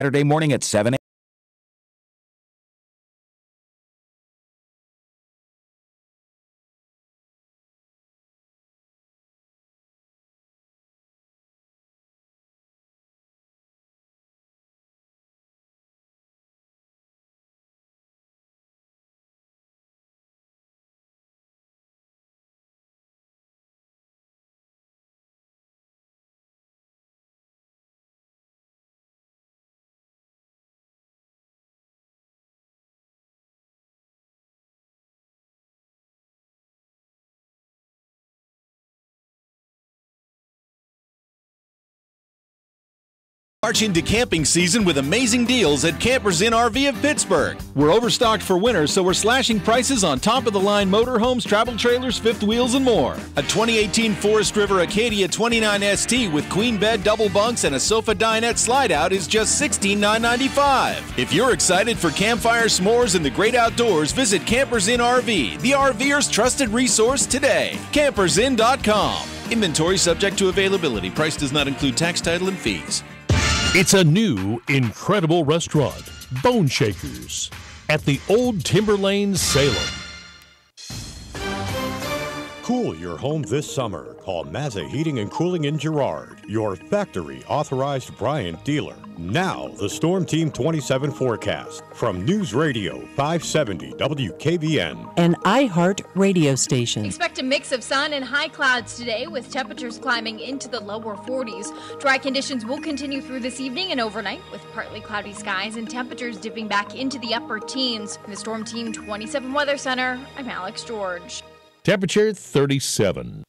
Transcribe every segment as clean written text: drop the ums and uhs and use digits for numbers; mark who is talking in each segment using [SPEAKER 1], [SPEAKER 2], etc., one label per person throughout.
[SPEAKER 1] Saturday morning at 7 a.m.
[SPEAKER 2] March into camping season with amazing deals at Campers Inn RV of Pittsburgh. We're overstocked for winter, so we're slashing prices on top-of-the-line motorhomes, travel trailers, fifth wheels, and more. A 2018 Forest River Acadia 29 ST with queen bed, double bunks, and a sofa dinette slide-out is just $16,995. If you're excited for campfire, s'mores, and the great outdoors, visit Campers Inn RV, the RVer's trusted resource today. CampersInn.com. Inventory subject to availability. Price does not include tax, title, and fees.
[SPEAKER 3] It's a new, incredible restaurant, Bone Shakers, at the Old Timber Lane, Salem.
[SPEAKER 4] Cool your home this summer. Call Mazza Heating and Cooling in Girard, your factory authorized Bryant dealer. Now, the Storm Team 27 forecast from News Radio 570 WKBN.
[SPEAKER 5] An iHeart radio station.
[SPEAKER 6] Expect a mix of sun and high clouds today with temperatures climbing into the lower 40s. Dry conditions will continue through this evening and overnight with partly cloudy skies and temperatures dipping back into the upper teens. In the Storm Team 27 Weather Center, I'm Alex George.
[SPEAKER 3] Temperature 37.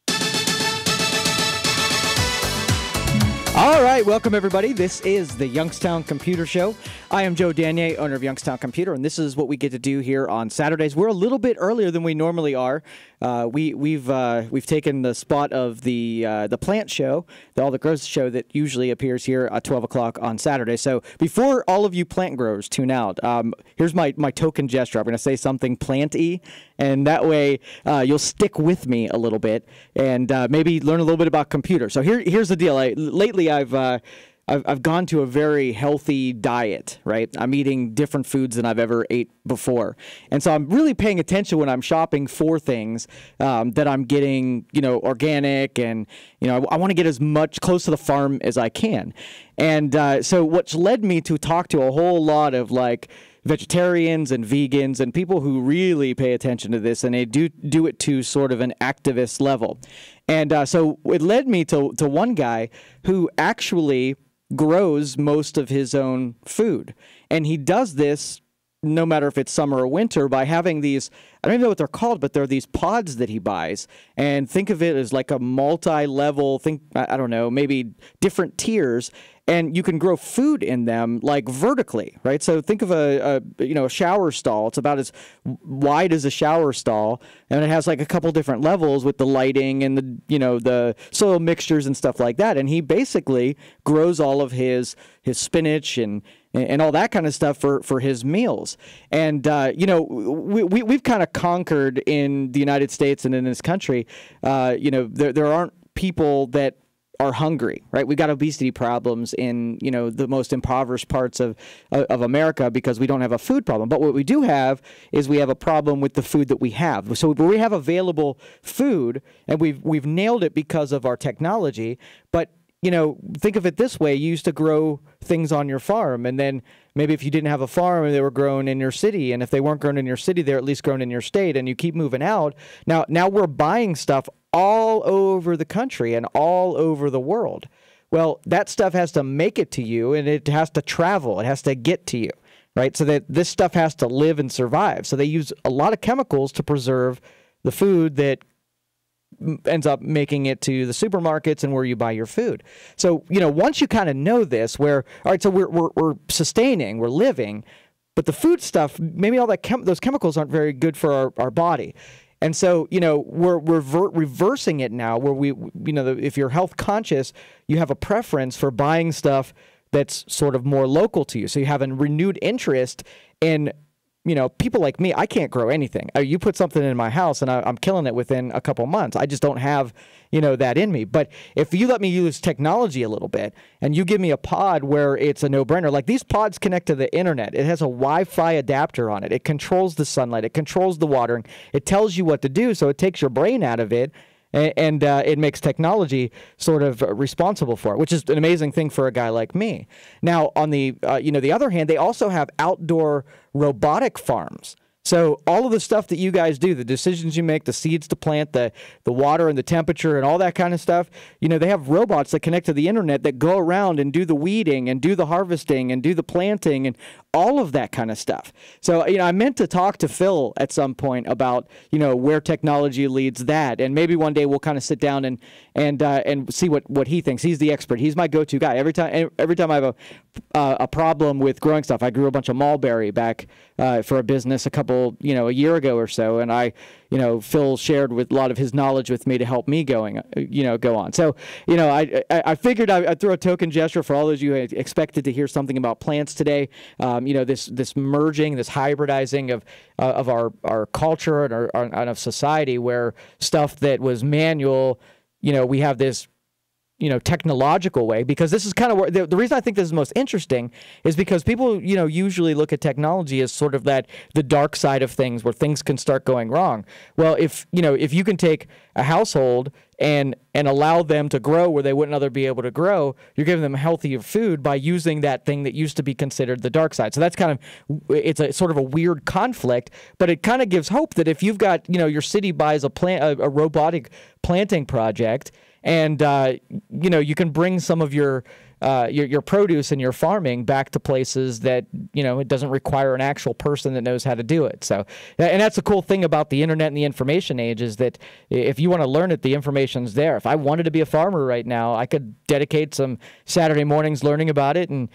[SPEAKER 7] All right, welcome everybody. This is the Youngstown Computer Show. I am Joe Danier, owner of Youngstown Computer, and this is what we get to do here on Saturdays. We're a little bit earlier than we normally are. We've taken the spot of the plant show, all the growth show that usually appears here at 12 o'clock on Saturday. So before all of you plant growers tune out, here's my token gesture. I'm going to say something plant-y, and that way you'll stick with me a little bit and maybe learn a little bit about computers. So here's the deal. Lately I've gone to a very healthy diet, right? I'm eating different foods than I've ever ate before. And so I'm really paying attention when I'm shopping for things that I'm getting, organic, and, I want to get as much close to the farm as I can. And so what's led me to talk to a whole lot of vegetarians and vegans and people who really pay attention to this, and they do it to sort of an activist level. And so it led me to one guy who actually grows most of his own food. And he does this no matter if it's summer or winter by having these, I don't even know what they're called, but they're these pods that he buys. And think of it as like a multi-level, I don't know, maybe different tiers. And you can grow food in them like vertically, right? So think of a shower stall. It's about as wide as a shower stall, and it has like a couple different levels with the lighting and the soil mixtures and stuff like that. And he basically grows all of his spinach and all that kind of stuff for his meals. And we've kind of conquered in the United States and in this country. There aren't people that are hungry, right? We've got obesity problems in, the most impoverished parts of America because we don't have a food problem. But what we do have is we have a problem with the food that we have. So we have available food, and we've nailed it because of our technology. But think of it this way. You used to grow things on your farm, and then maybe if you didn't have a farm, they were grown in your city. And if they weren't grown in your city, they're at least grown in your state, and you keep moving out. Now we're buying stuff all over the country and all over the world. Well, that stuff has to make it to you, and it has to travel. It has to get to you, right? So that this stuff has to live and survive. So they use a lot of chemicals to preserve the food that ends up making it to the supermarkets and where you buy your food. So, once you kind of know this, all right, so we're sustaining, we're living, but the food stuff, maybe all those chemicals aren't very good for our body. And so, we're reversing it now where if you're health conscious, you have a preference for buying stuff that's sort of more local to you. So you have a renewed interest in people like me, I can't grow anything. You put something in my house and I'm killing it within a couple months. I just don't have, that in me. But if you let me use technology a little bit and you give me a pod where it's a no-brainer, like these pods connect to the internet. It has a Wi-Fi adapter on it. It controls the sunlight. It controls the watering. It tells you what to do, so it takes your brain out of it. And it makes technology sort of responsible for it, which is an amazing thing for a guy like me. Now, on the the other hand, they also have outdoor robotic farms. So all of the stuff that you guys do, the decisions you make, the seeds to plant, the water and the temperature and all that kind of stuff, they have robots that connect to the internet that go around and do the weeding and do the harvesting and do the planting and all of that kind of stuff. So, I meant to talk to Phil at some point about, where technology leads that. And maybe one day we'll kind of sit down and see what he thinks. He's the expert. He's my go-to guy. Every time I have a problem with growing stuff, I grew a bunch of mulberry back for a business a year ago or so. And Phil shared with a lot of his knowledge with me to help me go on. So, I figured I'd throw a token gesture for all those you who expected to hear something about plants today. This merging, this hybridizing of our culture and of society, where stuff that was manual, we have this technological way, because this is kind of where the reason I think this is most interesting is because people, usually look at technology as sort of the dark side of things where things can start going wrong. Well, if you can take a household and allow them to grow where they wouldn't otherwise be able to grow, you're giving them healthier food by using that thing that used to be considered the dark side. So that's it's a sort of a weird conflict, but it kind of gives hope that if you've got, your city buys a robotic planting project, and you can bring some of your produce and your farming back to places that it doesn't require an actual person that knows how to do it. So, and that's the cool thing about the internet and the information age, is that if you want to learn it, the information's there. If I wanted to be a farmer right now, I could dedicate some Saturday mornings learning about it, and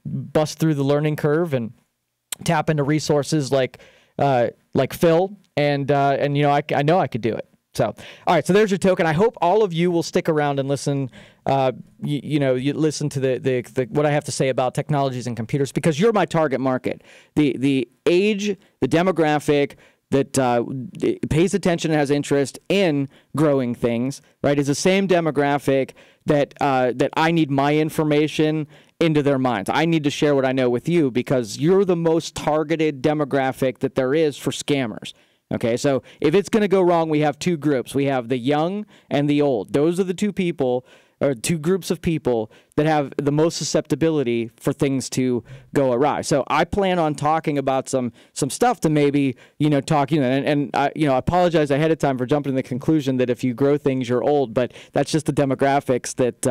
[SPEAKER 7] bust through the learning curve and tap into resources like Phil, and I know I could do it. So, all right. So there's your token. I hope all of you will stick around and listen. You listen to the what I have to say about technologies and computers, because you're my target market. The age, the demographic that pays attention and has interest in growing things, right, is the same demographic that I need my information into their minds. I need to share what I know with you, because you're the most targeted demographic that there is for scammers. Okay, so if it's going to go wrong, we have two groups. We have the young and the old. Those are the two groups of people that have the most susceptibility for things to go awry. So I plan on talking about some stuff to maybe, and I apologize ahead of time for jumping to the conclusion that if you grow things, you're old, but that's just the demographics that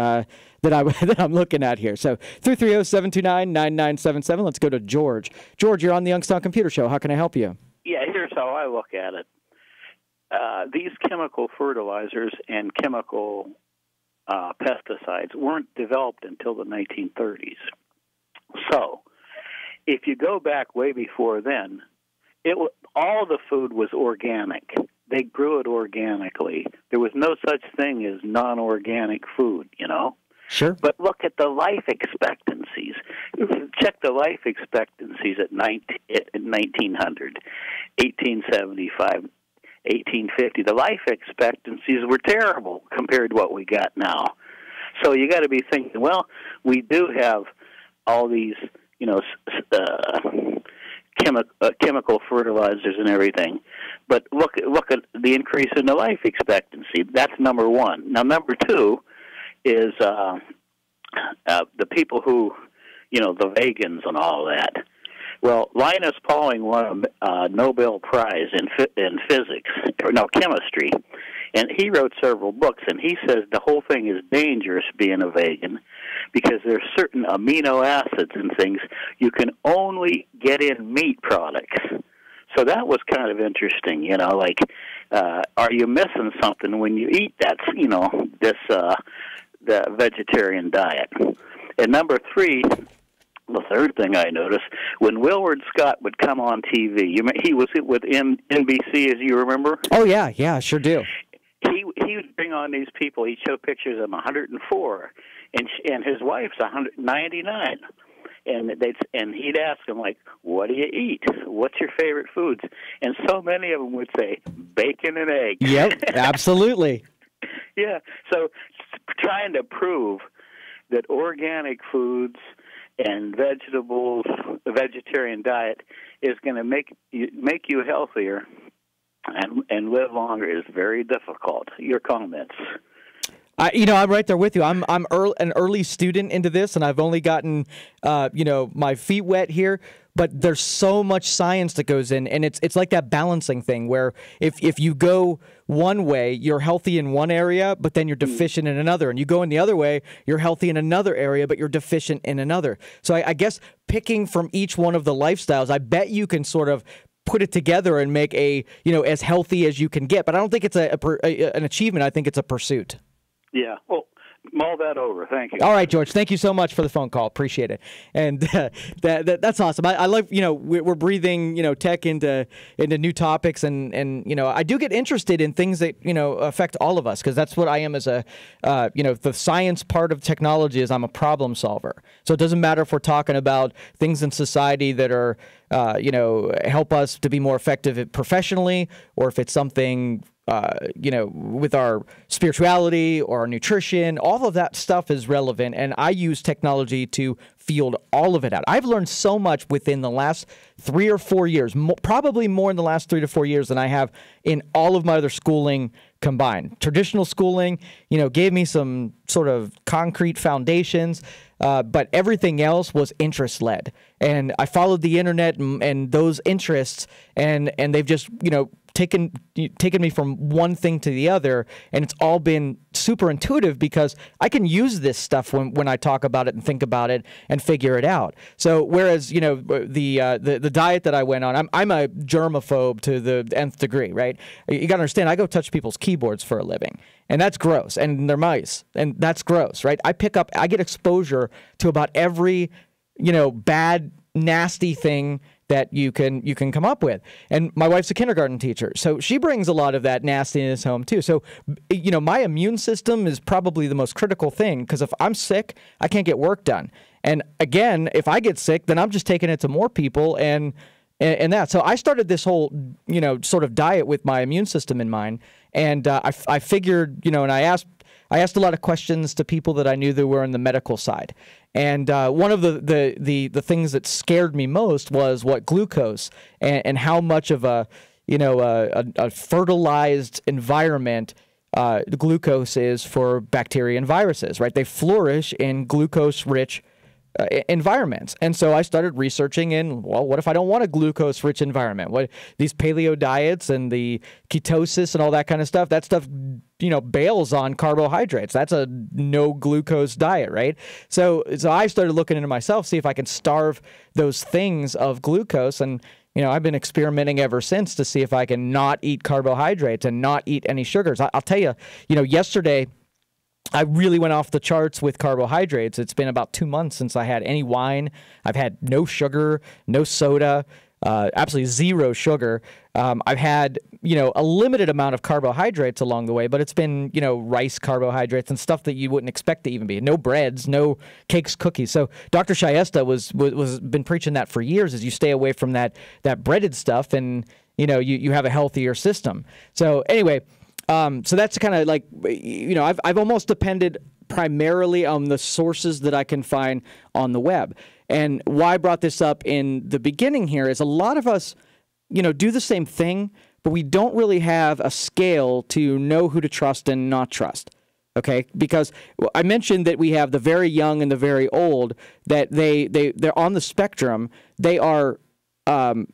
[SPEAKER 7] I'm looking at here. So 330-729-9977. Let's go to George. George, you're on the Youngstown Computer Show. How can I help you?
[SPEAKER 1] Yeah, here's how I look at it. These chemical fertilizers and chemical pesticides weren't developed until the 1930s. So, if you go back way before then, all the food was organic. They grew it organically. There was no such thing as non-organic food,
[SPEAKER 7] Sure.
[SPEAKER 1] But look at the life expectancies. Check the life expectancies at 1900, 1875, 1850. The life expectancies were terrible compared to what we got now. So you got to be thinking, well, we do have all these, chemical fertilizers and everything, but look at the increase in the life expectancy. That's number one. Now, number two is the people who, the vegans and all that. Well, Linus Pauling won a Nobel Prize in chemistry, and he wrote several books, and he says the whole thing is dangerous being a vegan because there's certain amino acids and things you can only get in meat products. So that was kind of interesting, are you missing something when you eat that, the vegetarian diet? And number three, the third thing I noticed, when Willard Scott would come on TV, he was with NBC, as you remember?
[SPEAKER 7] Oh, yeah, I sure do.
[SPEAKER 1] He would bring on these people. He'd show pictures of him 104, and his wife's 199. and he'd ask them, like, what do you eat? What's your favorite foods? And so many of them would say bacon and eggs.
[SPEAKER 7] Yep, absolutely.
[SPEAKER 1] Yeah, so trying to prove that organic foods and vegetables, a vegetarian diet, is going to make you healthier and live longer is very difficult. Your comments?
[SPEAKER 7] I'm right there with you. I'm an early student into this, and I've only gotten my feet wet here. But there's so much science that goes in, and it's like that balancing thing where if you go one way, you're healthy in one area, but then you're deficient in another, and you go in the other way, you're healthy in another area, but you're deficient in another. So I guess picking from each one of the lifestyles, I bet you can sort of put it together and make as healthy as you can get. But I don't think it's an achievement. I think it's a pursuit.
[SPEAKER 1] Yeah. Well, mull that over. Thank you.
[SPEAKER 7] All right, George. Thank you so much for the phone call. Appreciate it. And that's awesome. I love, we're breathing, tech into new topics, and I do get interested in things that affect all of us, because that's what I am as a the science part of technology is I'm a problem solver. So it doesn't matter if we're talking about things in society that are help us to be more effective professionally, or if it's something with our spirituality or our nutrition, all of that stuff is relevant. And I use technology to field all of it out. I've learned so much within the last 3 or 4 years, probably more in the last 3 to 4 years than I have in all of my other schooling combined. Traditional schooling, gave me some sort of concrete foundations, but everything else was interest-led. And I followed the internet and those interests, and they've just, taken me from one thing to the other, and it's all been super intuitive because I can use this stuff when I talk about it and think about it and figure it out. So whereas the diet that I went on, I'm a germaphobe to the nth degree, right? You got to understand, I go touch people's keyboards for a living, and that's gross, and they're mice, and that's gross, right? I get exposure to about every bad, nasty thing that you can come up with. And my wife's a kindergarten teacher, so she brings a lot of that nastiness home too. So, my immune system is probably the most critical thing, because if I'm sick, I can't get work done. And again, if I get sick, then I'm just taking it to more people and that. So I started this whole, sort of diet with my immune system in mind. And I figured, and I asked a lot of questions to people that I knew that were in the medical side. And one of the things that scared me most was what glucose and how much of a fertilized environment glucose is for bacteria and viruses, right? They flourish in glucose-rich environments. And so I started researching what if I don't want a glucose-rich environment? What these paleo diets and the ketosis and all that kind of stuff, that stuff, bails on carbohydrates. That's a no glucose diet, right? So I started looking into myself, see if I can starve those things of glucose. And, I've been experimenting ever since to see if I can not eat carbohydrates and not eat any sugars. I'll tell you, yesterday, I really went off the charts with carbohydrates. It's been about 2 months since I had any wine. I've had no sugar, no soda, absolutely zero sugar. I've had, a limited amount of carbohydrates along the way, but it's been, rice carbohydrates and stuff that you wouldn't expect to even be. No breads, no cakes, cookies. So Dr. Shayesta was been preaching that for years, is you stay away from that breaded stuff, and, you have a healthier system. So anyway, so that's kind of like, I've almost depended primarily on the sources that I can find on the web. And why I brought this up in the beginning here is a lot of us, do the same thing, but we don't really have a scale to know who to trust and not trust. Okay, because I mentioned that we have the very young and the very old, that they're on the spectrum. They are, they're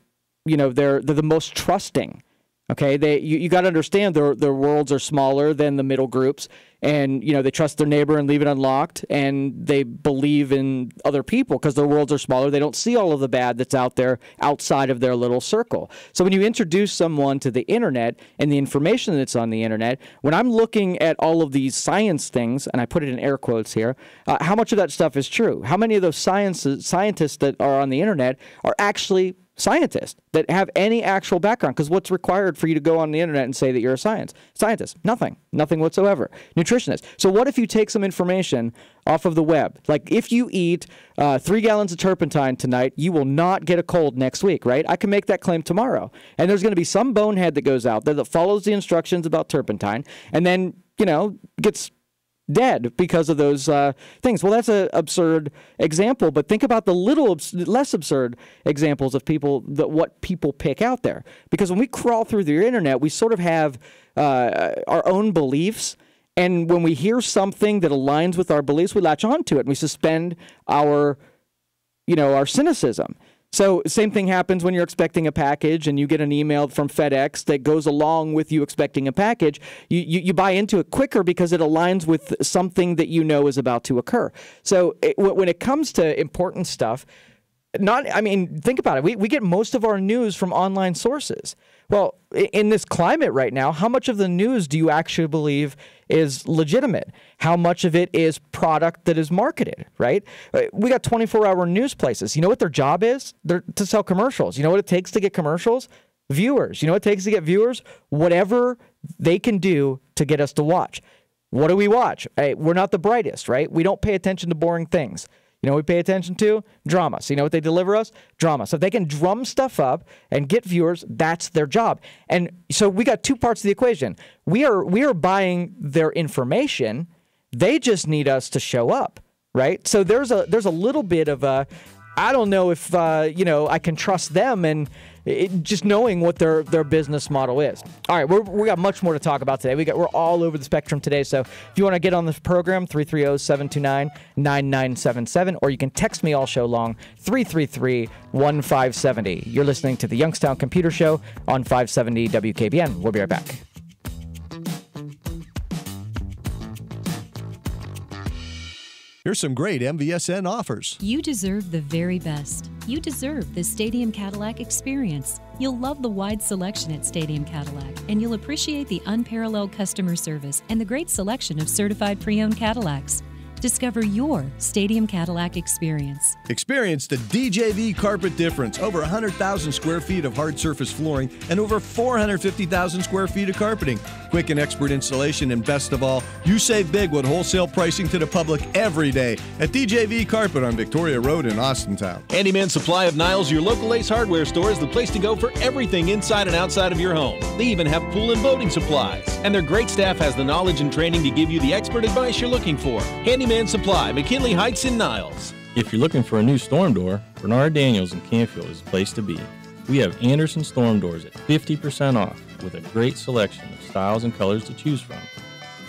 [SPEAKER 7] the most trusting. Okay, you got to understand their worlds are smaller than the middle groups, and they trust their neighbor and leave it unlocked, and they believe in other people because their worlds are smaller. They don't see all of the bad that's out there outside of their little circle. So when you introduce someone to the internet and the information that's on the internet, when I'm looking at all of these science things, and I put it in air quotes here, how much of that stuff is true? How many of those scientists that are on the internet are actually scientists that have any actual background, because what's required for you to go on the internet and say that you're a scientist? Nothing whatsoever. Nutritionist. So what if you take some information off of the web? Like if you eat 3 gallons of turpentine tonight, you will not get a cold next week, right? I can make that claim tomorrow. And there's going to be some bonehead that goes out there that follows the instructions about turpentine and then, gets dead because of those things. Well, that's an absurd example, but think about the less absurd examples of what people pick out there. Because when we crawl through the internet, we sort of have our own beliefs, and when we hear something that aligns with our beliefs, we latch onto it and we suspend our cynicism. So same thing happens when you're expecting a package and you get an email from FedEx that goes along with you expecting a package. You buy into it quicker because it aligns with something that you know is about to occur. So when it comes to important stuff, think about it. We get most of our news from online sources. Well, in this climate right now, how much of the news do you actually believe is legitimate? How much of it is product that is marketed, right? We got 24-hour news places. You know what their job is? They're to sell commercials. You know what it takes to get commercials? Viewers. You know what it takes to get viewers? Whatever they can do to get us to watch. What do we watch? Hey, we're not the brightest, right? We don't pay attention to boring things. You know what we pay attention to? Drama. So you know what they deliver us? Drama. So if they can drum stuff up and get viewers, that's their job. And so we got two parts of the equation. We are buying their information. They just need us to show up, right? So there's a little bit of a, I don't know if I can trust them and just knowing what their business model is. All right, we got much more to talk about today. We're all over the spectrum today. So if you want to get on the program, 330-729-9977, or you can text me all show long, 333-1570. You're listening to the Youngstown Computer Show on 570 WKBN. We'll be right back.
[SPEAKER 8] Here's some great MVSN offers.
[SPEAKER 5] You deserve the very best. You deserve the Stadium Cadillac experience. You'll love the wide selection at Stadium Cadillac, and you'll appreciate the unparalleled customer service and the great selection of certified pre-owned Cadillacs. Discover your Stadium Cadillac experience.
[SPEAKER 8] Experience the DJV carpet difference. Over 100,000 square feet of hard surface flooring and over 450,000 square feet of carpeting. Quick and expert installation, and best of all, you save big with wholesale pricing to the public every day at DJV Carpet on Victoria Road in Austintown.
[SPEAKER 2] Handyman Supply of Niles, your local Ace Hardware store, is the place to go for everything inside and outside of your home. They even have pool and boating supplies. And their great staff has the knowledge and training to give you the expert advice you're looking for. Handyman Supply, McKinley Heights in Niles.
[SPEAKER 9] If you're looking for a new storm door, Bernard Daniels in Canfield is the place to be. We have Anderson storm doors at 50% off with a great selection of styles and colors to choose from.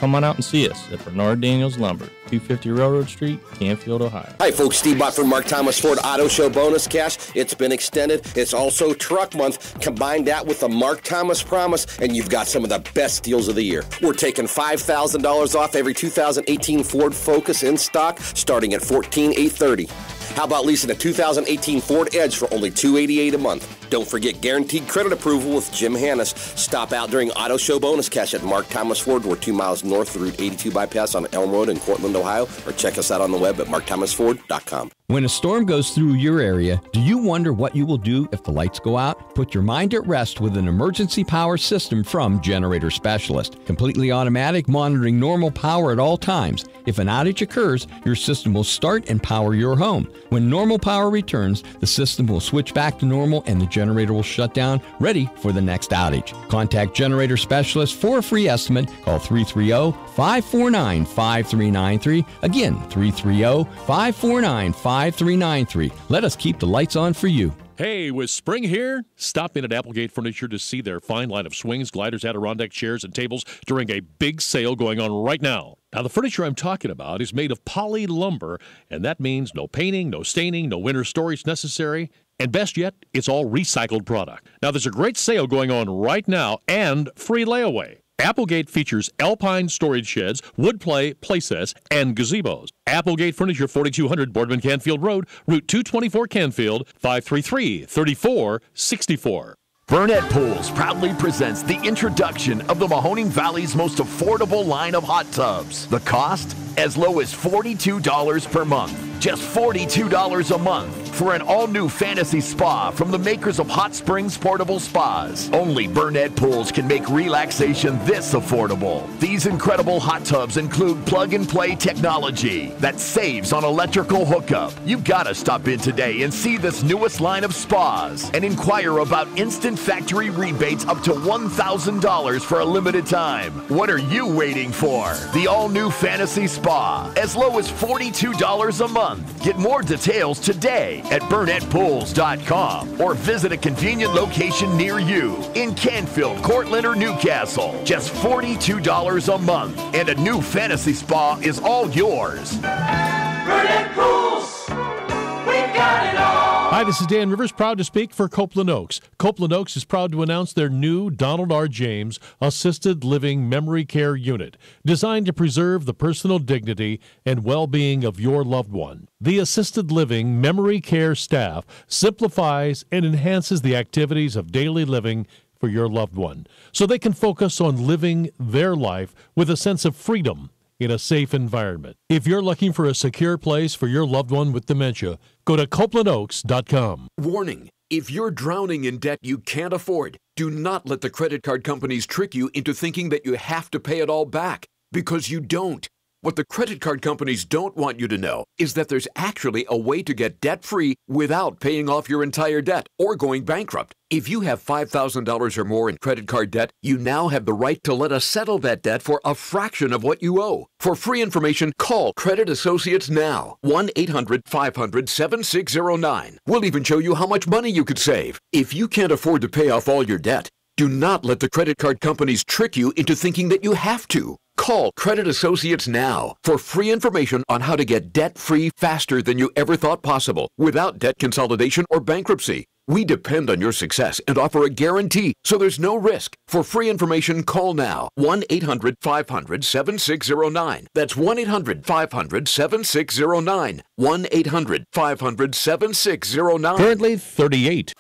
[SPEAKER 9] Come on out and see us at Bernard Daniels Lumber, 250 Railroad Street, Canfield, Ohio.
[SPEAKER 10] Hi, folks. Steve Bott from Mark Thomas Ford Auto Show Bonus Cash. It's been extended. It's also Truck Month. Combine that with the Mark Thomas Promise, and you've got some of the best deals of the year. We're taking $5,000 off every 2018 Ford Focus in stock, starting at $14,830. How about leasing a 2018 Ford Edge for only $288 a month? Don't forget guaranteed credit approval with Jim Hannes. Stop out during Auto Show Bonus Cash at Mark Thomas Ford. We're 2 miles north of Route 82 bypass on Elm Road in Cortland, Ohio, or check us out on the web at markthomasford.com.
[SPEAKER 11] When a storm goes through your area, do you wonder what you will do if the lights go out? Put your mind at rest with an emergency power system from Generator Specialist. Completely automatic, monitoring normal power at all times. If an outage occurs, your system will start and power your home. When normal power returns, the system will switch back to normal and the generator will shut down, ready for the next outage. Contact Generator Specialist for a free estimate. Call 330-549-5393. Again, 330-549-5393. Let us keep the lights on for you.
[SPEAKER 3] Hey, with spring here, stop in at Applegate Furniture to see their fine line of swings, gliders, Adirondack chairs, and tables during a big sale going on right now. Now, the furniture I'm talking about is made of poly lumber, and that means no painting, no staining, no winter storage necessary, and best yet, it's all recycled product. Now, there's a great sale going on right now and free layaway. Applegate features alpine storage sheds, wood play sets, and gazebos. Applegate Furniture, 4200 Boardman Canfield Road, Route 224 Canfield, 533-3464.
[SPEAKER 12] Burnett Pools proudly presents the introduction of the Mahoning Valley's most affordable line of hot tubs. The cost? As low as $42 per month. Just $42 a month. for an all-new fantasy spa from the makers of Hot Springs Portable Spas. Only Burnett Pools can make relaxation this affordable. These incredible hot tubs include plug-and-play technology that saves on electrical hookup. You've got to stop in today and see this newest line of spas and inquire about instant factory rebates up to $1,000 for a limited time. What are you waiting for? The all-new Fantasy Spa, as low as $42 a month. Get more details today at BurnettPools.com or visit a convenient location near you in Canfield, Cortland, or Newcastle. Just $42 a month, and a new Fantasy Spa is all yours.
[SPEAKER 13] Burnett Pools, we've got it all.
[SPEAKER 3] Hi, this is Dan Rivers, proud to speak for Copeland Oaks. Copeland Oaks is proud to announce their new Donald R. James Assisted Living Memory Care Unit, designed to preserve the personal dignity and well-being of your loved one. The Assisted Living Memory Care staff simplifies and enhances the activities of daily living for your loved one, so they can focus on living their life with a sense of freedom in a safe environment. If you're looking for a secure place for your loved one with dementia, go to CopelandOaks.com.
[SPEAKER 14] Warning: if you're drowning in debt you can't afford, do not let the credit card companies trick you into thinking that you have to pay it all back, because you don't. What the credit card companies don't want you to know is that there's actually a way to get debt-free without paying off your entire debt or going bankrupt. If you have $5,000 or more in credit card debt, you now have the right to let us settle that debt for a fraction of what you owe. For free information, call Credit Associates now. 1-800-500-7609. We'll even show you how much money you could save. If you can't afford to pay off all your debt, do not let the credit card companies trick you into thinking that you have to. Call Credit Associates now for free information on how to get debt-free faster than you ever thought possible, without debt consolidation or bankruptcy. We depend on your success and offer a guarantee, so there's no risk. For free information, call now. 1-800-500-7609. That's 1-800-500-7609. 1-800-500-7609.
[SPEAKER 3] Currently 38.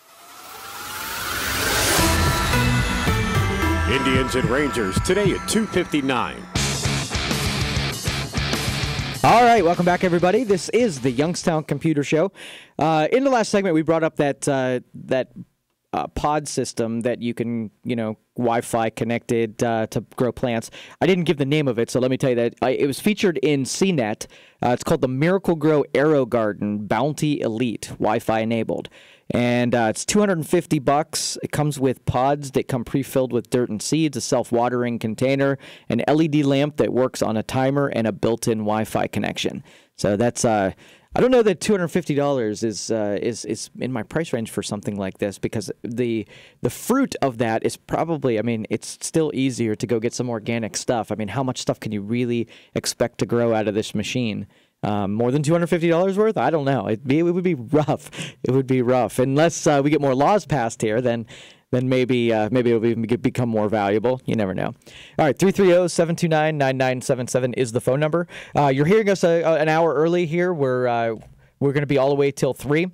[SPEAKER 4] Indians and Rangers today at 2:59.
[SPEAKER 7] All right, welcome back, everybody. This is the Youngstown Computer Show. In the last segment, we brought up that pod system that you can, Wi-Fi connected to grow plants. I didn't give the name of it, so let me tell you that it was featured in CNET. It's called the Miracle Grow Aero Garden Bounty Elite, Wi-Fi enabled. And it's $250. It comes with pods that come pre-filled with dirt and seeds, a self-watering container, an LED lamp that works on a timer, and a built-in Wi-Fi connection. So that's I don't know that $250 is in my price range for something like this, because the fruit of that is probably, it's still easier to go get some organic stuff. How much stuff can you really expect to grow out of this machine? More than $250 worth? I don't know. It would be rough. It would be rough. Unless we get more laws passed here, then maybe it'll even become more valuable. You never know. All right, 330-729-9977 is the phone number. You're hearing us an hour early here. We're going to be all the way till 3.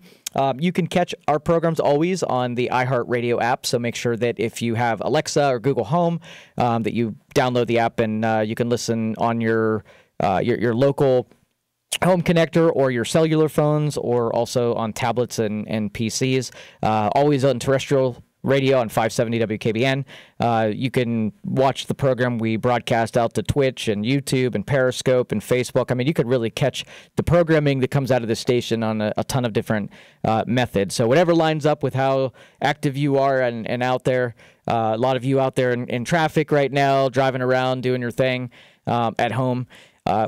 [SPEAKER 7] You can catch our programs always on the iHeartRadio app, so make sure that if you have Alexa or Google Home, that you download the app and you can listen on your local home connector or your cellular phones, or also on tablets and PCs. Always on terrestrial radio on 570 WKBN. You can watch the program. We broadcast out to Twitch and YouTube and Periscope and Facebook. You could really catch the programming that comes out of the station on a ton of different methods. So whatever lines up with how active you are and out there. A lot of you out there in traffic right now, driving around, doing your thing at home.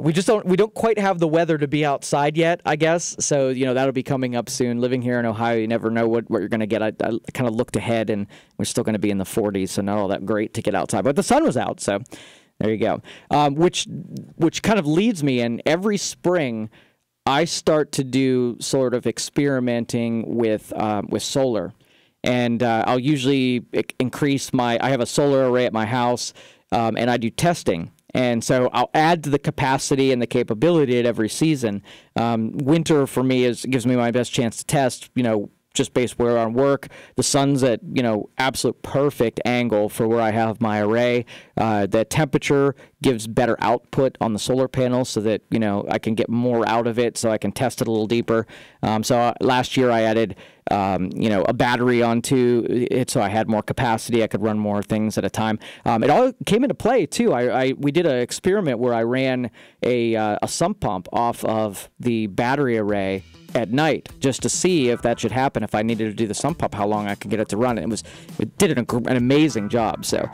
[SPEAKER 7] We don't quite have the weather to be outside yet, I guess. So, that'll be coming up soon. Living here in Ohio, you never know what you're going to get. I kind of looked ahead, and we're still going to be in the 40s, so not all that great to get outside. But the sun was out, so there you go. Which kind of leads me in every spring, I start to do sort of experimenting with solar. And I'll usually increase I have a solar array at my house, and I do testing. And so I'll add to the capacity and the capability at every season. Winter for me gives me my best chance to test, just based where I work. The sun's at, absolute perfect angle for where I have my array. The temperature gives better output on the solar panels so that, I can get more out of it, so I can test it a little deeper. So last year I added, a battery onto it, so I had more capacity. I could run more things at a time. It all came into play too. We did an experiment where I ran a sump pump off of the battery array at night just to see if that should happen. If I needed to do the sump pump, how long I could get it to run. It did an amazing job. So.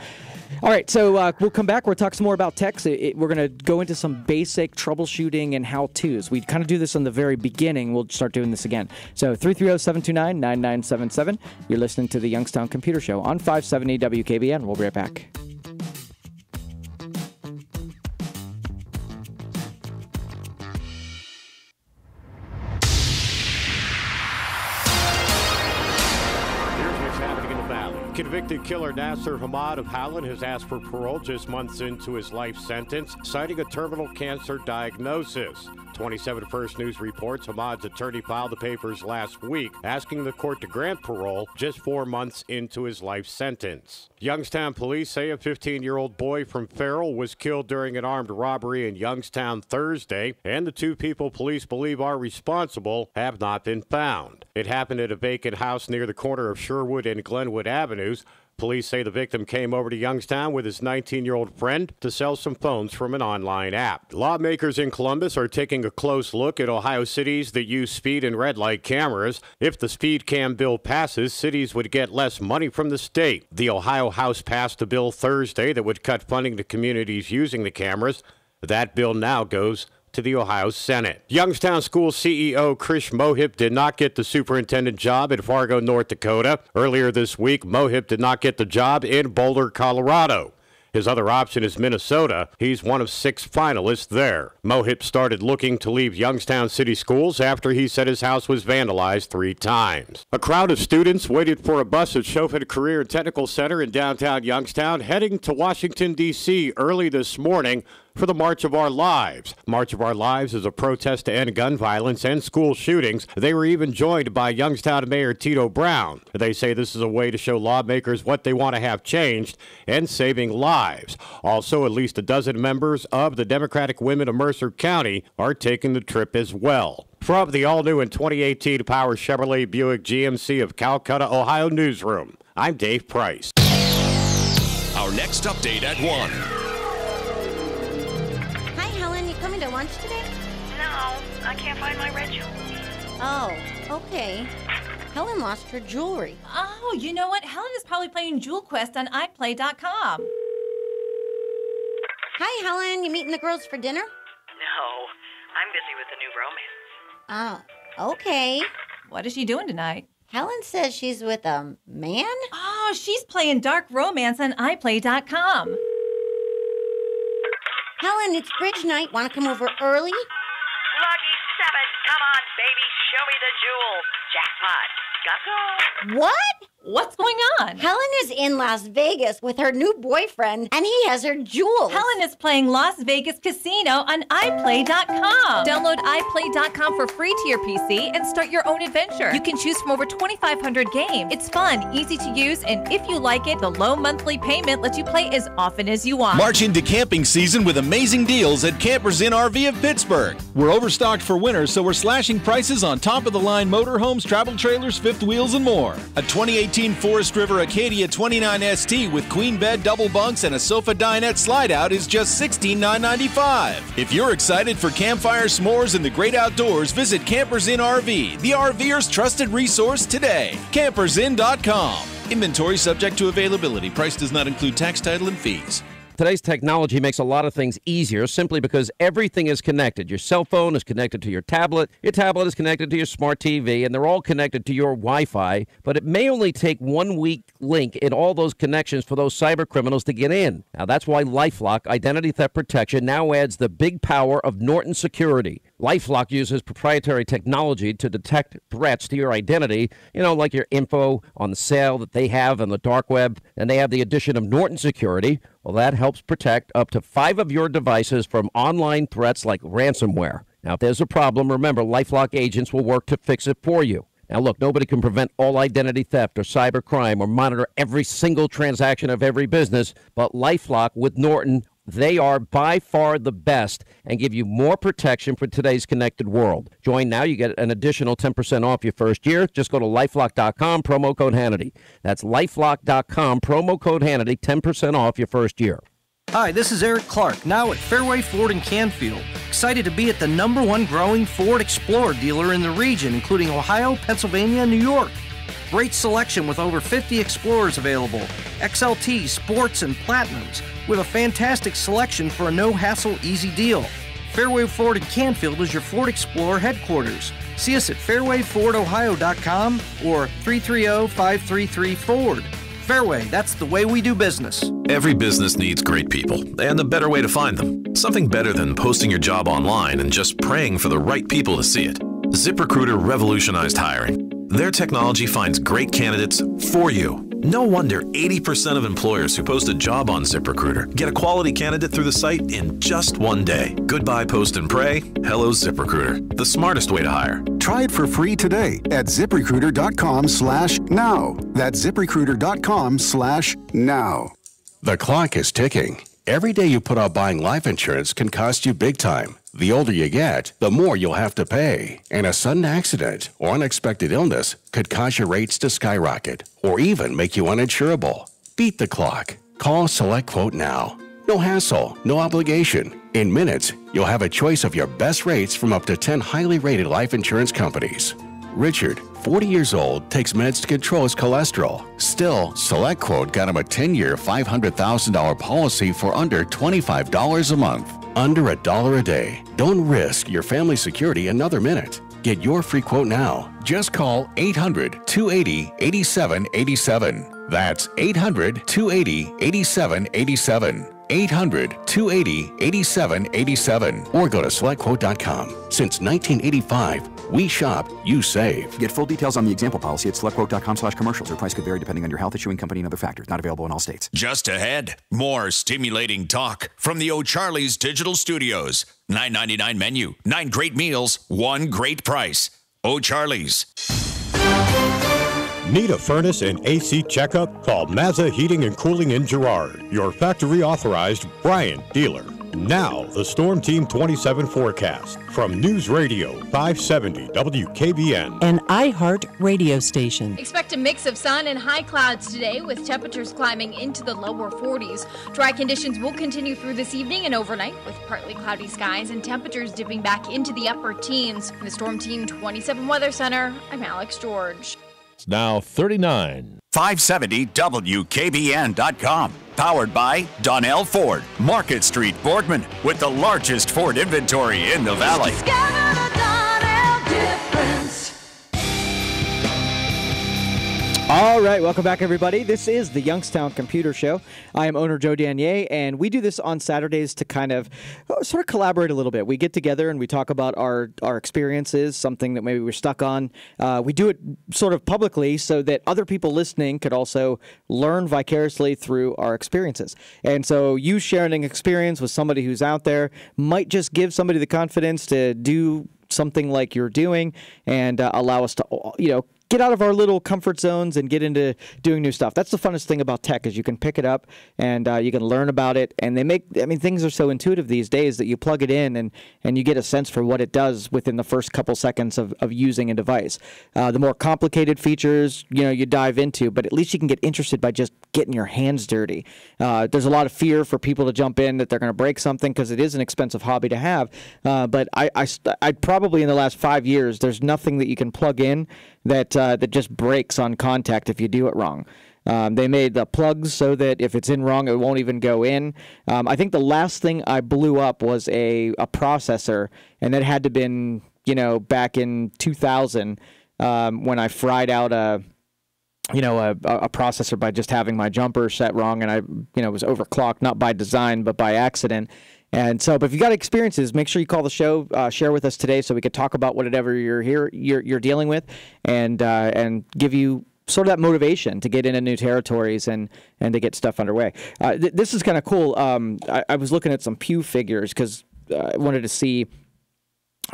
[SPEAKER 7] All right, so we'll come back. We'll talk some more about techs. We're going to go into some basic troubleshooting and how-tos. We kind of do this in the very beginning. We'll start doing this again. So 330-729-9977. You're listening to the Youngstown Computer Show on 570 WKBN. We'll be right back.
[SPEAKER 15] Convicted killer Nasser Hamad of Howland has asked for parole just months into his life sentence, citing a terminal cancer diagnosis. 27 First News reports Hamad's attorney filed the papers last week, asking the court to grant parole just 4 months into his life sentence. Youngstown police say a 15-year-old boy from Farrell was killed during an armed robbery in Youngstown Thursday, and the 2 people police believe are responsible have not been found. It happened at a vacant house near the corner of Sherwood and Glenwood Avenues. Police say the victim came over to Youngstown with his 19-year-old friend to sell some phones from an online app. Lawmakers in Columbus are taking a close look at Ohio cities that use speed and red light cameras. If the speed cam bill passes, cities would get less money from the state. The Ohio House passed a bill Thursday that would cut funding to communities using the cameras. That bill now goes to the Ohio Senate. Youngstown School CEO Krish Mohip did not get the superintendent job at Fargo, North Dakota. Earlier this week, Mohip did not get the job in Boulder, Colorado. His other option is Minnesota. He's one of 6 finalists there. Mohip started looking to leave Youngstown City Schools after he said his house was vandalized 3 times. A crowd of students waited for a bus at Chauffin Career and Technical Center in downtown Youngstown, heading to Washington, D.C. early this morning for the March of Our Lives. March of Our Lives is a protest to end gun violence and school shootings. They were even joined by Youngstown Mayor Tito Brown. They say this is a way to show lawmakers what they want to have changed and saving lives. Also, at least a dozen members of the Democratic Women of Mercer County are taking the trip as well. From the all-new and 2018 Power Chevrolet Buick GMC of Calcutta, Ohio newsroom, I'm Dave Price.
[SPEAKER 16] Our next update at 1.
[SPEAKER 17] To lunch today?
[SPEAKER 18] No, I can't find my red jewels.
[SPEAKER 17] Oh, okay. Helen lost her jewelry.
[SPEAKER 19] Oh, you know what? Helen is probably playing Jewel Quest on iPlay.com.
[SPEAKER 17] Hi, Helen. You meeting the girls for dinner?
[SPEAKER 18] No, I'm busy with the new romance.
[SPEAKER 17] Oh, okay.
[SPEAKER 19] What is she doing tonight?
[SPEAKER 17] Helen says she's with a man?
[SPEAKER 19] Oh, she's playing Dark Romance on iPlay.com.
[SPEAKER 17] Helen, it's bridge night. Want to come over early?
[SPEAKER 18] Lucky 7, come on, baby, show me the jewel. Jackpot, gotta go.
[SPEAKER 17] What?
[SPEAKER 19] What's going on?
[SPEAKER 17] Helen is in Las Vegas with her new boyfriend, and he has her jewels.
[SPEAKER 19] Helen is playing Las Vegas Casino on iPlay.com. Download iPlay.com for free to your PC and start your own adventure. You can choose from over 2,500 games. It's fun, easy to use, and if you like it, the low monthly payment lets you play as often as you want.
[SPEAKER 2] March into camping season with amazing deals at Campers Inn RV of Pittsburgh. We're overstocked for winter, so we're slashing prices on top-of-the-line motorhomes, travel trailers, fifth wheels, and more. A 2018 Forest River Acadia 29 ST with queen bed, double bunks, and a sofa dinette slide-out is just $16,995. If you're excited for campfire, s'mores, and the great outdoors, visit Campers Inn RV, the RVer's trusted resource today. CampersInn.com. Inventory subject to availability. Price does not include tax, title, and fees.
[SPEAKER 20] Today's technology makes a lot of things easier simply because everything is connected. Your cell phone is connected to your tablet is connected to your smart TV, and they're all connected to your Wi-Fi. But it may only take one weak link in all those connections for those cyber criminals to get in. Now, that's why LifeLock Identity Theft Protection now adds the big power of Norton Security. LifeLock uses proprietary technology to detect threats to your identity, like your info on the sale that they have on the dark web, and they have the addition of Norton Security. Well, that helps protect up to 5 of your devices from online threats like ransomware. Now, if there's a problem, remember, LifeLock agents will work to fix it for you. Now, look, nobody can prevent all identity theft or cyber crime or monitor every single transaction of every business, but LifeLock with Norton, they are by far the best and give you more protection for today's connected world. Join now. You get an additional 10% off your first year. Just go to LifeLock.com, promo code Hannity. That's LifeLock.com, promo code Hannity, 10% off your first year.
[SPEAKER 21] Hi, this is Eric Clark, now at Fairway Ford in Canfield. Excited to be at the #1 growing Ford Explorer dealer in the region, including Ohio, Pennsylvania, and New York. Great selection with over 50 Explorers available, XLT, Sports, and Platinums, with a fantastic selection for a no-hassle, easy deal. Fairway Ford in Canfield is your Ford Explorer headquarters. See us at fairwayfordohio.com or 330-533-FORD. Fairway, that's the way we do business.
[SPEAKER 22] Every business needs great people, and the better way to find them. Something better than posting your job online and just praying for the right people to see it. ZipRecruiter revolutionized hiring. Their technology finds great candidates for you. No wonder 80% of employers who post a job on ZipRecruiter get a quality candidate through the site in just one day. Goodbye post and pray. Hello ZipRecruiter, the smartest way to hire.
[SPEAKER 23] Try it for free today at ZipRecruiter.com/now. That's ZipRecruiter.com/now.
[SPEAKER 24] The clock is ticking. Every day you put off buying life insurance can cost you big time. The older you get, the more you'll have to pay. And a sudden accident or unexpected illness could cause your rates to skyrocket or even make you uninsurable. Beat the clock. Call SelectQuote now. No hassle, no obligation. In minutes, you'll have a choice of your best rates from up to 10 highly rated life insurance companies. Richard, 40 years old, takes meds to control his cholesterol. Still, SelectQuote got him a 10-year, $500,000 policy for under $25 a month. Under $1 a day. Don't risk your family security another minute. Get your free quote now. Just call 800-280-8787. That's 800-280-8787. 800-280-8787. Or go to SelectQuote.com. Since 1985, we shop, you save.
[SPEAKER 25] Get full details on the example policy at SelectQuote.com/commercials. Your price could vary depending on your health, issuing company, and other factors. Not available in all states.
[SPEAKER 16] Just ahead, more stimulating talk from the O'Charley's Digital Studios. $9.99 menu, 9 great meals, 1 great price. O'Charley's.
[SPEAKER 4] Need a furnace and AC checkup? Call Mazza Heating and Cooling in Girard, your factory authorized Bryant dealer. Now, the Storm Team 27 forecast from News Radio 570 WKBN.
[SPEAKER 26] An iHeart radio station.
[SPEAKER 6] Expect a mix of sun and high clouds today with temperatures climbing into the lower 40s. Dry conditions will continue through this evening and overnight with partly cloudy skies and temperatures dipping back into the upper teens. In the Storm Team 27 Weather Center, I'm Alex George.
[SPEAKER 3] It's now 39.
[SPEAKER 16] 570 WKBN.com. Powered by Donnell Ford, Market Street, Boardman, with the largest Ford inventory in the valley.
[SPEAKER 7] All right, welcome back, everybody. This is the Youngstown Computer Show. I am owner Joe Danier, and we do this on Saturdays to kind of sort of collaborate a little bit. We get together and we talk about our experiences, something that maybe we're stuck on. We do it sort of publicly so that other people listening could also learn vicariously through our experiences. And so you sharing an experience with somebody who's out there might just give somebody the confidence to do something like you're doing and allow us to, get out of our little comfort zones and get into doing new stuff. That's the funnest thing about tech is you can pick it up and you can learn about it. And things are so intuitive these days that you plug it in and you get a sense for what it does within the first couple seconds of using a device. The more complicated features, you dive into, but at least you can get interested by just getting your hands dirty. There's a lot of fear for people to jump in that they're going to break something because it is an expensive hobby to have. But I probably in the last 5 years, there's nothing that you can plug in that just breaks on contact if you do it wrong. They made the plugs so that if it's in wrong, it won't even go in. I think the last thing I blew up was a processor, and that had to have been, back in 2000 when I fried out a processor by just having my jumper set wrong, and I was overclocked, not by design, but by accident. And so, but if you got experiences, make sure you call the show, share with us today, so we could talk about whatever you're dealing with, and give you sort of that motivation to get into new territories and to get stuff underway. This is kind of cool. I was looking at some Pew figures because I wanted to see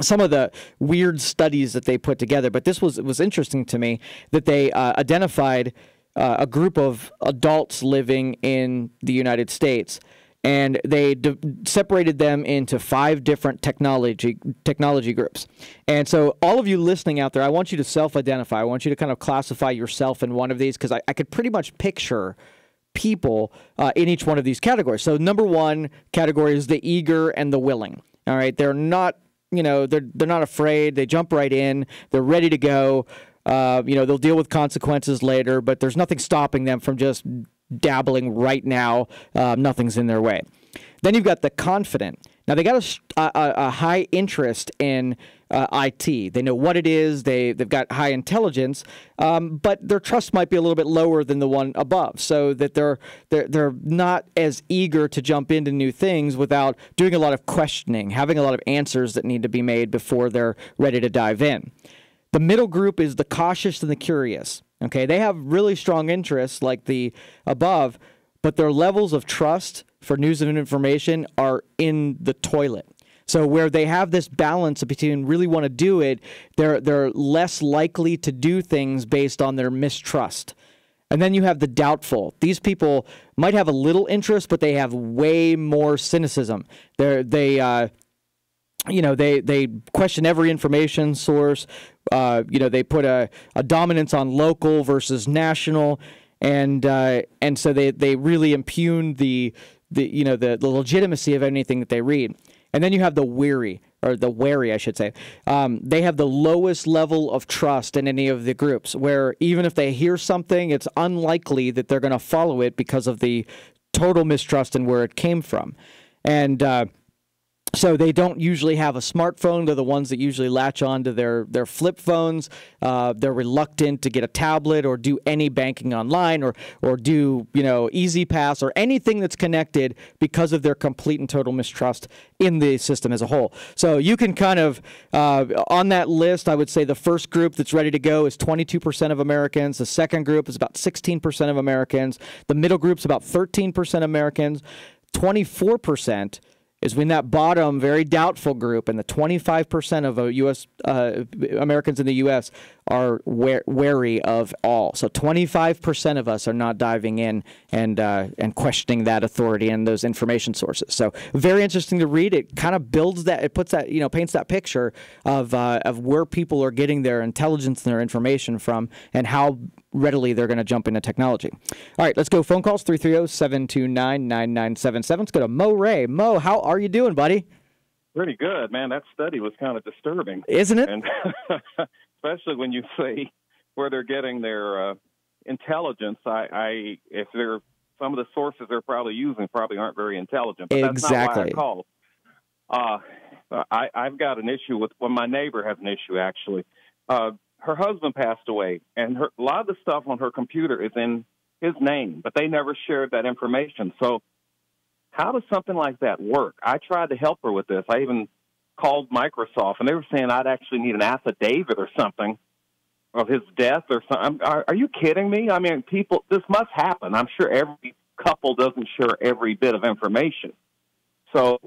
[SPEAKER 7] some of the weird studies that they put together, but this was interesting to me that they identified a group of adults living in the United States, and they separated them into 5 different technology groups. And so all of you listening out there, I want you to self-identify. I want you to kind of classify yourself in one of these, because I could pretty much picture people in each one of these categories. So number 1 category is the eager and the willing. All right, they're not, they're not afraid. They jump right in. They're ready to go. They'll deal with consequences later, but there's nothing stopping them from just dabbling right now. Nothing's in their way. Then you've got the confident. Now, they got a high interest in IT. They know what it is. They've got high intelligence, but their trust might be a little bit lower than the one above, so that they're not as eager to jump into new things without doing a lot of questioning, having a lot of answers that need to be made before they're ready to dive in. The middle group is the cautious and the curious. Okay, they have really strong interests like the above, but their levels of trust for news and information are in the toilet. So where they have this balance between really want to do it, they're less likely to do things based on their mistrust. And then you have the doubtful. These people might have a little interest, but they have way more cynicism. They question every information source. They put a dominance on local versus national, and so they really impugn the legitimacy of anything that they read. And then you have the wary, I should say. They have the lowest level of trust in any of the groups, where even if they hear something, it's unlikely that they're going to follow it because of the total mistrust in where it came from. And so they don't usually have a smartphone. They're the ones that usually latch on to their flip phones. They're reluctant to get a tablet or do any banking online or do Easy Pass or anything that's connected because of their complete and total mistrust in the system as a whole. So you can kind of, on that list, I would say the first group that's ready to go is 22% of Americans. The second group is about 16% of Americans. The middle group's about 13% Americans. 24% is when that bottom, very doubtful group, and the 25% of U.S. Americans in the U.S. are wary of all. So 25% of us are not diving in and questioning that authority and those information sources. So very interesting to read. It kind of builds that, it puts that, paints that picture of where people are getting their intelligence and their information from, and how readily they're going to jump into technology. All right, let's go phone calls, 330-729-9977. Let's go to Mo Ray. Mo, how are you doing, buddy?
[SPEAKER 1] Pretty good, man. That study was kind of disturbing.
[SPEAKER 7] Isn't it?
[SPEAKER 1] And especially when you say where they're getting their intelligence. If they're some of the sources they're probably using probably aren't very intelligent. But
[SPEAKER 7] exactly.
[SPEAKER 1] That's not why I called. I've got an issue with, my neighbor has an issue, actually. Her husband passed away, and a lot of the stuff on her computer is in his name, but they never shared that information. So how does something like that work? I tried to help her with this. I even called Microsoft, and they were saying I'd actually need an affidavit or something of his death or something. Are you kidding me? I mean, this must happen. I'm sure every couple doesn't share every bit of information. So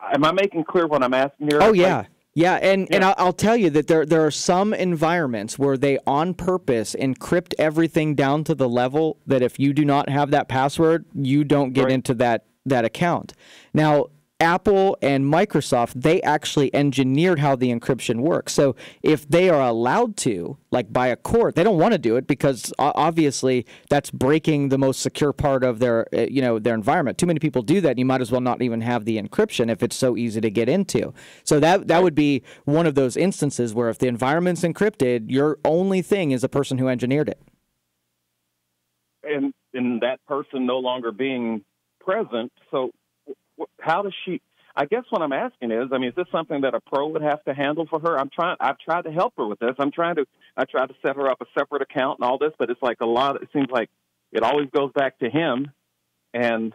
[SPEAKER 1] am I making clear what I'm asking here?
[SPEAKER 7] Oh, yeah. Yeah, and I'll tell you that there are some environments where they on purpose encrypt everything down to the level that if you do not have that password, you don't get into that account. Now, Apple and Microsoft, they actually engineered how the encryption works. So if they are allowed to, like by a court, they don't want to do it because obviously that's breaking the most secure part of their environment. Too many people do that, and you might as well not even have the encryption if it's so easy to get into. So that would be one of those instances where if the environment's encrypted, your only thing is the person who engineered it.
[SPEAKER 1] And that person no longer being present, so how does she? I guess what I'm asking is this something that a pro would have to handle for her? I've tried to help her with this. I tried to set her up a separate account and all this, but it's like it seems like it always goes back to him. And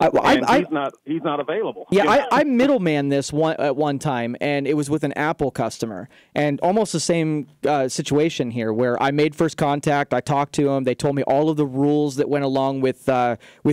[SPEAKER 1] He's not available.
[SPEAKER 7] Yeah, I middleman this at one time, and it was with an Apple customer, and almost the same situation here, where I made first contact. I talked to them. They told me all of the rules that went along with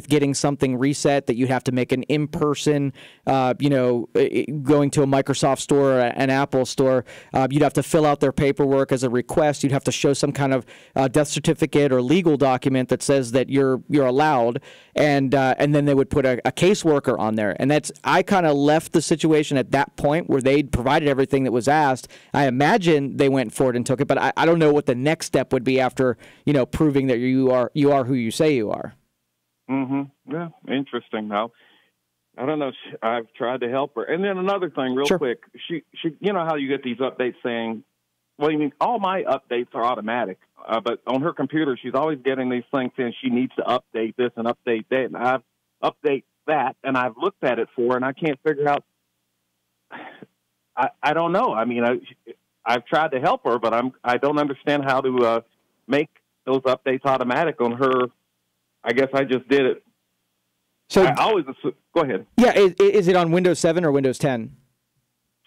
[SPEAKER 7] getting something reset. That you'd have to make an in-person, going to a Microsoft store or an Apple store. You'd have to fill out their paperwork as a request. You'd have to show some kind of death certificate or legal document that says that you're allowed, and then they would put a caseworker on there. And I kind of left the situation at that point where they'd provided everything that was asked. I imagine they went forward and took it, but I don't know what the next step would be after, proving that you are who you say you are.
[SPEAKER 1] Mm-hmm. Yeah, interesting. Now, I don't know. I've tried to help her. And then another thing real quick. She, you know how you get these updates saying, well, you mean all my updates are automatic. But on her computer, she's always getting these things saying she needs to update this and update that. And I've update that, and I've looked at it for her, and I can't figure out. I don't know. I mean, I've tried to help her, but I don't understand how to make those updates automatic on her. I guess I just did it. So I always go ahead.
[SPEAKER 7] Yeah, is it on Windows 7 or Windows 10?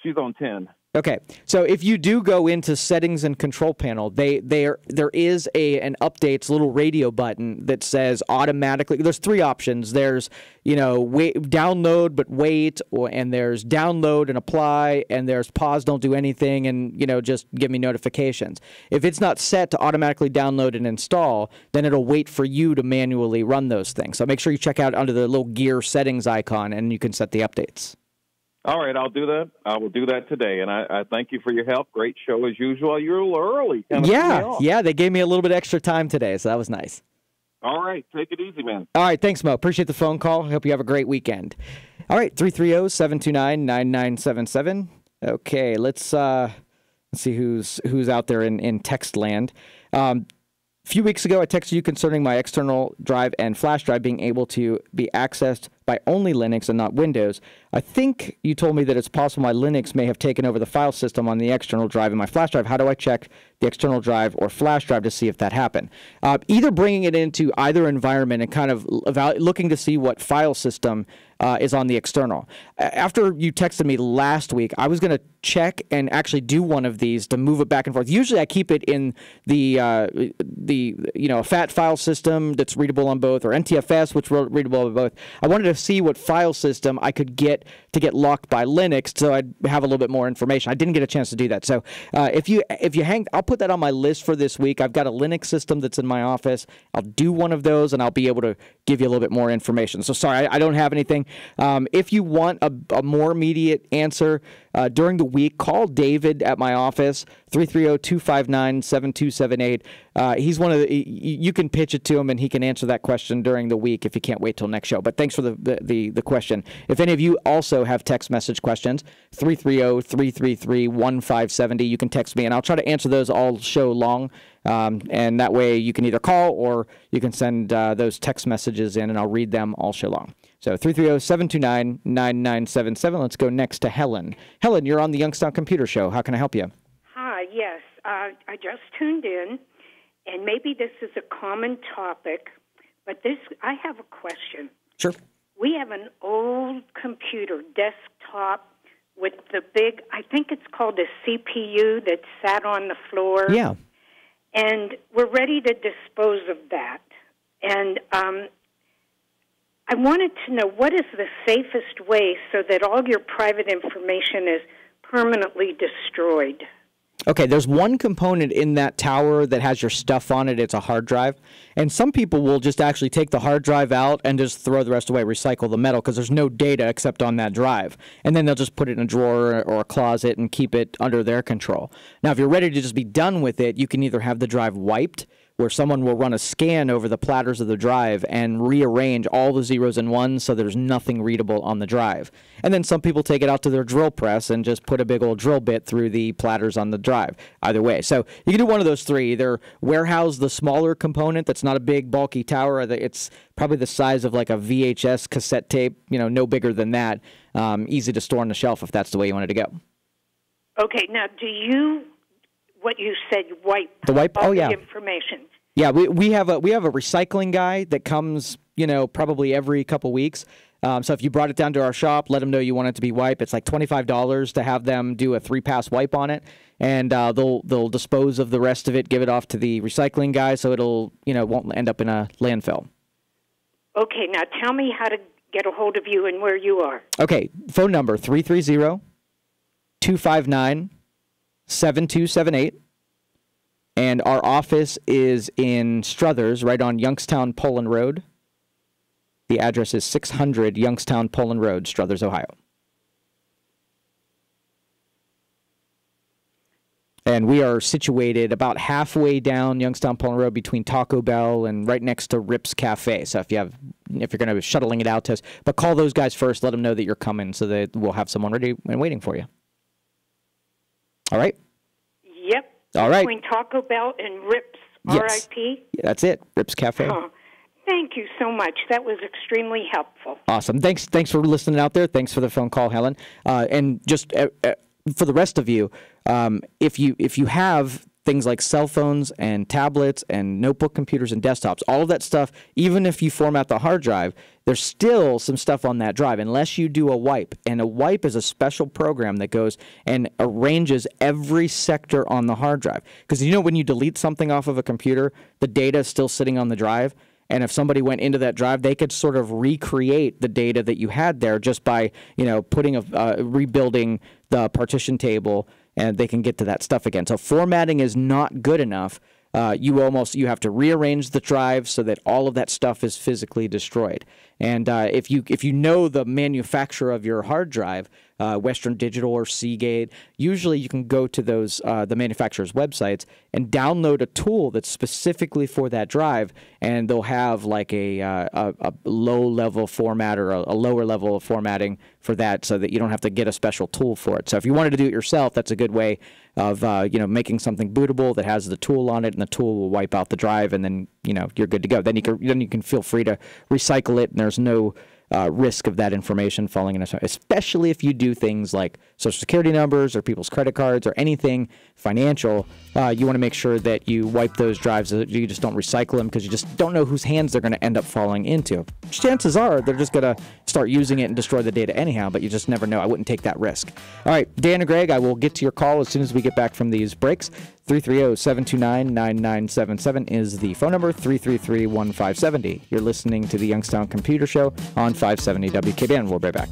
[SPEAKER 1] She's on 10.
[SPEAKER 7] Okay, so if you do go into settings and control panel, there is an updates little radio button that says automatically. There's three options. There's download but wait, and there's download and apply, and there's pause, don't do anything, and just give me notifications. If it's not set to automatically download and install, then it'll wait for you to manually run those things. So make sure you check out under the little gear settings icon, and you can set the updates.
[SPEAKER 1] All right, I'll do that. I will do that today, and I thank you for your help. Great show as usual. You're a little early.
[SPEAKER 7] Yeah, they gave me a little bit extra time today, so that was nice.
[SPEAKER 1] All right, take it easy, man.
[SPEAKER 7] All right, thanks, Mo. Appreciate the phone call. Hope you have a great weekend. All right, 330-729-9977. Okay, let's see who's out there in text land. A few weeks ago, I texted you concerning my external drive and flash drive being able to be accessed by only Linux and not Windows. I think you told me that it's possible my Linux may have taken over the file system on the external drive and my flash drive. How do I check the external drive or flash drive to see if that happened? Either bringing it into either environment and kind of looking to see what file system is on the external. After you texted me last week, I was going to check and actually do one of these to move it back and forth. Usually I keep it in the FAT file system that's readable on both, or NTFS, which is readable on both. I wanted to see what file system I could get to get locked by Linux, so I'd have a little bit more information. I didn't get a chance to do that. So if you hang, I'll put that on my list for this week. I've got a Linux system that's in my office. I'll do one of those, and I'll be able to give you a little bit more information. So sorry, I don't have anything. If you want a more immediate answer during the week, call David at my office, 330-259-7278. He's one of the, you can pitch it to him, and he can answer that question during the week if you can't wait till next show. But thanks for the question. If any of you also have text message questions, 330-333-1570, you can text me, and I'll try to answer those all show long. And that way you can either call or you can send those text messages in, and I'll read them all show long. So 330-729-9977. Let's go next to Helen. Helen, you're on the Youngstown Computer Show. How can I help you?
[SPEAKER 5] Hi, yes. I just tuned in, and maybe this is a common topic, but I have a question.
[SPEAKER 7] Sure.
[SPEAKER 5] We have an old computer, desktop, with the big, I think it's called a CPU that sat on the floor.
[SPEAKER 7] Yeah.
[SPEAKER 5] And we're ready to dispose of that. And I wanted to know, what is the safest way so that all your private information is permanently destroyed?
[SPEAKER 7] Okay, there's one component in that tower that has your stuff on it. It's a hard drive. And some people will just actually take the hard drive out and just throw the rest away, recycle the metal, because there's no data except on that drive. And then they'll just put it in a drawer or a closet and keep it under their control. Now, if you're ready to just be done with it, you can either have the drive wiped, where someone will run a scan over the platters of the drive and rearrange all the zeros and ones so there's nothing readable on the drive. And then some people take it out to their drill press and just put a big old drill bit through the platters on the drive. Either way. So you can do one of those three. Either warehouse the smaller component that's not a big, bulky tower. It's probably the size of like a VHS cassette tape, no bigger than that. Easy to store on the shelf if that's the way you want it to go.
[SPEAKER 5] Okay, now what you said, wipe
[SPEAKER 7] the
[SPEAKER 5] all
[SPEAKER 7] yeah.
[SPEAKER 5] the information.
[SPEAKER 7] Yeah, we have a recycling guy that comes probably every couple weeks. So if you brought it down to our shop, let them know you want it to be wiped. It's like $25 to have them do a 3-pass wipe on it, and they'll dispose of the rest of it, give it off to the recycling guy, so it'll won't end up in a landfill.
[SPEAKER 5] Okay, now tell me how to get a hold of you and where you are.
[SPEAKER 7] Okay, phone number 330-259-7278. And our office is in Struthers, right on Youngstown Poland Road. The address is 600 Youngstown Poland Road, Struthers, Ohio. And we are situated about halfway down Youngstown Poland Road between Taco Bell and right next to Rip's Cafe. So if you're going to be shuttling it out to us, but call those guys first, let them know that you're coming so that we'll have someone ready and waiting for you. All right?
[SPEAKER 5] Yep.
[SPEAKER 7] All right.
[SPEAKER 5] Between Taco Bell and Rip's,
[SPEAKER 7] Yes.
[SPEAKER 5] R.I.P.?
[SPEAKER 7] Yeah, that's it, Rip's Cafe.
[SPEAKER 5] Oh, thank you so much. That was extremely helpful.
[SPEAKER 7] Awesome. Thanks for listening out there. Thanks for the phone call, Helen. And just for the rest of you, if you have things like cell phones and tablets and notebook computers and desktops, all of that stuff, even if you format the hard drive, there's still some stuff on that drive unless you do a wipe. And a wipe is a special program that goes and arranges every sector on the hard drive. Because when you delete something off of a computer, the data is still sitting on the drive. And if somebody went into that drive, they could sort of recreate the data that you had there just by, rebuilding the partition table, and they can get to that stuff again. So formatting is not good enough. You have to rearrange the drive so that all of that stuff is physically destroyed. And if you know the manufacturer of your hard drive, Western Digital or Seagate, usually you can go to those the manufacturer's websites and download a tool that's specifically for that drive, and they'll have like a low-level format or a lower level of formatting for that, so that you don't have to get a special tool for it. So if you wanted to do it yourself, that's a good way of making something bootable that has the tool on it, and the tool will wipe out the drive, and then you're good to go. Then you can feel free to recycle it, and there's no risk of that information falling in, especially if you do things like Social Security numbers or people's credit cards or anything financial. You want to make sure that you wipe those drives, so that you just don't recycle them, because you just don't know whose hands they're going to end up falling into. Chances are they're just going to start using it and destroy the data anyhow, but you just never know. I wouldn't take that risk. All right, Dan and Greg, I will get to your call as soon as we get back from these breaks. 330-729-9977 is the phone number, 333-1570. You're listening to the Youngstown Computer Show on 570 WKBN. We'll be right back.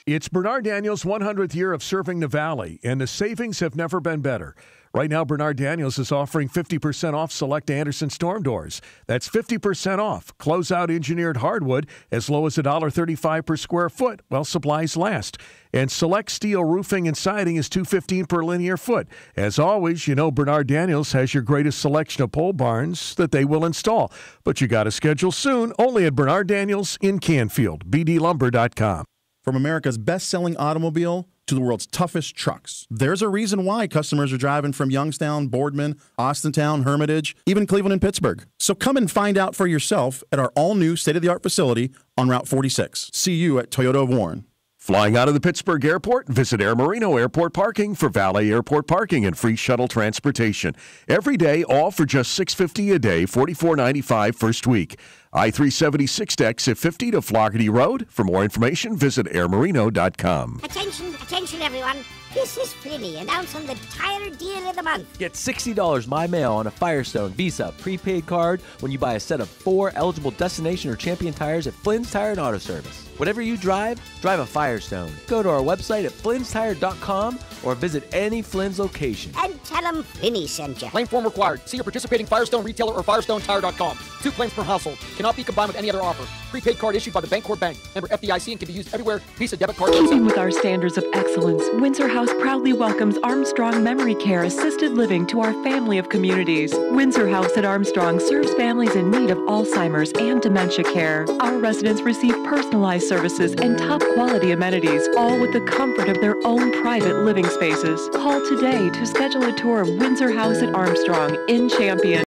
[SPEAKER 8] It's Bernard Daniels' 100th year of serving the Valley, and the savings have never been better. Right now, Bernard Daniels is offering 50% off select Anderson storm doors. That's 50% off. Closeout engineered hardwood as low as $1.35 per square foot while supplies last. And select steel roofing and siding is $2.15 per linear foot. As always, Bernard Daniels has your greatest selection of pole barns that they will install. But you got to schedule soon, only at Bernard Daniels in Canfield, bdlumber.com.
[SPEAKER 9] From America's best-selling automobile to the world's toughest trucks, there's a reason why customers are driving from Youngstown, Boardman, Austintown, Hermitage, even Cleveland and Pittsburgh. So come and find out for yourself at our all-new state-of-the-art facility on Route 46. See you at Toyota of Warren.
[SPEAKER 8] Flying out of the Pittsburgh airport, visit Air Marino Airport Parking for valet airport parking and free shuttle transportation. Every day, all for just $6.50 a day, $44.95 first week. I-376 exit 50 to Floggerty Road. For more information, visit airmarino.com.
[SPEAKER 17] Attention everyone. This is Flinny announcing the tire deal of the month.
[SPEAKER 10] Get $60 My Mail on a Firestone Visa prepaid card when you buy a set of 4 eligible Destination or Champion tires at Flynn's Tire and Auto Service. Whatever you drive a Firestone. Go to our website at flynnstire.com or visit any Flynn's location.
[SPEAKER 17] And tell them Flinny sent you.
[SPEAKER 11] Claim form required. See your participating Firestone retailer or FirestoneTire.com. 2 claims per household. Cannot be combined with any other offer. Prepaid card issued by the Bancorp Bank. Member FDIC and can be used everywhere. Visa debit card.
[SPEAKER 26] Keeping with our standards of excellence, Windsor House proudly welcomes Armstrong Memory Care Assisted Living to our family of communities. Windsor House at Armstrong serves families in need of Alzheimer's and dementia care. Our residents receive personalized services and top quality amenities, all with the comfort of their own private living spaces. Call today to schedule a tour of Windsor House at Armstrong in Champion.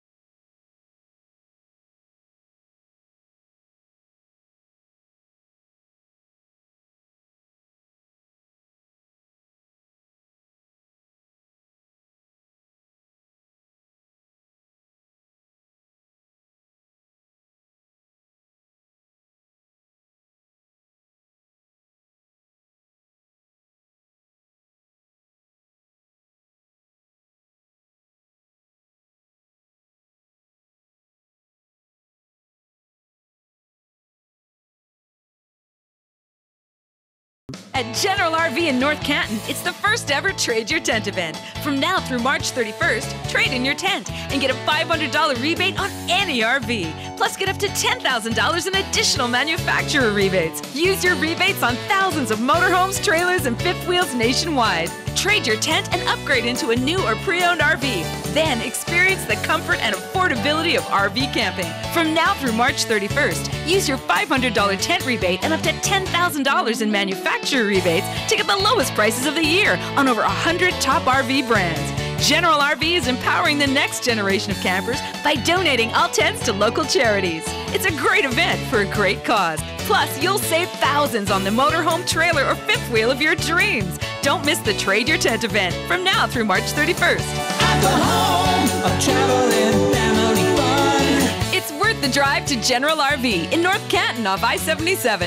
[SPEAKER 12] At General RV in North Canton, it's the first ever Trade Your Tent event. From now through March 31st, trade in your tent and get a $500 rebate on any RV. Plus, get up to $10,000 in additional manufacturer rebates. Use your rebates on thousands of motorhomes, trailers, and fifth wheels nationwide. Trade your tent and upgrade into a new or pre-owned RV. Then experience the comfort and affordability of RV camping. From now through March 31st, use your $500 tent rebate and up to $10,000 in manufacturer rebates to get the lowest prices of the year on over 100 top RV brands. General RV is empowering the next generation of campers by donating all tents to local charities. It's a great event for a great cause. Plus, you'll save thousands on the motorhome, trailer, or fifth wheel of your dreams. Don't miss the Trade Your Tent event from now through March 31st.
[SPEAKER 13] At the home of traveling family fun.
[SPEAKER 12] It's worth the drive to General RV in North Canton off I-77.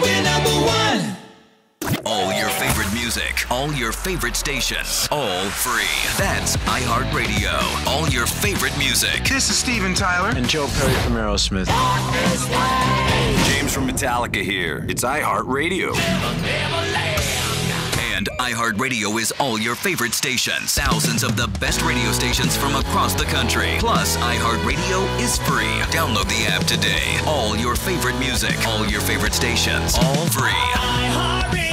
[SPEAKER 13] We're number one.
[SPEAKER 14] All your favorite music, all your favorite stations, all free. That's iHeartRadio. All your favorite music.
[SPEAKER 15] This is Steven Tyler and Joe Perry from Aerosmith.
[SPEAKER 14] James from Metallica here. It's iHeartRadio. And iHeartRadio is all your favorite stations. Thousands of the best radio stations from across the country. Plus, iHeartRadio is free. Download the app today. All your favorite music, all your favorite stations, all free.
[SPEAKER 13] iHeartRadio.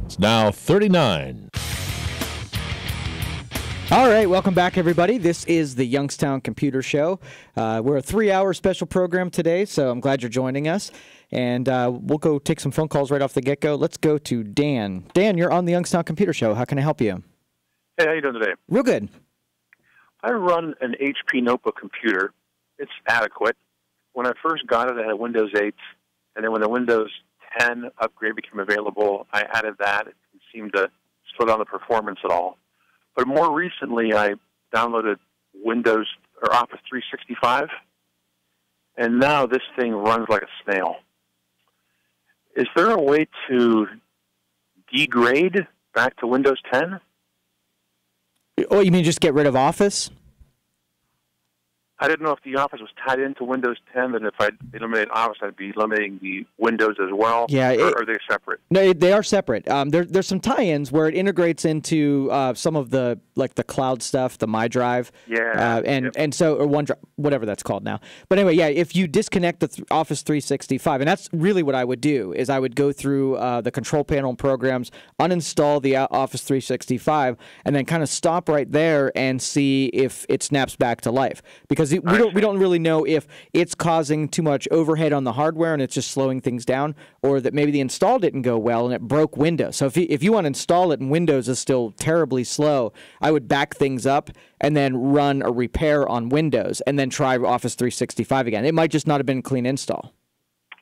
[SPEAKER 3] It's now 39.
[SPEAKER 7] All right, welcome back, everybody. This is the Youngstown Computer Show. We're a 3-hour special program today, so I'm glad you're joining us. And we'll go take some phone calls right off the get-go. Let's go to Dan. Dan, you're on the Youngstown Computer Show. How can I help you?
[SPEAKER 18] Hey, how you doing today?
[SPEAKER 7] Real good.
[SPEAKER 18] I run an HP notebook computer. It's adequate. When I first got it, I had Windows 8, and then when the Windows 10 upgrade became available, I added that. It seemed to slow down the performance at all. But more recently, I downloaded Windows or Office 365, and now this thing runs like a snail. Is there a way to degrade back to Windows 10?
[SPEAKER 7] Oh, you mean just get rid of Office?
[SPEAKER 18] I didn't know if the Office was tied into Windows 10, and if I eliminate Office, I'd be eliminating the Windows as well.
[SPEAKER 7] Yeah,
[SPEAKER 18] or are they separate?
[SPEAKER 7] No, they are separate. There's some tie-ins where it integrates into some of the the cloud stuff, the MyDrive.
[SPEAKER 18] Yeah.
[SPEAKER 7] And so or OneDrive, whatever that's called now. But anyway, yeah, if you disconnect the Office 365, and that's really what I would do, is I would go through the control panel programs, uninstall the Office 365, and then kind of stop right there and see if it snaps back to life. Because we don't really know if it's causing too much overhead on the hardware and it's just slowing things down, or that maybe the install didn't go well and it broke Windows. So if you want to install it and Windows is still terribly slow, I would back things up and then run a repair on Windows and then try Office 365 again. It might just not have been a clean install.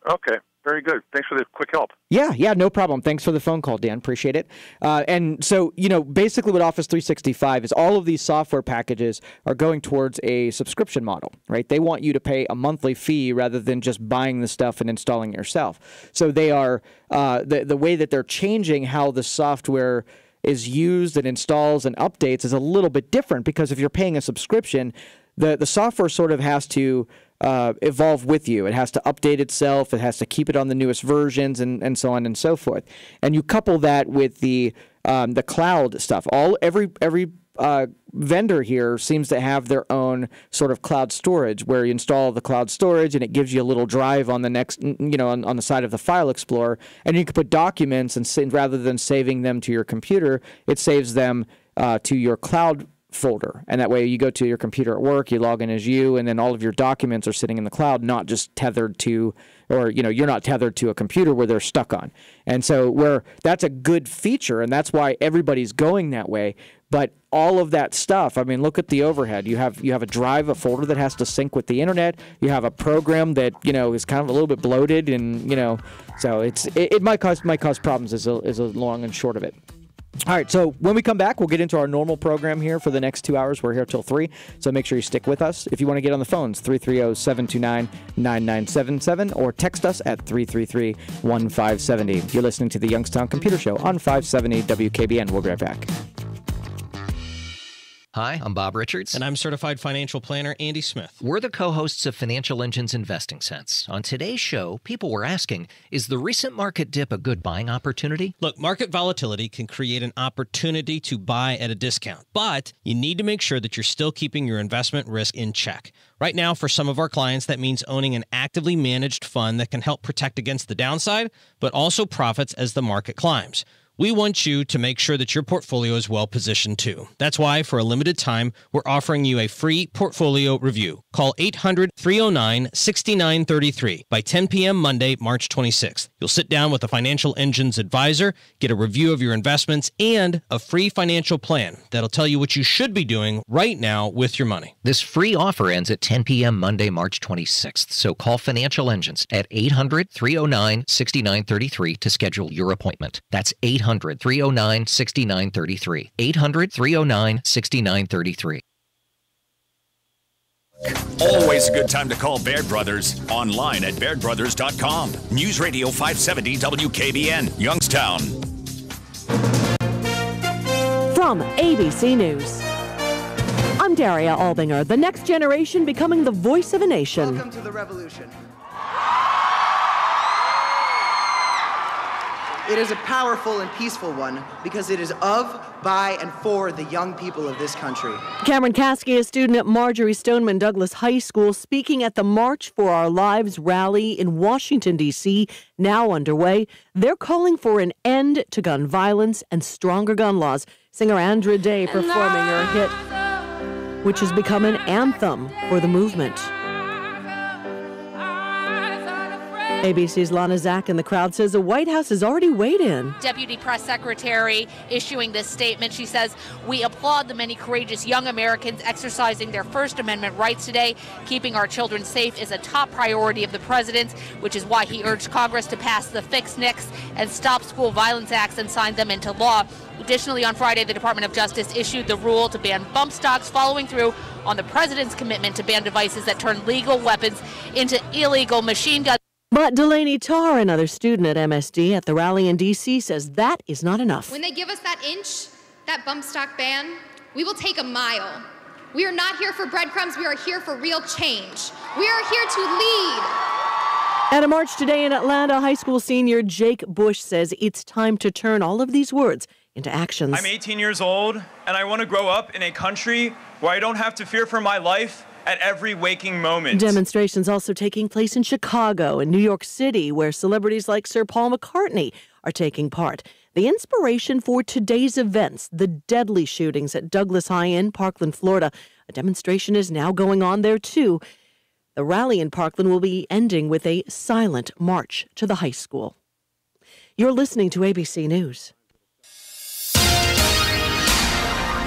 [SPEAKER 18] Okay. Very good. Thanks for the quick help.
[SPEAKER 7] Yeah, no problem. Thanks for the phone call, Dan. Appreciate it. And so, basically what Office 365 is, all of these software packages are going towards a subscription model, right? They want you to pay a monthly fee rather than just buying the stuff and installing it yourself. So they are, the way that they're changing how the software is used and installs and updates is a little bit different, because if you're paying a subscription, the software sort of has to evolve with you. It has to update itself. It has to keep it on the newest versions, and so on and so forth. And you couple that with the cloud stuff. Every vendor here seems to have their own sort of cloud storage, where you install the cloud storage and it gives you a little drive on the next, on the side of the File Explorer, and you can put documents, and rather than saving them to your computer, it saves them to your cloud folder. And that way you go to your computer at work, you log in as you, and then all of your documents are sitting in the cloud, not just tethered to, or you're not tethered to a computer where they're stuck on. And so that's a good feature, and that's why everybody's going that way. But all of that stuff, I mean, look at the overhead. You have a drive, a folder that has to sync with the internet. You have a program that is kind of a little bit bloated, and so it might cause problems. Is a long and short of it. All right, so when we come back, we'll get into our normal program here for the next 2 hours. We're here till 3, so make sure you stick with us. If you want to get on the phones, 330-729-9977, or text us at 333-1570. You're listening to the Youngstown Computer Show on 570 WKBN. We'll be right back.
[SPEAKER 2] Hi, I'm Bob Richards.
[SPEAKER 19] And I'm certified financial planner Andy Smith.
[SPEAKER 2] We're the co-hosts of Financial Engine's Investing Sense. On today's show, people were asking, is the recent market dip a good buying opportunity?
[SPEAKER 19] Look, market volatility can create an opportunity to buy at a discount, but you need to make sure that you're still keeping your investment risk in check. Right now, for some of our clients, that means owning an actively managed fund that can help protect against the downside, but also profits as the market climbs. We want you to make sure that your portfolio is well positioned too. That's why, for a limited time, we're offering you a free portfolio review. Call 800-309-6933 by 10 p.m. Monday, March 26th. You'll sit down with a Financial Engine's advisor, get a review of your investments, and a free financial plan that'll tell you what you should be doing right now with your money.
[SPEAKER 2] This free offer ends at 10 p.m. Monday, March 26th. So call Financial Engines at 800-309-6933 to schedule your appointment. That's 800-309-6933. 800-309-6933.
[SPEAKER 16] Always a good time to call Baird Brothers. Online at bairdbrothers.com. News Radio 570 WKBN, Youngstown.
[SPEAKER 20] From ABC News, I'm Daria Albinger. The next generation becoming the voice of a nation.
[SPEAKER 21] Welcome to the revolution. It is a powerful and peaceful one because it is of, by, and for the young people of this country.
[SPEAKER 20] Cameron Caskey, a student at Marjorie Stoneman Douglas High School, speaking at the March for Our Lives rally in Washington, D.C., now underway. They're calling for an end to gun violence and stronger gun laws. Singer Andra Day performing her hit, which has become an anthem for the movement. ABC's Lana Zach in the crowd says the White House has already weighed in.
[SPEAKER 22] Deputy Press Secretary issuing this statement. She says, we applaud the many courageous young Americans exercising their First Amendment rights today. Keeping our children safe is a top priority of the president, which is why he urged Congress to pass the Fix NICS and Stop School Violence Acts and sign them into law. Additionally, on Friday, the Department of Justice issued the rule to ban bump stocks, following through on the president's commitment to ban devices that turn legal weapons into illegal machine guns.
[SPEAKER 20] But Delaney Tarr, another student at MSD at the rally in D.C., says that is not enough.
[SPEAKER 23] When they give us that inch, that bump stock ban, we will take a mile. We are not here for breadcrumbs. We are here for real change. We are here to lead.
[SPEAKER 20] At a march today in Atlanta, high school senior Jake Bush says it's time to turn all of these words into actions.
[SPEAKER 27] I'm 18 years old, and I want to grow up in a country where I don't have to fear for my life at every waking moment.
[SPEAKER 20] Demonstrations also taking place in Chicago and New York City, where celebrities like Sir Paul McCartney are taking part. The inspiration for today's events, the deadly shootings at Douglas High in Parkland, Florida. A demonstration is now going on there, too. The rally in Parkland will be ending with a silent march to the high school. You're listening to ABC News.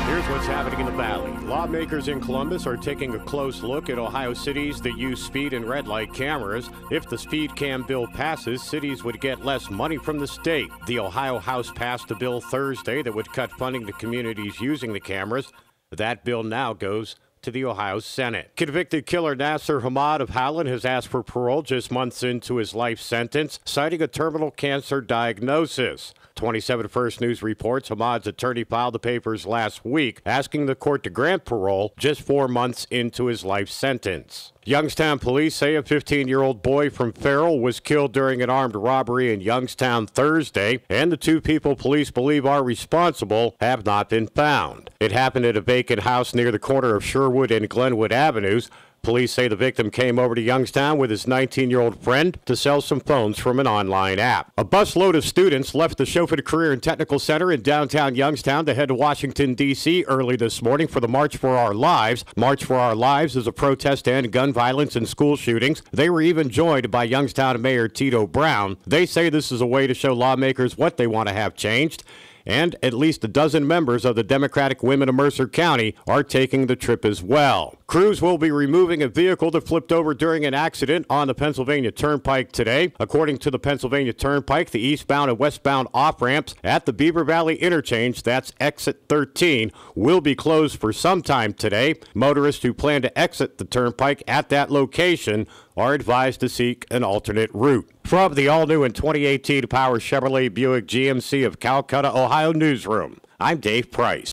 [SPEAKER 4] Here's what's happening in the Valley. Lawmakers in Columbus are taking a close look at Ohio cities that use speed and red light cameras. If the speed cam bill passes, cities would get less money from the state. The Ohio House passed a bill Thursday that would cut funding to communities using the cameras. That bill now goes to the Ohio Senate. Convicted killer Nasser Hamad of Howland has asked for parole just months into his life sentence, citing a terminal cancer diagnosis. 27 First News reports Hamad's attorney filed the papers last week, asking the court to grant parole just 4 months into his life sentence. Youngstown police say a 15-year-old boy from Farrell was killed during an armed robbery in Youngstown Thursday, and the two people police believe are responsible have not been found. It happened at a vacant house near the corner of Sherwood and Glenwood Avenues. Police say the victim came over to Youngstown with his 19-year-old friend to sell some phones from an online app. A busload of students left the Chauffeur Career and Technical Center in downtown Youngstown to head to Washington, D.C. early this morning for the March for Our Lives. March for Our Lives is a protest to end gun violence and school shootings. They were even joined by Youngstown Mayor Tito Brown. They say this is a way to show lawmakers what they want to have changed. And at least a dozen members of the Democratic Women of Mercer County are taking the trip as well. Crews will be removing a vehicle that flipped over during an accident on the Pennsylvania Turnpike today. According to the Pennsylvania Turnpike, the eastbound and westbound off-ramps at the Beaver Valley interchange, that's exit 13, will be closed for some time today. Motorists who plan to exit the Turnpike at that location are advised to seek an alternate route. From the all-new and 2018 Power Chevrolet Buick GMC of Calcutta, Ohio newsroom, I'm Dave Price.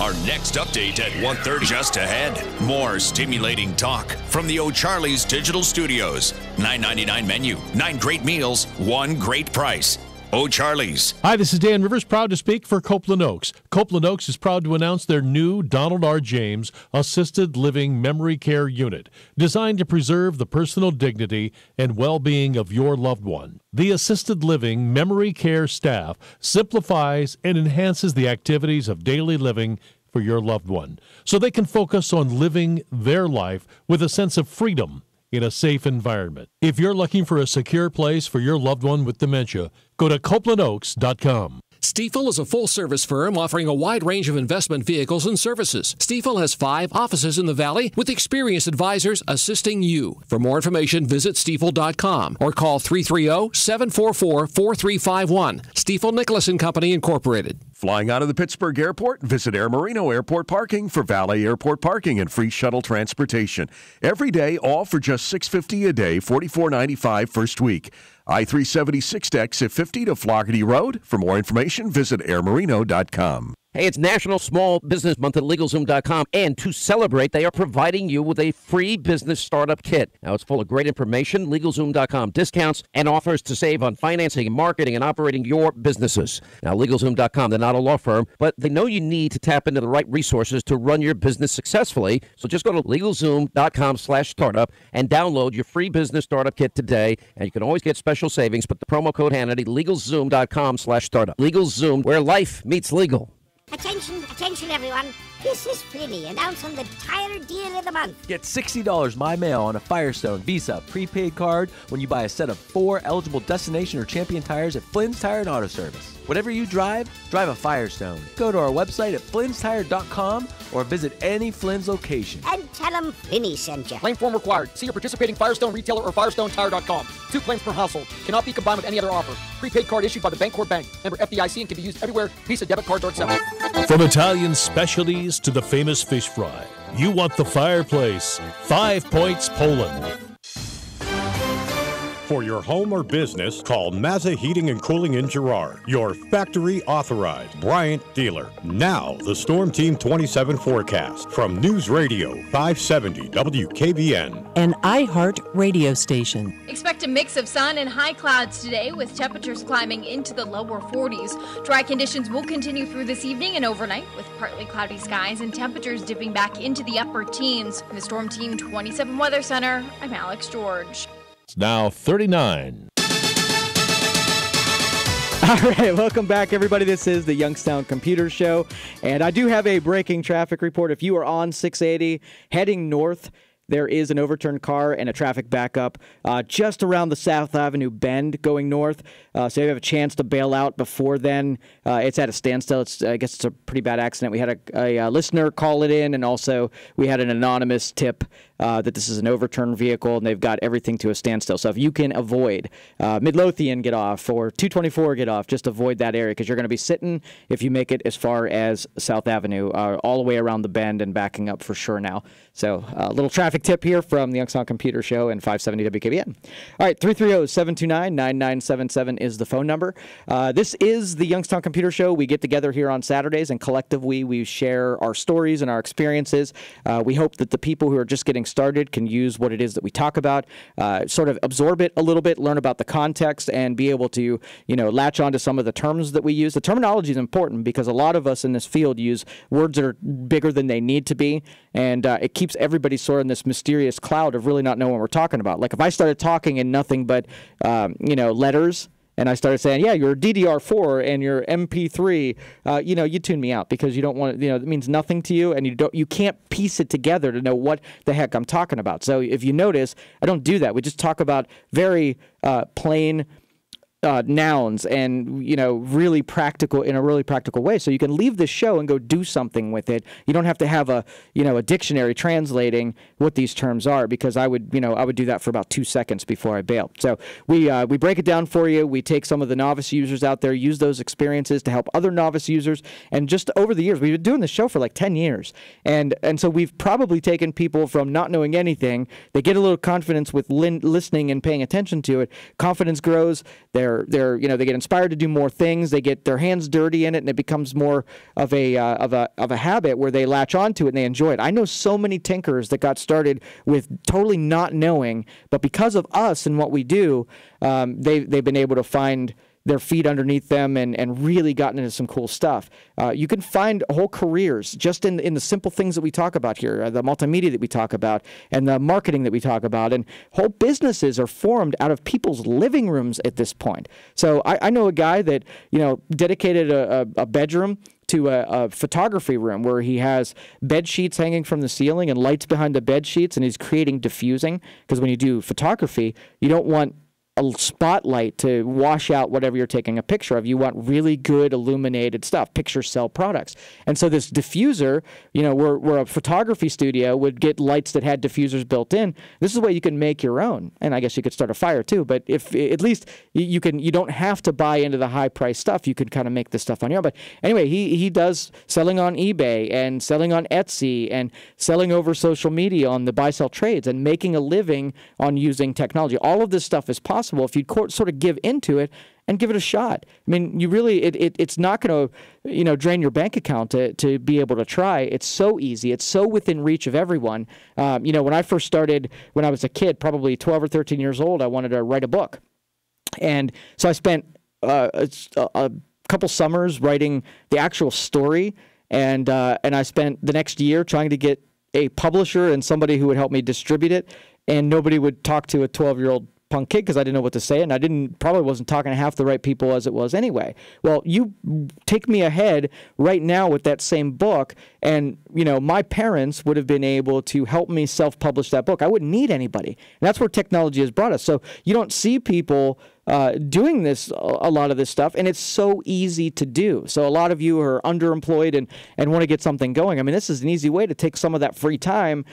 [SPEAKER 16] Our next update at 1:30 just ahead. More stimulating talk from the O'Charley's Digital Studios. $9.99 menu, 9 great meals, 1 great price. O'Charley's.
[SPEAKER 3] Hi, this is Dan Rivers, proud to speak for Copeland Oaks. Copeland Oaks is proud to announce their new Donald R. James Assisted Living Memory Care Unit, designed to preserve the personal dignity and well-being of your loved one. The Assisted Living Memory Care staff simplifies and enhances the activities of daily living for your loved one, so they can focus on living their life with a sense of freedom in a safe environment. If you're looking for a secure place for your loved one with dementia, go to CopelandOaks.com.
[SPEAKER 1] Stifel is a full-service firm offering a wide range of investment vehicles and services. Stifel has 5 offices in the Valley with experienced advisors assisting you. For more information, visit Stifel.com or call 330-744-4351. Stifel Nicholas & Company, Incorporated.
[SPEAKER 5] Flying out of the Pittsburgh Airport? Visit Air Marino Airport Parking for valet airport parking and free shuttle transportation. Every day, all for just $6.50 a day, $44.95 first week. I-376 exit 50 to Floggerty Road. For more information, visit airmarino.com.
[SPEAKER 6] Hey, it's National Small Business Month at LegalZoom.com, and to celebrate, they are providing you with a free business startup kit. Now, it's full of great information, LegalZoom.com discounts, and offers to save on financing, marketing, and operating your businesses. Now, LegalZoom.com, they're not a law firm, but they know you need to tap into the right resources to run your business successfully. So just go to LegalZoom.com/startup and download your free business startup kit today, and you can always get special savings. Put the promo code Hannity, LegalZoom.com/startup. LegalZoom, where life meets legal.
[SPEAKER 17] Attention, attention, everyone. This is Flinny announcing the tire deal of the month.
[SPEAKER 10] Get $60 by mail on a Firestone Visa prepaid card when you buy a set of 4 eligible Destination or Champion tires at Flynn's Tire and Auto Service. Whatever you drive, drive a Firestone. Go to our website at flynnstire.com or visit any Flynn's location.
[SPEAKER 17] And tell them Flinny sent you.
[SPEAKER 11] Claim form required. See your participating Firestone retailer or FirestoneTire.com. 2 claims per household. Cannot be combined with any other offer. Prepaid card issued by the Bancorp Bank. Member FDIC and can be used everywhere. Visa, debit cards are accepted.
[SPEAKER 3] From Italian specialties to the famous fish fry, you want the fireplace. 5 Points Poland.
[SPEAKER 4] For your home or business, call Mazza Heating and Cooling in Girard, your factory authorized Bryant dealer. Now, the Storm Team 27 forecast from News Radio 570 WKBN.
[SPEAKER 8] An iHeart radio station.
[SPEAKER 9] Expect a mix of sun and high clouds today with temperatures climbing into the lower 40s. Dry conditions will continue through this evening and overnight with partly cloudy skies and temperatures dipping back into the upper teens. In the Storm Team 27 Weather Center, I'm Alex George.
[SPEAKER 3] It's now 39.
[SPEAKER 7] All right, welcome back, everybody. This is the Youngstown Computer Show, and I do have a breaking traffic report. If you are on 680 heading north, there is an overturned car and a traffic backup just around the South Avenue bend going north. So you have a chance to bail out before then. It's at a standstill. I guess it's a pretty bad accident. We had a listener call it in, and also we had an anonymous tip that this is an overturned vehicle, and they've got everything to a standstill. So if you can avoid Midlothian get off or 224 get off, just avoid that area because you're going to be sitting if you make it as far as South Avenue, all the way around the bend and backing up for sure now. So a little traffic tip here from the Youngstown Computer Show and 570 WKBN. All right, 330-729-9977 is the phone number. This is the Youngstown Computer Show. We get together here on Saturdays, and collectively we share our stories and our experiences. We hope that the people who are just getting started can use what it is that we talk about, sort of absorb it a little bit, learn about the context, and be able to, latch on to some of the terms that we use. The terminology is important because a lot of us in this field use words that are bigger than they need to be, and it keeps everybody sort of in this mysterious cloud of really not knowing what we're talking about. Like if I started talking in nothing but, letters, and I started saying, yeah, your DDR4 and your MP3, you tune me out because you don't want, it means nothing to you, and you can't piece it together to know what the heck I'm talking about. So if you notice, I don't do that. We just talk about very plain nouns and, really practical, in a really practical way. So you can leave this show and go do something with it. You don't have to have a dictionary translating what these terms are, because I would do that for about 2 seconds before I bail. So we break it down for you. We take some of the novice users out there, use those experiences to help other novice users. And just over the years, we've been doing this show for like 10 years. And so we've probably taken people from not knowing anything. They get a little confidence with listening and paying attention to it. Confidence grows. They're They're they get inspired to do more things. They get their hands dirty in it, and it becomes more of a habit where they latch onto it and they enjoy it. I know so many tinkers that got started with totally not knowing, but because of us and what we do, they've been able to find their feet underneath them and really gotten into some cool stuff. You can find whole careers just in the simple things that we talk about here, the multimedia that we talk about and the marketing that we talk about, and whole businesses are formed out of people's living rooms at this point. So I know a guy that, dedicated a bedroom to a photography room where he has bed sheets hanging from the ceiling and lights behind the bed sheets, and he's creating diffusing, because when you do photography, you don't want a spotlight to wash out whatever you're taking a picture of. You want really good illuminated stuff. Pictures sell products. And so this diffuser, where a photography studio would get lights that had diffusers built in, this is a way you can make your own. And I guess you could start a fire too, but if at least you don't have to buy into the high price stuff. You can kind of make this stuff on your own. But anyway, he does selling on eBay and selling on Etsy and selling over social media on the buy sell trades and making a living on using technology. All of this stuff is possible if you sort of give into it and give it a shot. I mean, you really, it's not going to, drain your bank account to be able to try. It's so easy. It's so within reach of everyone. When I first started, when I was a kid, probably 12 or 13 years old, I wanted to write a book. And so I spent a couple summers writing the actual story. And I spent the next year trying to get a publisher and somebody who would help me distribute it. And nobody would talk to a 12-year-old punk kid because I didn't know what to say, and I probably wasn't talking to half the right people as it was anyway. Well, you take me ahead right now with that same book, and my parents would have been able to help me self-publish that book. I wouldn't need anybody, and that's where technology has brought us. So you don't see people doing this, a lot of this stuff, and it's so easy to do. So a lot of you are underemployed and want to get something going. I mean, this is an easy way to take some of that free time,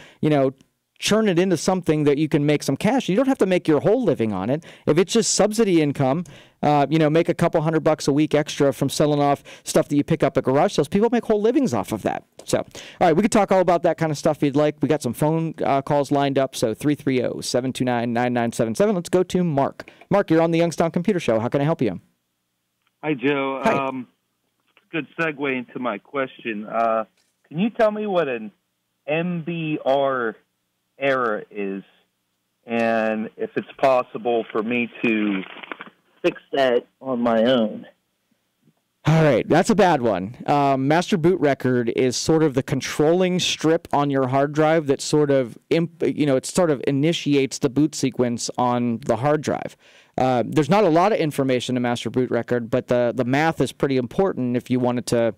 [SPEAKER 7] churn it into something that you can make some cash. You don't have to make your whole living on it. If it's just subsidy income, make a couple $100 a week extra from selling off stuff that you pick up at garage sales. People make whole livings off of that. So, all right, we could talk all about that kind of stuff if you'd like. We got some phone calls lined up, so 330-729-9977. Let's go to Mark. Mark, you're on the Youngstown Computer Show. How can I help you?
[SPEAKER 12] Hi, Joe.
[SPEAKER 7] Hi.
[SPEAKER 12] Good segue into my question. Can you tell me what an MBR error is, and if it's possible for me to fix that on my own?
[SPEAKER 7] All right, that's a bad one. Master boot record is sort of the controlling strip on your hard drive that sort of, it sort of initiates the boot sequence on the hard drive. There's not a lot of information in master boot record, but the math is pretty important if you wanted to,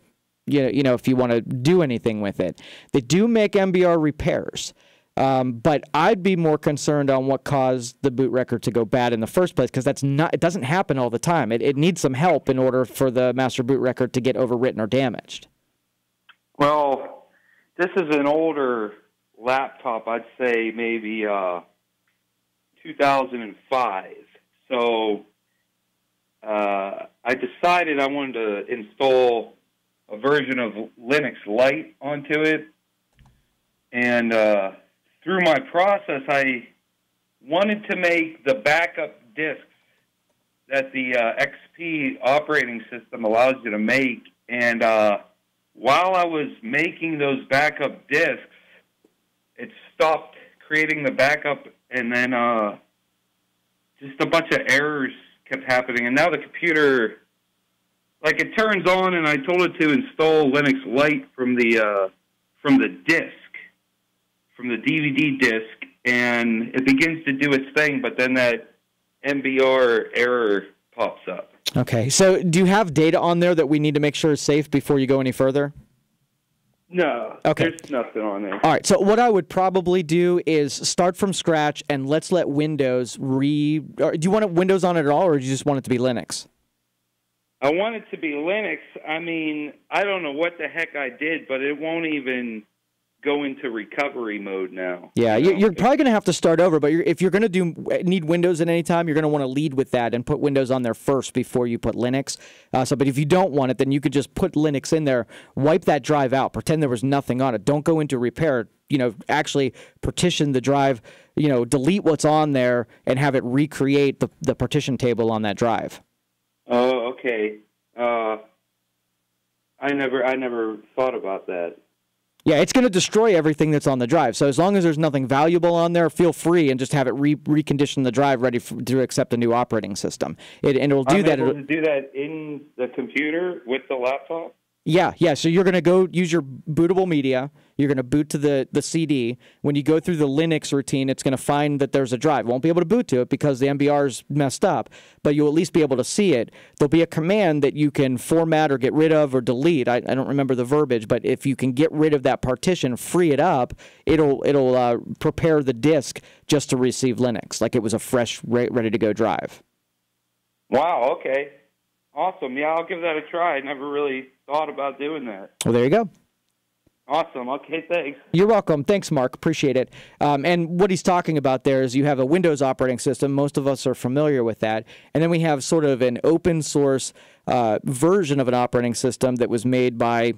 [SPEAKER 7] if you want to do anything with it. They do make MBR repairs. But I'd be more concerned on what caused the boot record to go bad in the first place, because it doesn't happen all the time. It needs some help in order for the master boot record to get overwritten or damaged.
[SPEAKER 12] Well, this is an older laptop. I'd say maybe 2005. So I decided I wanted to install a version of Linux Lite onto it, and through my process, I wanted to make the backup disks that the XP operating system allows you to make. And while I was making those backup disks, it stopped creating the backup, and then just a bunch of errors kept happening. And now the computer, it turns on, and I told it to install Linux Lite from the disk. From the DVD disc, and it begins to do its thing, but then that MBR error pops up.
[SPEAKER 7] Okay, so do you have data on there that we need to make sure is safe before you go any further?
[SPEAKER 12] No,
[SPEAKER 7] okay.
[SPEAKER 12] There's nothing on there.
[SPEAKER 7] All right, so what I would probably do is start from scratch and let's let Windows or do you want Windows on it at all, or do you just want it to be Linux?
[SPEAKER 12] I want it to be Linux. I mean, I don't know what the heck I did, but it won't even go into recovery mode now.
[SPEAKER 7] Yeah, you're probably going to have to start over, but if you're going to need Windows at any time, you're going to want to lead with that and put Windows on there first before you put Linux. But if you don't want it, then you could just put Linux in there, wipe that drive out, pretend there was nothing on it. Don't go into repair. Actually partition the drive, delete what's on there and have it recreate the partition table on that drive.
[SPEAKER 12] Oh, okay. I never thought about that.
[SPEAKER 7] Yeah, it's going to destroy everything that's on the drive. So as long as there's nothing valuable on there, feel free and just have it recondition the drive ready to accept a new operating system. And it'll do that.
[SPEAKER 12] I'm able to do that in the computer with the laptop?
[SPEAKER 7] Yeah. So you're going to go use your bootable media. You're going to boot to the CD. When you go through the Linux routine, it's going to find that there's a drive. Won't be able to boot to it because the MBR's messed up, but you'll at least be able to see it. There'll be a command that you can format or get rid of or delete. I don't remember the verbiage, but if you can get rid of that partition, free it up, it'll prepare the disk just to receive Linux, like it was a fresh, ready-to-go drive.
[SPEAKER 12] Wow, okay. Awesome. Yeah, I'll give that a try. I never really thought about doing that.
[SPEAKER 7] Well, there you go.
[SPEAKER 12] Awesome. Okay, thanks.
[SPEAKER 7] You're welcome. Thanks, Mark. Appreciate it. And what he's talking about there is you have a Windows operating system. Most of us are familiar with that. And then we have sort of an open source version of an operating system that was made by,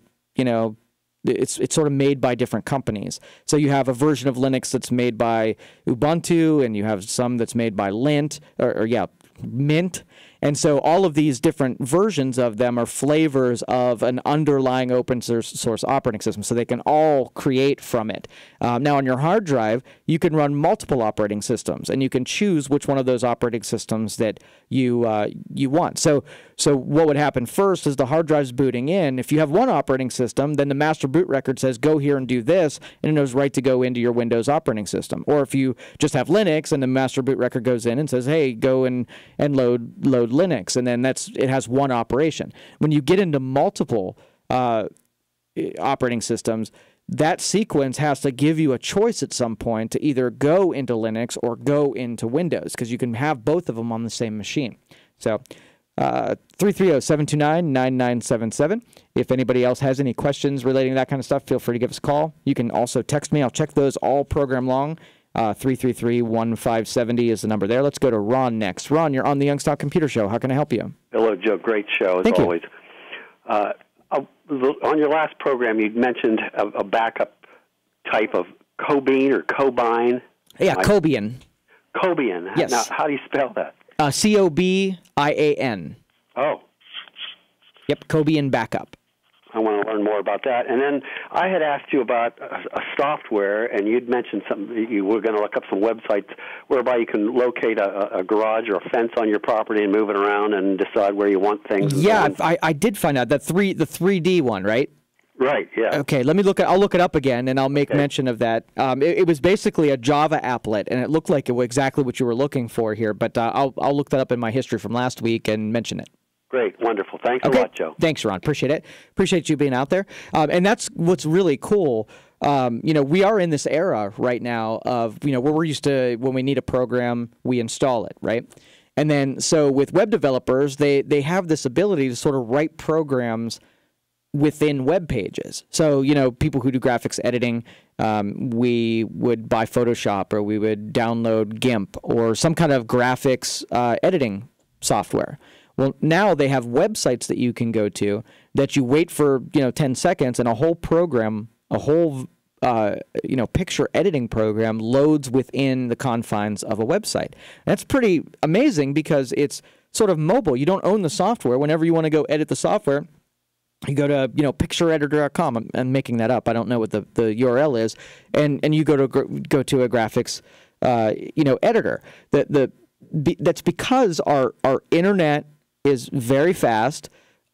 [SPEAKER 7] it's sort of made by different companies. So you have a version of Linux that's made by Ubuntu, and you have some that's made by Mint. And so all of these different versions of them are flavors of an underlying open source operating system, so they can all create from it. Now, on your hard drive, you can run multiple operating systems, and you can choose which one of those operating systems that you want. So what would happen first is the hard drive's booting in. If you have one operating system, then the master boot record says, go here and do this, and it knows right to go into your Windows operating system. Or if you just have Linux, and the master boot record goes in and says, hey, go and load Linux, and then it has one operation. When you get into multiple operating systems, that sequence has to give you a choice at some point to either go into Linux or go into Windows, because you can have both of them on the same machine. So 330-729-9977. If anybody else has any questions relating to that kind of stuff, feel free to give us a call. You can also text me. I'll check those all program long. 333-1570 is the number there. Let's go to Ron next. Ron, you're on the Youngstown Computer Show. How can I help you?
[SPEAKER 13] Hello, Joe. Great show, as always. On your last program, you mentioned a backup type of Cobian or Cobine.
[SPEAKER 7] Yeah, Cobian.
[SPEAKER 13] Cobian.
[SPEAKER 7] Yes.
[SPEAKER 13] Now, how do you spell that?
[SPEAKER 7] Cobian.
[SPEAKER 13] Oh.
[SPEAKER 7] Yep, Cobian backup.
[SPEAKER 13] I want to learn more about that. And then I had asked you about a software, and you'd mentioned something. You were going to look up some websites whereby you can locate a garage or a fence on your property and move it around and decide where you want things.
[SPEAKER 7] Yeah, I did find out that the 3D one, right?
[SPEAKER 13] Right. Yeah.
[SPEAKER 7] Okay. I'll look it up again, and I'll make mention of that. It was basically a Java applet, and it looked like it was exactly what you were looking for here. But I'll look that up in my history from last week and mention it.
[SPEAKER 13] Great. Wonderful. Thanks a lot, Joe.
[SPEAKER 7] Thanks, Ron. Appreciate it. Appreciate you being out there. And that's what's really cool. We are in this era right now of, where we're used to, when we need a program, we install it, right? And then, so with web developers, they have this ability to sort of write programs within web pages. So, people who do graphics editing, we would buy Photoshop, or we would download GIMP or some kind of graphics editing software. Well, now they have websites that you can go to that you wait for 10 seconds, and a whole program, picture editing program loads within the confines of a website. That's pretty amazing because it's sort of mobile. You don't own the software. Whenever you want to go edit the software, you go to pictureeditor.com. I'm making that up. I don't know what the URL is, and you go to a graphics editor. That's because our internet is very fast.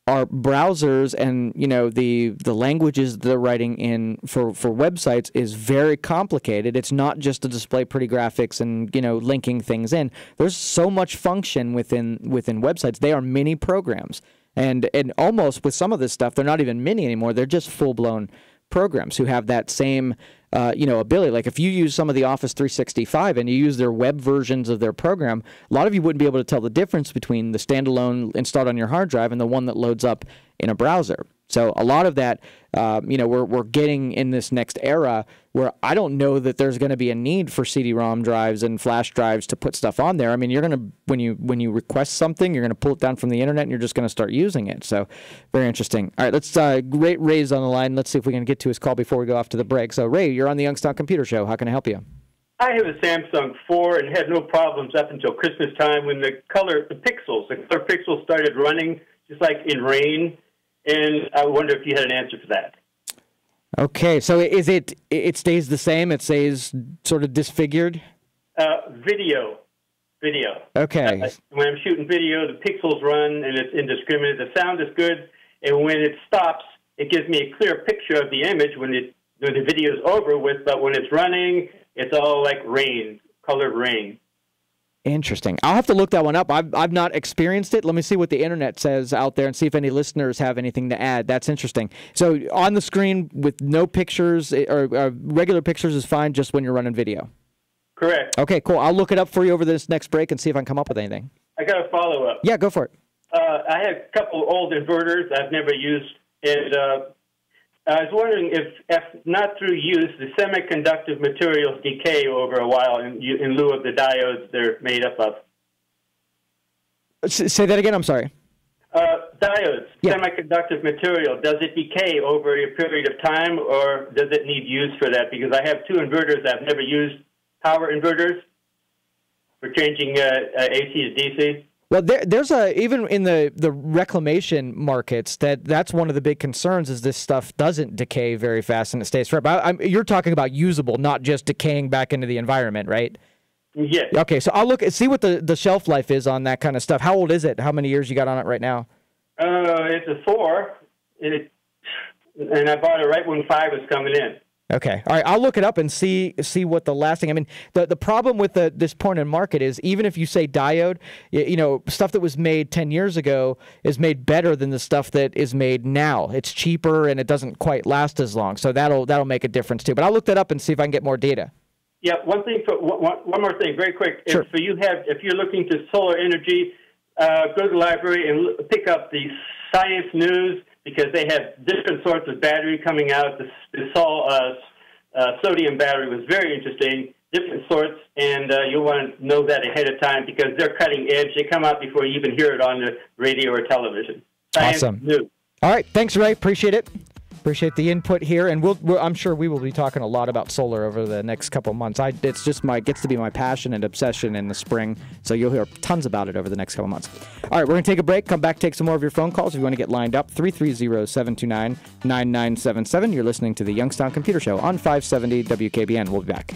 [SPEAKER 7] Our browsers and the languages they're writing in for websites is very complicated. It's not just to display pretty graphics and linking things in. There's so much function within websites. They are mini programs, and almost with some of this stuff, they're not even mini anymore. They're just full blown programs who have that same ability. Like if you use some of the Office 365 and you use their web versions of their program, a lot of you wouldn't be able to tell the difference between the standalone installed on your hard drive and the one that loads up in a browser. So a lot of that, we're getting in this next era where I don't know that there's going to be a need for CD-ROM drives and flash drives to put stuff on there. I mean, you're going to, when you request something, you're going to pull it down from the internet and you're just going to start using it. So very interesting. All right, let's Ray's on the line. Let's see if we can get to his call before we go off to the break. So Ray, you're on the Youngstown Computer Show. How can I help you?
[SPEAKER 14] I have a Samsung 4 and had no problems up until Christmas time when the color pixels started running just like in rain, and I wonder if you had an answer for that.
[SPEAKER 7] Okay, so it stays the same? It stays sort of disfigured?
[SPEAKER 14] Video.
[SPEAKER 7] Okay.
[SPEAKER 14] When I'm shooting video, the pixels run and it's indiscriminate. The sound is good, and when it stops, it gives me a clear picture of the image when the video is over with, but when it's running, it's all like rain, colored rain.
[SPEAKER 7] Interesting. I'll have to look that one up. I've not experienced it. Let me see what the internet says out there and see if any listeners have anything to add. That's interesting. So on the screen with no pictures or regular pictures is fine just when you're running video?
[SPEAKER 14] Correct.
[SPEAKER 7] Okay, cool. I'll look it up for you over this next break and see if I can come up with anything.
[SPEAKER 14] I got a follow-up.
[SPEAKER 7] Yeah, go for it.
[SPEAKER 14] I have a couple old inverters I've never used, and I was wondering if not through use, the semiconductive materials decay over a while in lieu of the diodes they're made up of.
[SPEAKER 7] Say that again, I'm sorry.
[SPEAKER 14] Diodes, semiconductive material, does it decay over a period of time, or does it need use for that? Because I have two inverters I've never used, power inverters, for changing AC to DC.
[SPEAKER 7] Well, there's even in the reclamation markets, that's one of the big concerns is this stuff doesn't decay very fast and it stays forever. You're talking about usable, not just decaying back into the environment, right?
[SPEAKER 14] Yes.
[SPEAKER 7] Okay, so I'll look and see what the shelf life is on that kind of stuff. How old is it? How many years you got on it right now?
[SPEAKER 14] It's a 4, and I bought it right when 5 was coming in.
[SPEAKER 7] Okay. All right. I'll look it up and see what the lasting. I mean, the problem with this point in market is even if you say diode, stuff that was made 10 years ago is made better than the stuff that is made now. It's cheaper and it doesn't quite last as long. So that'll make a difference too. But I'll look that up and see if I can get more data.
[SPEAKER 14] Yeah. One more thing, very quick.
[SPEAKER 7] Sure.
[SPEAKER 14] If you're looking to solar energy, go to the library and pick up the Science News, because they have different sorts of battery coming out. The sodium battery was very interesting, different sorts, and you'll want to know that ahead of time because they're cutting edge. They come out before you even hear it on the radio or television.
[SPEAKER 7] Awesome.
[SPEAKER 14] News.
[SPEAKER 7] All right. Thanks, Ray. Appreciate it. Appreciate the input here, and I'm sure we will be talking a lot about solar over the next couple of months. It's just gets to be my passion and obsession in the spring, so you'll hear tons about it over the next couple of months. All right, we're going to take a break, come back, take some more of your phone calls if you want to get lined up. 330-729-9977. You're listening to the Youngstown Computer Show on 570 WKBN. We'll be back.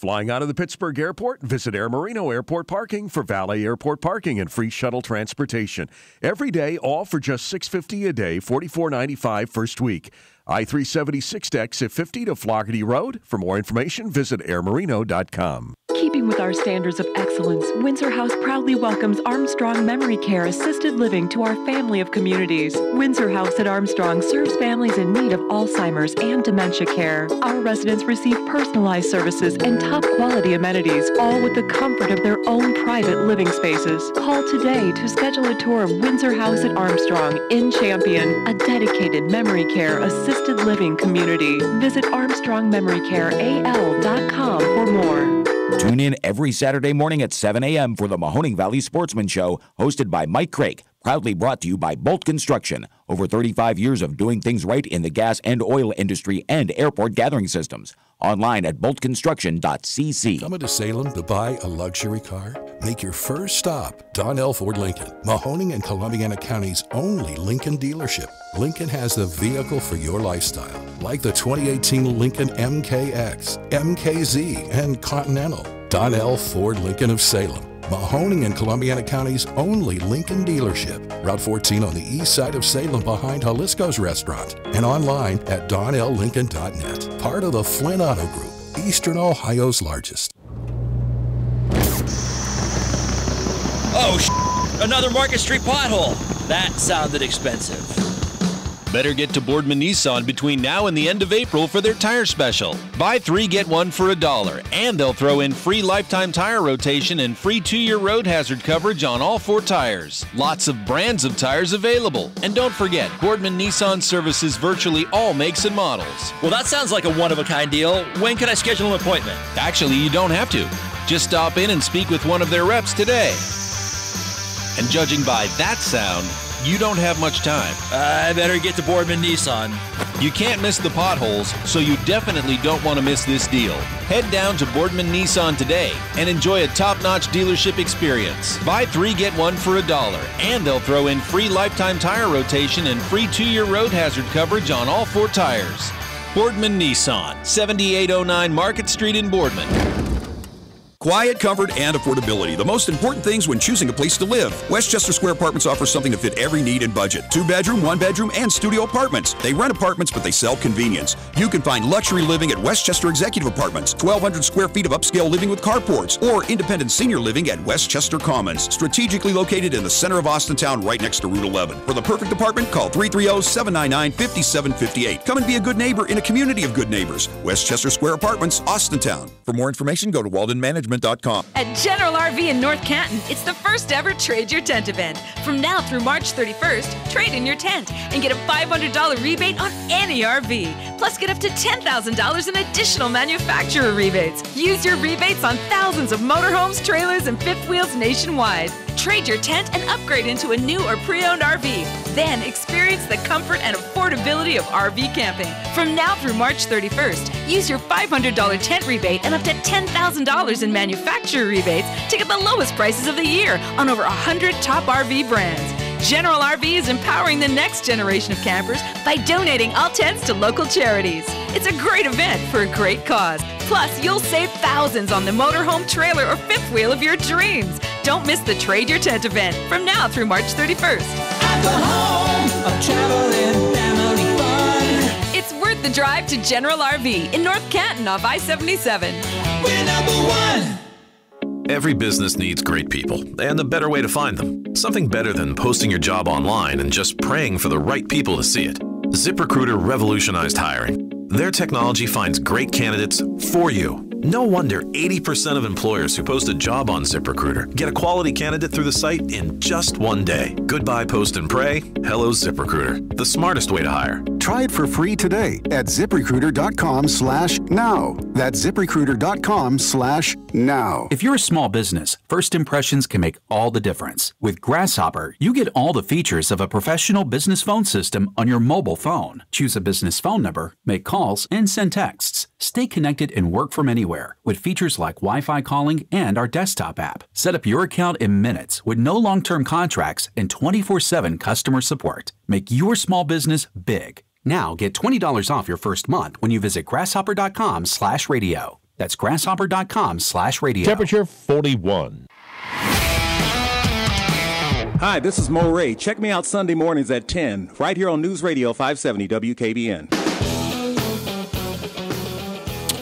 [SPEAKER 5] Flying out of the Pittsburgh airport? Visit Air Marino Airport Parking for valet airport parking and free shuttle transportation. Every day, all for just $6.50 a day, $44.95 first week. I-376 to exit 50 to Floggerty Road. For more information, visit airmarino.com.
[SPEAKER 8] Keeping with our standards of excellence, Windsor House proudly welcomes Armstrong Memory Care Assisted Living to our family of communities. Windsor House at Armstrong serves families in need of Alzheimer's and dementia care. Our residents receive personalized services and top-quality amenities, all with the comfort of their own private living spaces. Call today to schedule a tour of Windsor House at Armstrong in Champion, a dedicated memory care assisted living community. Visit ArmstrongMemoryCareAL.com for more.
[SPEAKER 15] Tune in every Saturday morning at 7 a.m. for the Mahoning Valley Sportsman Show, hosted by Mike Craig. Proudly brought to you by Bolt Construction. Over 35 years of doing things right in the gas and oil industry and airport gathering systems. Online at boltconstruction.cc.
[SPEAKER 18] Coming to Salem to buy a luxury car? Make your first stop, Donnell Ford Lincoln, Mahoning and Columbiana County's only Lincoln dealership. Lincoln has the vehicle for your lifestyle, like the 2018 Lincoln MKX, MKZ, and Continental. Donnell Ford Lincoln of Salem, Mahoning and Columbiana County's only Lincoln dealership. Route 14 on the east side of Salem behind Jalisco's restaurant. And online at DonnellLincoln.net. Part of the Flynn Auto Group, Eastern Ohio's largest.
[SPEAKER 19] Oh, another Market Street pothole. That sounded expensive.
[SPEAKER 24] Better get to Boardman Nissan between now and the end of April for their tire special. Buy 3, get 1 for $1, and they'll throw in free lifetime tire rotation and free 2-year road hazard coverage on all 4 tires. Lots of brands of tires available. And don't forget, Boardman Nissan services virtually all makes and models.
[SPEAKER 19] Well, that sounds like a one-of-a-kind deal. When can I schedule an appointment?
[SPEAKER 24] Actually, you don't have to. Just stop in and speak with one of their reps today. And judging by that sound, you don't have much time.
[SPEAKER 19] I better get to Boardman Nissan.
[SPEAKER 24] You can't miss the potholes, so you definitely don't want to miss this deal. Head down to Boardman Nissan today and enjoy a top-notch dealership experience. Buy 3, get 1 for $1, and they'll throw in free lifetime tire rotation and free 2-year road hazard coverage on all 4 tires. Boardman Nissan, 7809 Market Street in Boardman.
[SPEAKER 2] Quiet, comfort, and affordability. The most important things when choosing a place to live. Westchester Square Apartments offers something to fit every need and budget. 2-bedroom, 1-bedroom, and studio apartments. They rent apartments, but they sell convenience. You can find luxury living at Westchester Executive Apartments, 1,200 square feet of upscale living with carports, or independent senior living at Westchester Commons, strategically located in the center of Austintown, right next to Route 11. For the perfect apartment, call 330-799-5758. Come and be a good neighbor in a community of good neighbors. Westchester Square Apartments, Austintown. For more information, go to waldenmanagement.com.
[SPEAKER 21] At General RV in North Canton, it's the first ever Trade Your Tent event. From now through March 31st, trade in your tent and get a $500 rebate on any RV. Plus, get up to $10,000 in additional manufacturer rebates. Use your rebates on thousands of motorhomes, trailers, and fifth wheels nationwide. Trade your tent and upgrade into a new or pre-owned RV. Then experience the comfort and affordability of RV camping. From now through March 31st, use your $500 tent rebate and up to $10,000 in manufacturer rebates to get the lowest prices of the year on over 100 top RV brands. General RV is empowering the next generation of campers by donating all tents to local charities. It's a great event for a great cause. Plus, you'll save thousands on the motorhome, trailer, or fifth wheel of your dreams. Don't miss the Trade Your Tent event from now through March 31st.
[SPEAKER 22] At the home of travel and family fun.
[SPEAKER 21] It's worth the drive to General RV in North Canton off I-77.
[SPEAKER 22] We're number one.
[SPEAKER 23] Every business needs great people, and a better way to find them. Something better than posting your job online and just praying for the right people to see it. ZipRecruiter revolutionized hiring. Their technology finds great candidates for you. No wonder 80% of employers who post a job on ZipRecruiter get a quality candidate through the site in just one day. Goodbye post and pray. Hello ZipRecruiter, the smartest way to hire.
[SPEAKER 25] Try it for free today at ZipRecruiter.com/now. That's ZipRecruiter.com/now.
[SPEAKER 26] If you're a small business, first impressions can make all the difference. With Grasshopper, you get all the features of a professional business phone system on your mobile phone. Choose a business phone number, make calls, and send texts. Stay connected and work from anywhere with features like Wi-Fi calling and our desktop app. Set up your account in minutes with no long-term contracts and 24/7 customer support. Make your small business big. Now get $20 off your first month when you visit grasshopper.com/radio. That's grasshopper.com/radio.
[SPEAKER 3] Temperature 41.
[SPEAKER 27] Hi, this is Mo Ray. Check me out Sunday mornings at 10, right here on News Radio 570 WKBN.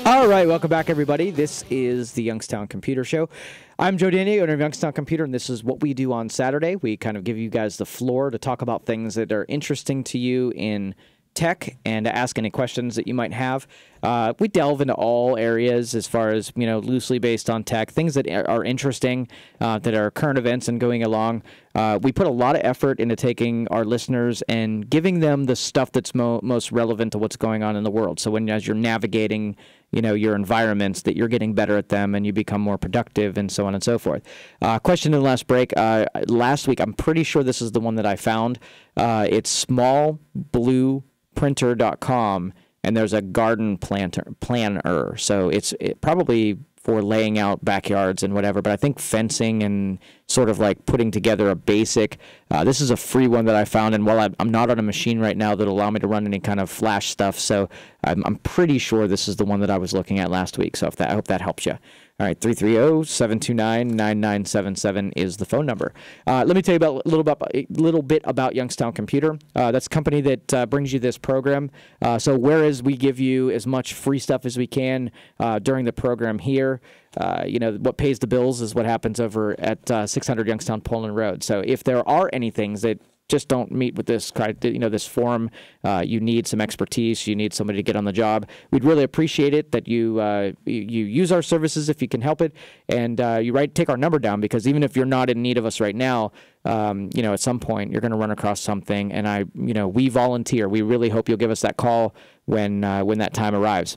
[SPEAKER 7] All right, welcome back, everybody. This is the Youngstown Computer Show. I'm Joe Danier, owner of Youngstown Computer, and this is what we do on Saturday. We kind of give you guys the floor to talk about things that are interesting to you in tech and to ask any questions that you might have. We delve into all areas as far as, loosely based on tech, things that are interesting, that are current events and going along. We put a lot of effort into taking our listeners and giving them the stuff that's most relevant to what's going on in the world. So as you're navigating, your environments, that you're getting better at them and you become more productive and so on and so forth. Question in the last break. Last week, I'm pretty sure this is the one that I found. It's smallblueprinter.com. And there's a garden planner. So it's probably for laying out backyards and whatever, but I think fencing and sort of like putting together a basic. This is a free one that I found, and while I'm not on a machine right now that'll allow me to run any kind of flash stuff, so I'm pretty sure this is the one that I was looking at last week. So I hope that helps you. All right, 330-729-9977 is the phone number. Let me tell you a little bit about Youngstown Computer. That's a company that brings you this program. So whereas we give you as much free stuff as we can during the program here, what pays the bills is what happens over at 600 Youngstown Poland Road. So if there are any things that just don't meet with this, this form, you need some expertise, you need somebody to get on the job. We'd really appreciate it that you use our services if you can help it, and take our number down, because even if you're not in need of us right now, at some point you're going to run across something, and we volunteer. We really hope you'll give us that call when that time arrives.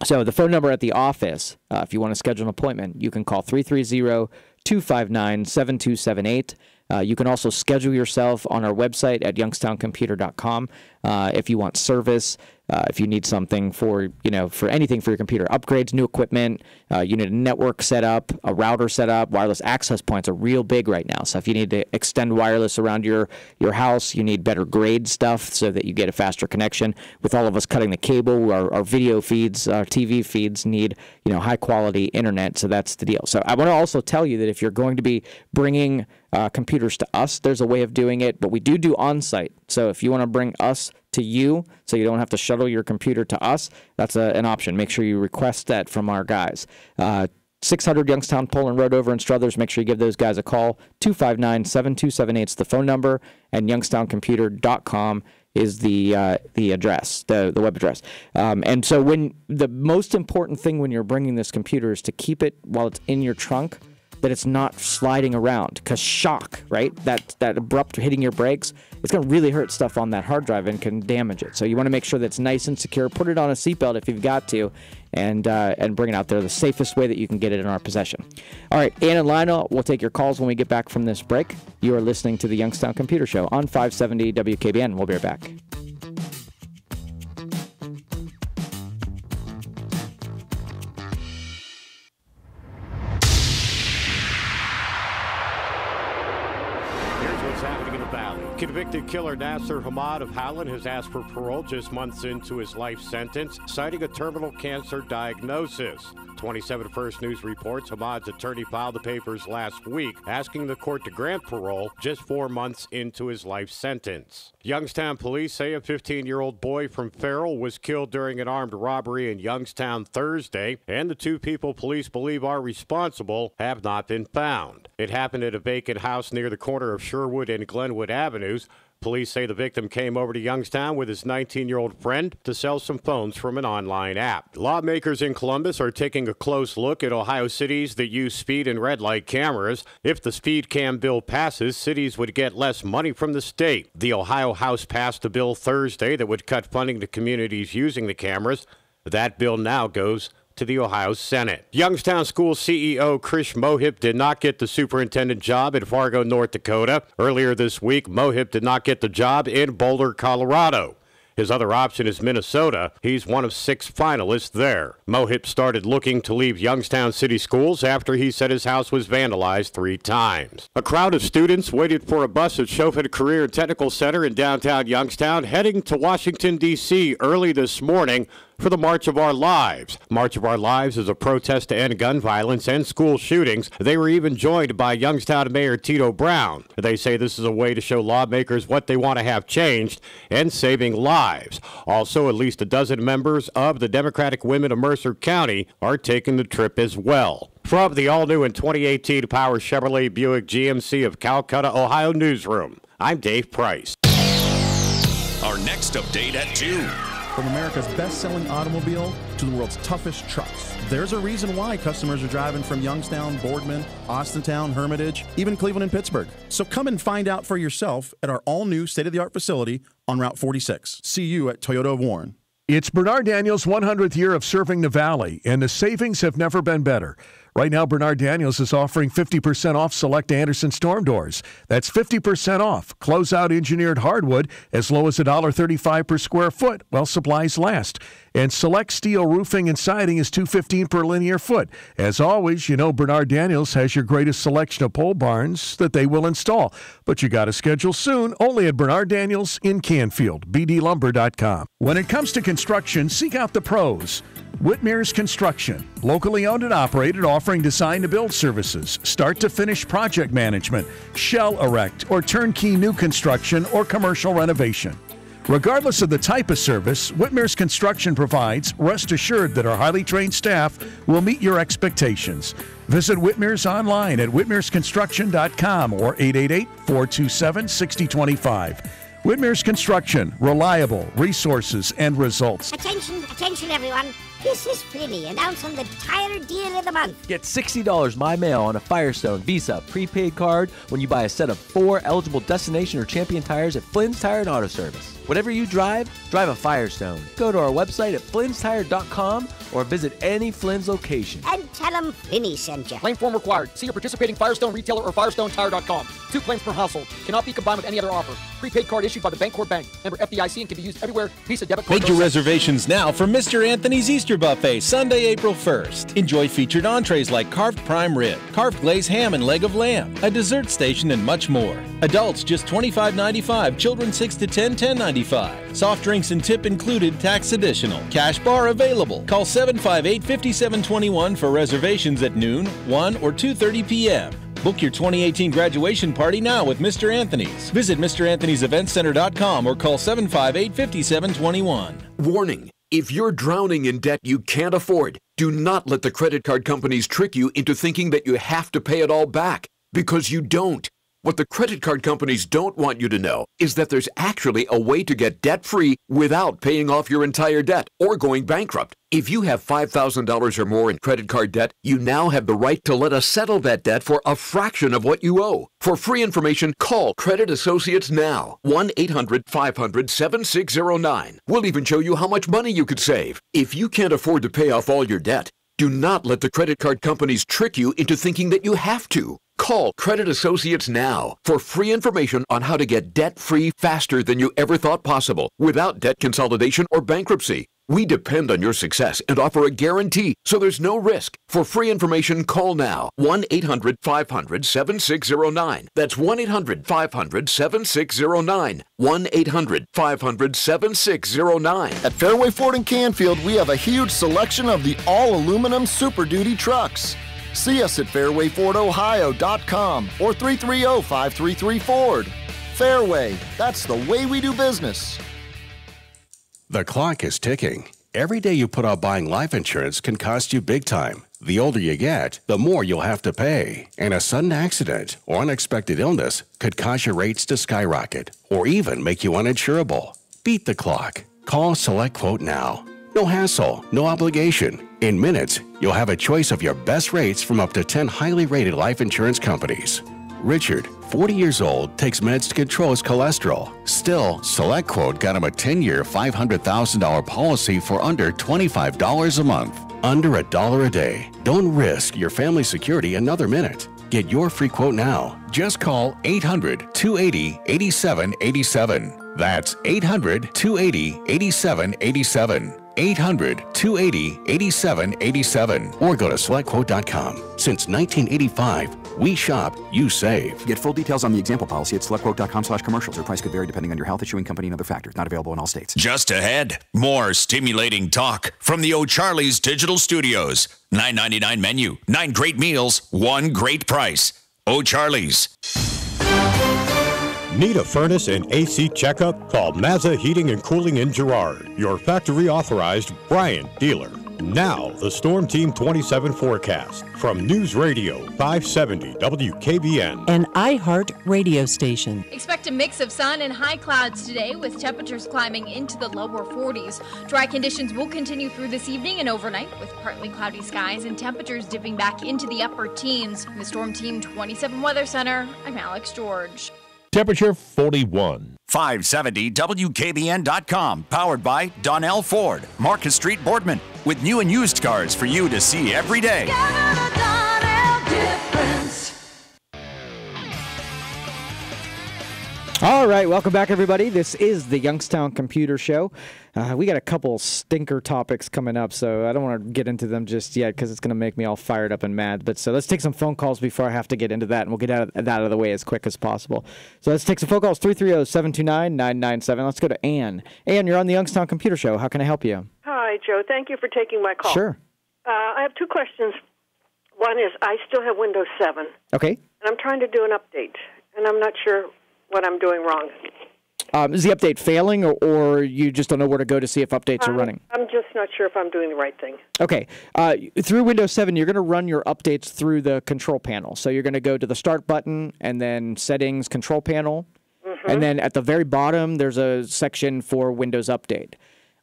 [SPEAKER 7] So the phone number at the office, if you want to schedule an appointment, you can call 330-259-7278. You can also schedule yourself on our website at youngstowncomputer.com if you want service. If you need something for anything for your computer, upgrades, new equipment, you need a network set up, a router set up, wireless access points are real big right now. So if you need to extend wireless around your house, you need better grade stuff so that you get a faster connection. With all of us cutting the cable, our video feeds, our TV feeds need high quality internet. So that's the deal. So I want to also tell you that if you're going to be bringing computers to us, there's a way of doing it, but we do on-site. So if you want to bring us to you so you don't have to shuttle your computer to us, that's an option. Make sure you request that from our guys. 600 Youngstown Poland Road over in Struthers. Make sure you give those guys a call. 259-7278 is the phone number, and youngstowncomputer.com is the address, the web address. And so when the most important thing when you're bringing this computer is to keep it while it's in your trunk, that it's not sliding around, because shock, right? That abrupt hitting your brakes, it's going to really hurt stuff on that hard drive and can damage it. So you want to make sure that it's nice and secure. Put it on a seatbelt if you've got to, and bring it out there the safest way that you can get it in our possession. All right, Ann and Lionel, we'll take your calls when we get back from this break. You are listening to the Youngstown Computer Show on 570 WKBN. We'll be right back.
[SPEAKER 4] Convicted killer Nasser Hamad of Howland has asked for parole just months into his life sentence, citing a terminal cancer diagnosis. 27 First News reports Hamad's attorney filed the papers last week, asking the court to grant parole just 4 months into his life sentence. Youngstown police say a 15-year-old boy from Farrell was killed during an armed robbery in Youngstown Thursday, and the two people police believe are responsible have not been found. It happened at a vacant house near the corner of Sherwood and Glenwood Avenues. Police say the victim came over to Youngstown with his 19-year-old friend to sell some phones from an online app. Lawmakers in Columbus are taking a close look at Ohio cities that use speed and red light cameras. If the speed cam bill passes, cities would get less money from the state. The Ohio House passed a bill Thursday that would cut funding to communities using the cameras. That bill now goes to the Ohio Senate. Youngstown School CEO Krish Mohip did not get the superintendent job in Fargo, North Dakota. Earlier this week, Mohip did not get the job in Boulder, Colorado. His other option is Minnesota. He's one of 6 finalists there. Mohip started looking to leave Youngstown City Schools after he said his house was vandalized 3 times. A crowd of students waited for a bus at Shofet Career and Technical Center in downtown Youngstown, heading to Washington, D.C. early this morning for the March of Our Lives. March of Our Lives is a protest to end gun violence and school shootings. They were even joined by Youngstown Mayor Tito Brown. They say this is a way to show lawmakers what they want to have changed and saving lives. Also, at least a dozen members of the Democratic Women of Mercer County are taking the trip as well. From the all-new and 2018 Power Chevrolet Buick GMC of Calcutta, Ohio newsroom, I'm Dave Price.
[SPEAKER 2] Our next update at 2.
[SPEAKER 1] From America's best-selling automobile to the world's toughest trucks, there's a reason why customers are driving from Youngstown, Boardman, Austintown, Hermitage, even Cleveland and Pittsburgh. So come and find out for yourself at our all-new state-of-the-art facility on Route 46. See you at Toyota of Warren.
[SPEAKER 5] It's Bernard Daniels' 100th year of serving the Valley, and the savings have never been better. Right now, Bernard Daniels is offering 50% off select Anderson storm doors. That's 50% off. Closeout engineered hardwood as low as $1.35 per square foot while supplies last. And select steel roofing and siding is $2.15 per linear foot. As always, you know Bernard Daniels has your greatest selection of pole barns that they will install. But you got to schedule soon, only at Bernard Daniels in Canfield, bdlumber.com. When it comes to construction, seek out the pros. Whitmer's Construction, locally owned and operated, offering design-to-build services, start-to-finish project management, shell erect, or turnkey new construction or commercial renovation. Regardless of the type of service Whitmer's Construction provides, rest assured that our highly trained staff will meet your expectations. Visit Whitmer's online at whitmersconstruction.com or 888-427-6025. Whitmer's Construction, reliable resources and results.
[SPEAKER 6] Attention, attention everyone. This is Flinny, announcing the tire deal of the month.
[SPEAKER 10] Get $60 My Mail on a Firestone Visa prepaid card when you buy a set of 4 eligible Destination or Champion tires at Flynn's Tire and Auto Service. Whatever you drive, drive a Firestone. Go to our website at flynnstire.com or visit any Flynn's location.
[SPEAKER 6] And tell them Flinny sent you.
[SPEAKER 9] Claim form required. See your participating Firestone retailer or FirestoneTire.com. 2 claims per household. Cannot be combined with any other offer. Prepaid card issued by the Bancorp Bank. Member FDIC and can be used everywhere. Visa, debit card.
[SPEAKER 24] Make your reservations now for Mr. Anthony's Easter Buffet, Sunday, April 1st. Enjoy featured entrees like carved prime rib, carved glazed ham and leg of lamb, a dessert station, and much more. Adults just $25.95. Children 6 to 10, $10.95. Soft drinks and tip included, tax additional. Cash bar available. Call 758-5721 for reservations at noon, 1 or 2:30 p.m. Book your 2018 graduation party now with Mr. Anthony's. Visit MrAnthony'sEventCenter.com or call 758-5721.
[SPEAKER 11] Warning. If you're drowning in debt you can't afford, do not let the credit card companies trick you into thinking that you have to pay it all back, because you don't. What the credit card companies don't want you to know is that there's actually a way to get debt-free without paying off your entire debt or going bankrupt. If you have $5,000 or more in credit card debt, you now have the right to let us settle that debt for a fraction of what you owe. For free information, call Credit Associates now. 1-800-500-7609. We'll even show you how much money you could save. If you can't afford to pay off all your debt, do not let the credit card companies trick you into thinking that you have to. Call Credit Associates now for free information on how to get debt-free faster than you ever thought possible without debt consolidation or bankruptcy. We depend on your success and offer a guarantee, so there's no risk. For free information, call now. 1-800-500-7609. That's 1-800-500-7609. 1-800-500-7609.
[SPEAKER 12] At Fairway Ford in Canfield, we have a huge selection of the all-aluminum Super Duty trucks. See us at fairwayfordohio.com or 330-5334-FORD. Fairway, that's the way we do business.
[SPEAKER 4] The clock is ticking. Every day you put off buying life insurance can cost you big time. The older you get, the more you'll have to pay. And a sudden accident or unexpected illness could cause your rates to skyrocket or even make you uninsurable. Beat the clock. Call Select Quote now. No hassle, no obligation. In minutes, you'll have a choice of your best rates from up to 10 highly rated life insurance companies. Richard, 40 years old, takes meds to control his cholesterol. Still, Select Quote got him a 10-year, $500,000 policy for under $25 a month. Under $1 a day. Don't risk your family security another minute. Get your free quote now. Just call 800-280-8787. That's 800-280-8787. 800-280-8787. Or go to SelectQuote.com. Since 1985, we shop, you save.
[SPEAKER 26] Get full details on the example policy at SelectQuote.com/commercials. Or price could vary depending on your health, issuing company, and other factors. Not available in all states.
[SPEAKER 2] Just ahead, more stimulating talk from the O'Charley's Digital Studios. $9.99 menu, 9 great meals, 1 great price. O'Charley's.
[SPEAKER 4] Need a furnace and AC checkup? Call Mazza Heating and Cooling in Girard, your factory authorized Bryant dealer. Now, the Storm Team 27 forecast from News Radio 570 WKBN.
[SPEAKER 13] An iHeart radio station.
[SPEAKER 16] Expect a mix of sun and high clouds today with temperatures climbing into the lower 40s. Dry conditions will continue through this evening and overnight with partly cloudy skies and temperatures dipping back into the upper teens. From the Storm Team 27 Weather Center, I'm Alex George.
[SPEAKER 3] Temperature 41.
[SPEAKER 2] 570 WKBN.com, powered by Donnell Ford, Marcus Street, Boardman, with new and used cars for you to see every day.
[SPEAKER 7] All right, welcome back, everybody. This is the Youngstown Computer Show. We got a couple stinker topics coming up, so I don't want to get into them just yet because it's going to make me all fired up and mad. But so let's take some phone calls before I have to get into that, and we'll get that out of the way as quick as possible. So let's take some phone calls, 330-729-997. Let's go to Ann. Ann, you're on the Youngstown Computer Show. How can I help you?
[SPEAKER 17] Hi, Joe. Thank you for taking my call.
[SPEAKER 7] Sure.
[SPEAKER 17] I have 2 questions. One is I still have Windows 7.
[SPEAKER 7] Okay.
[SPEAKER 17] And I'm trying to do an update, and I'm not sure what I'm doing wrong.
[SPEAKER 7] Is the update failing, or you just don't know where to go to see if updates are running?
[SPEAKER 17] I'm just not sure if I'm doing the right thing.
[SPEAKER 7] Okay. Through Windows 7, you're going to run your updates through the control panel. So you're going to go to the Start button, and then Settings, Control Panel. Mm-hmm. And then at the very bottom, there's a section for Windows Update.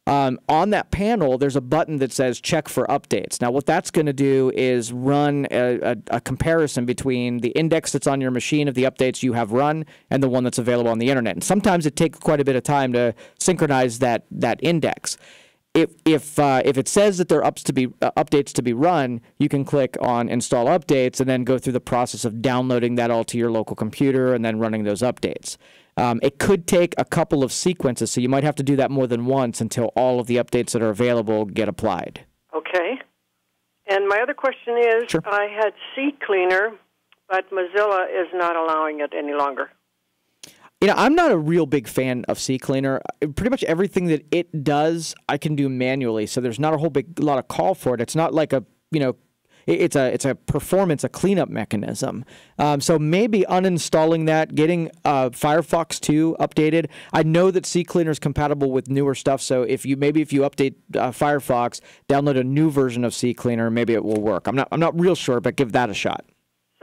[SPEAKER 7] On that panel, there's a button that says Check for Updates. Now, what that's going to do is run a comparison between the index that's on your machine of the updates you have run and the one that's available on the internet. And sometimes it takes quite a bit of time to synchronize that index. if it says that there are updates to be run, you can click on install updates and then go through the process of downloading that all to your local computer and then running those updates. It could take a couple of sequences, so you might have to do that more than once until all of the updates that are available get applied.
[SPEAKER 17] Okay. And my other question is,
[SPEAKER 7] Sure.
[SPEAKER 17] I had Seed Cleaner, but Mozilla is not allowing it any longer.
[SPEAKER 7] I'm not a real big fan of CCleaner. Pretty much everything that it does, I can do manually, so there's not a whole lot of call for it. It's not like it's a performance, a cleanup mechanism. So maybe uninstalling that, getting Firefox 2 updated. I know that CCleaner is compatible with newer stuff, so if you update Firefox, download a new version of CCleaner, maybe it will work. I'm not real sure, but give that a shot.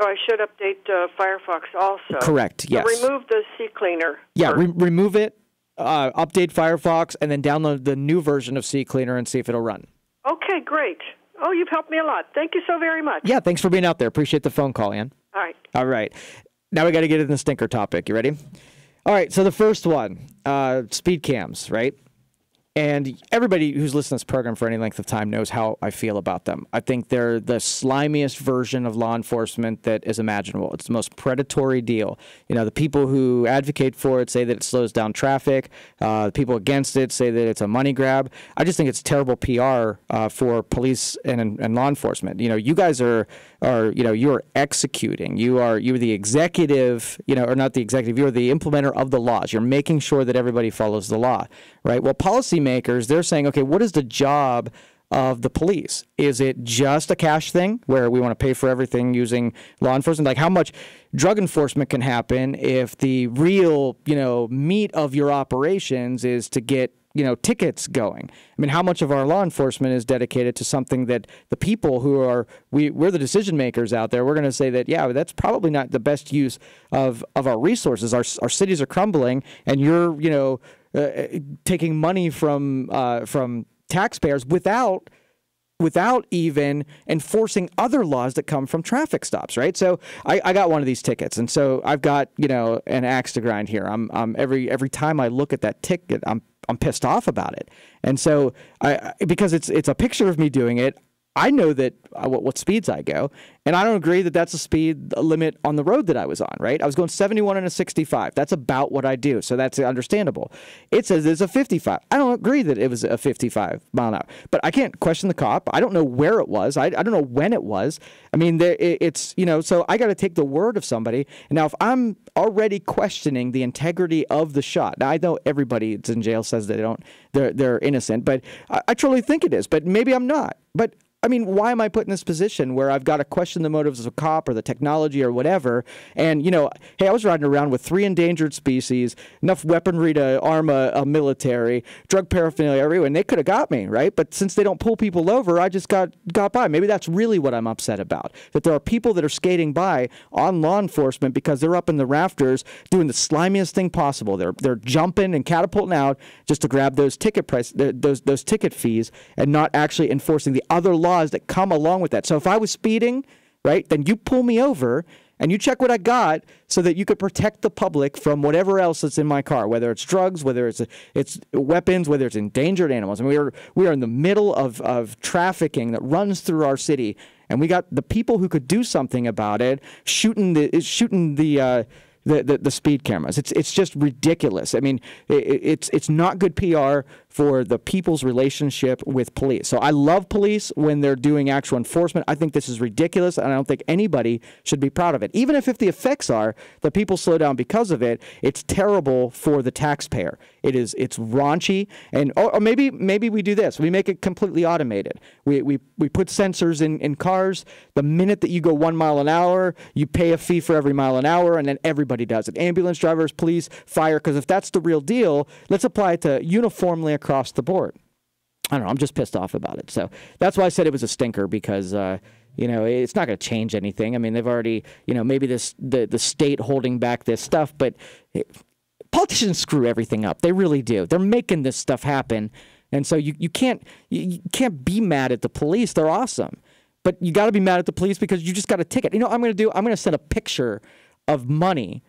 [SPEAKER 17] So I should update Firefox also.
[SPEAKER 7] Correct. Yes.
[SPEAKER 17] So remove the CCleaner.
[SPEAKER 7] Yeah, remove it, update Firefox, and then download the new version of CCleaner and see if it'll run.
[SPEAKER 17] Okay, great. Oh, you've helped me a lot. Thank you so very much.
[SPEAKER 7] Yeah, thanks for being out there. Appreciate the phone call, Ann.
[SPEAKER 17] All right.
[SPEAKER 7] All right. Now we got to get into the stinker topic. You ready? All right, so the first one, speed cams, right? And everybody who's listened to this program for any length of time knows how I feel about them. I think they're the slimiest version of law enforcement that is imaginable. It's the most predatory deal. The people who advocate for it say that it slows down traffic. The people against it say that it's a money grab. I just think it's terrible PR for police and law enforcement. You guys are you're executing. You're the executive, or not the executive. You're the implementer of the laws. You're making sure that everybody follows the law, right? Well, policymakers, they're saying, okay, what is the job of the police? Is it just a cash thing where we want to pay for everything using law enforcement? Like how much drug enforcement can happen if the real, meat of your operations is to get tickets going? I mean, how much of our law enforcement is dedicated to something that the people who are, we're the decision makers out there, we're going to say that, yeah, that's probably not the best use of our resources. Our cities are crumbling, and you're, taking money from taxpayers without even enforcing other laws that come from traffic stops, right? So I got one of these tickets, and so I've got an axe to grind here. I'm every time I look at that ticket, I'm pissed off about it, and so because it's a picture of me doing it. I know that what speeds I go, and I don't agree that that's a speed limit on the road that I was on, right? I was going 71 and a 65. That's about what I do, so that's understandable. It says it's a 55. I don't agree that it was a 55 mile an hour, but I can't question the cop. I don't know where it was. I don't know when it was. I mean, it's, so I got to take the word of somebody. And now if I'm already questioning the integrity of the shot, now I know everybody that's in jail says they're innocent, but I truly think it is, but maybe I'm not. But I mean, why am I put in this position where I've got to question the motives of a cop or the technology or whatever? And, hey, I was riding around with 3 endangered species, enough weaponry to arm a military, drug paraphernalia everywhere, and they could have got me, right? But since they don't pull people over, I just got by. Maybe that's really what I'm upset about, that there are people that are skating by on law enforcement because they're up in the rafters doing the slimiest thing possible. They're jumping and catapulting out just to grab those ticket those ticket fees and not actually enforcing the other laws that come along with that. So if I was speeding, right, then you pull me over and you check what I got so that you could protect the public from whatever else that's in my car, whether it's drugs, whether it's weapons, whether it's endangered animals. And we are in the middle of trafficking that runs through our city, and we got the people who could do something about it shooting the speed cameras. It's just ridiculous. I mean, it's not good PR for the people's relationship with police. So I love police when they're doing actual enforcement. I think this is ridiculous, and I don't think anybody should be proud of it. Even if the effects are that people slow down because of it, it's terrible for the taxpayer. It's raunchy, and or maybe we do this. We make it completely automated. We put sensors in cars. The minute that you go 1 mile an hour, you pay a fee for every mile an hour, and then everybody does it. Ambulance drivers, police, fire, because if that's the real deal, let's apply it to uniformly across the board. I don't know. I'm just pissed off about it. So that's why I said it was a stinker, because it's not going to change anything. I mean, they've already, maybe the state holding back this stuff, but politicians screw everything up. They really do. They're making this stuff happen, and so you can't be mad at the police. They're awesome, but you got to be mad at the police because you just got a ticket. I'm going to send a picture of money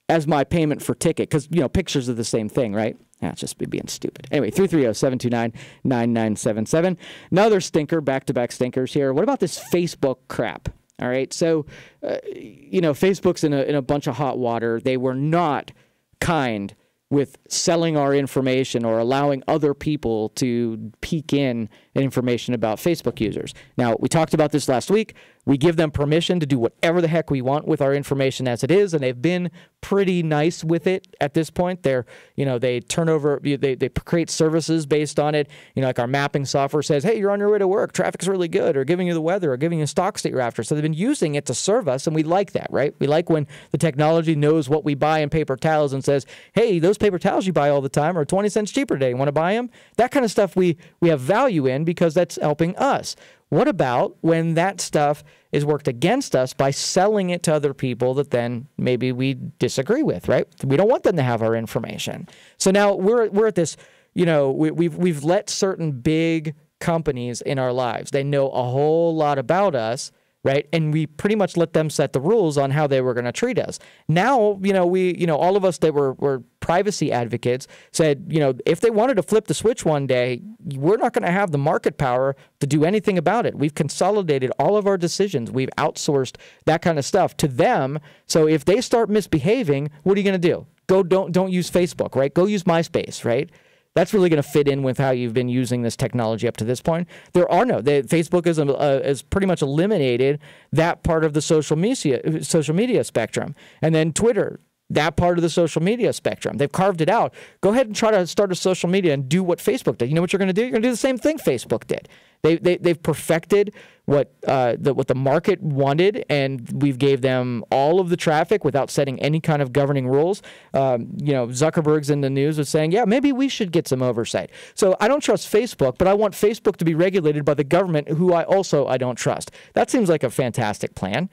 [SPEAKER 7] as my payment for ticket, because, pictures are the same thing, right? Yeah, it's just me being stupid. Anyway, 330-729-9977. Another stinker, back-to-back stinkers here. What about this Facebook crap? All right, so, Facebook's in a bunch of hot water. They were not kind with selling our information or allowing other people to peek in information about Facebook users. Now, we talked about this last week. We give them permission to do whatever the heck we want with our information as it is, and they've been pretty nice with it at this point. They turn over, they create services based on it. Like our mapping software says, hey, you're on your way to work, traffic's really good, or giving you the weather, or giving you stocks that you're after. So they've been using it to serve us, and we like that, right? We like when the technology knows what we buy in paper towels and says, hey, those paper towels you buy all the time are 20 cents cheaper today. You want to buy them? That kind of stuff we have value in because that's helping us. What about when that stuff is worked against us by selling it to other people that then maybe we disagree with, right? We don't want them to have our information. So now we're at this, we've let certain big companies in our lives. They know a whole lot about us, right? And we pretty much let them set the rules on how they were going to treat us. Now, all of us that were privacy advocates said, if they wanted to flip the switch one day, we're not going to have the market power to do anything about it. We've consolidated all of our decisions. We've outsourced that kind of stuff to them. So if they start misbehaving, what are you going to do? Don't use Facebook, right? Go use MySpace, right? That's really going to fit in with how you've been using this technology up to this point. Facebook has pretty much eliminated that part of the social media spectrum. And then Twitter, that part of the social media spectrum. They've carved it out. Go ahead and try to start a social media and do what Facebook did. You know what you're going to do? You're going to do the same thing Facebook did. They've perfected what the market wanted, and we've gave them all of the traffic without setting any kind of governing rules. Zuckerberg's in the news with saying, yeah, maybe we should get some oversight. So I don't trust Facebook, but I want Facebook to be regulated by the government, who I don't trust. That seems like a fantastic plan.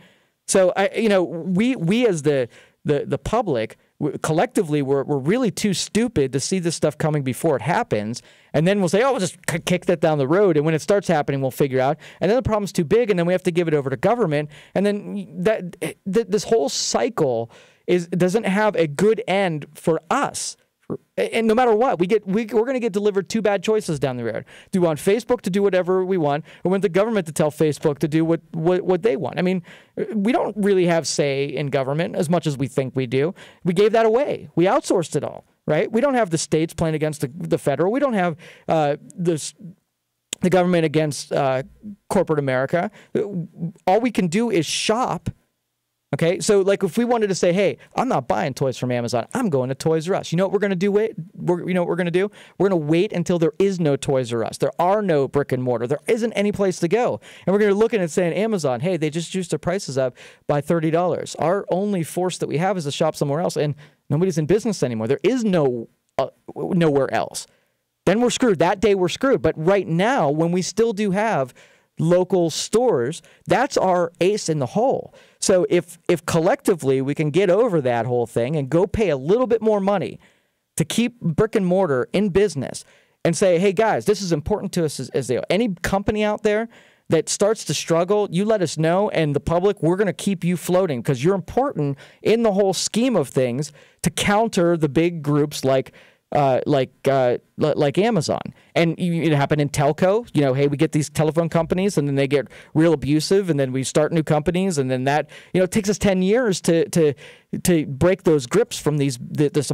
[SPEAKER 7] So we as the public, collectively, we're really too stupid to see this stuff coming before it happens. And then we'll say, we'll just kick that down the road. And when it starts happening, we'll figure out. And then the problem's too big, and then we have to give it over to government. And then this whole cycle doesn't have a good end for us. And no matter what, we're going to get delivered two bad choices down the road. Do we want Facebook to do whatever we want, or want the government to tell Facebook to do what they want? I mean, we don't really have say in government as much as we think we do. We gave that away. We outsourced it all, right? We don't have the states playing against the federal. We don't have the government against corporate America. All we can do is shop. Okay, so like if we wanted to say, hey, I'm not buying toys from Amazon, I'm going to Toys R Us. You know what we're going to do? You know what we're going to do? We're going to wait until there is no Toys R Us. There are no brick and mortar. There isn't any place to go. And we're going to look at it and say, Amazon, hey, they just juiced their prices up by $30. Our only force that we have is to shop somewhere else, and nobody's in business anymore. There is nowhere else. Then we're screwed. That day we're screwed. But right now, when we still do have local stores, that's our ace in the hole. So if collectively we can get over that whole thing and go pay a little bit more money to keep brick and mortar in business and say, hey guys, this is important to us as any company out there that starts to struggle, you let us know, and the public, we're going to keep you floating because you're important in the whole scheme of things to counter the big groups like Amazon. And it happened in telco. Hey, we get these telephone companies, and then they get real abusive, and then we start new companies, and then that it takes us 10 years to break those grips from this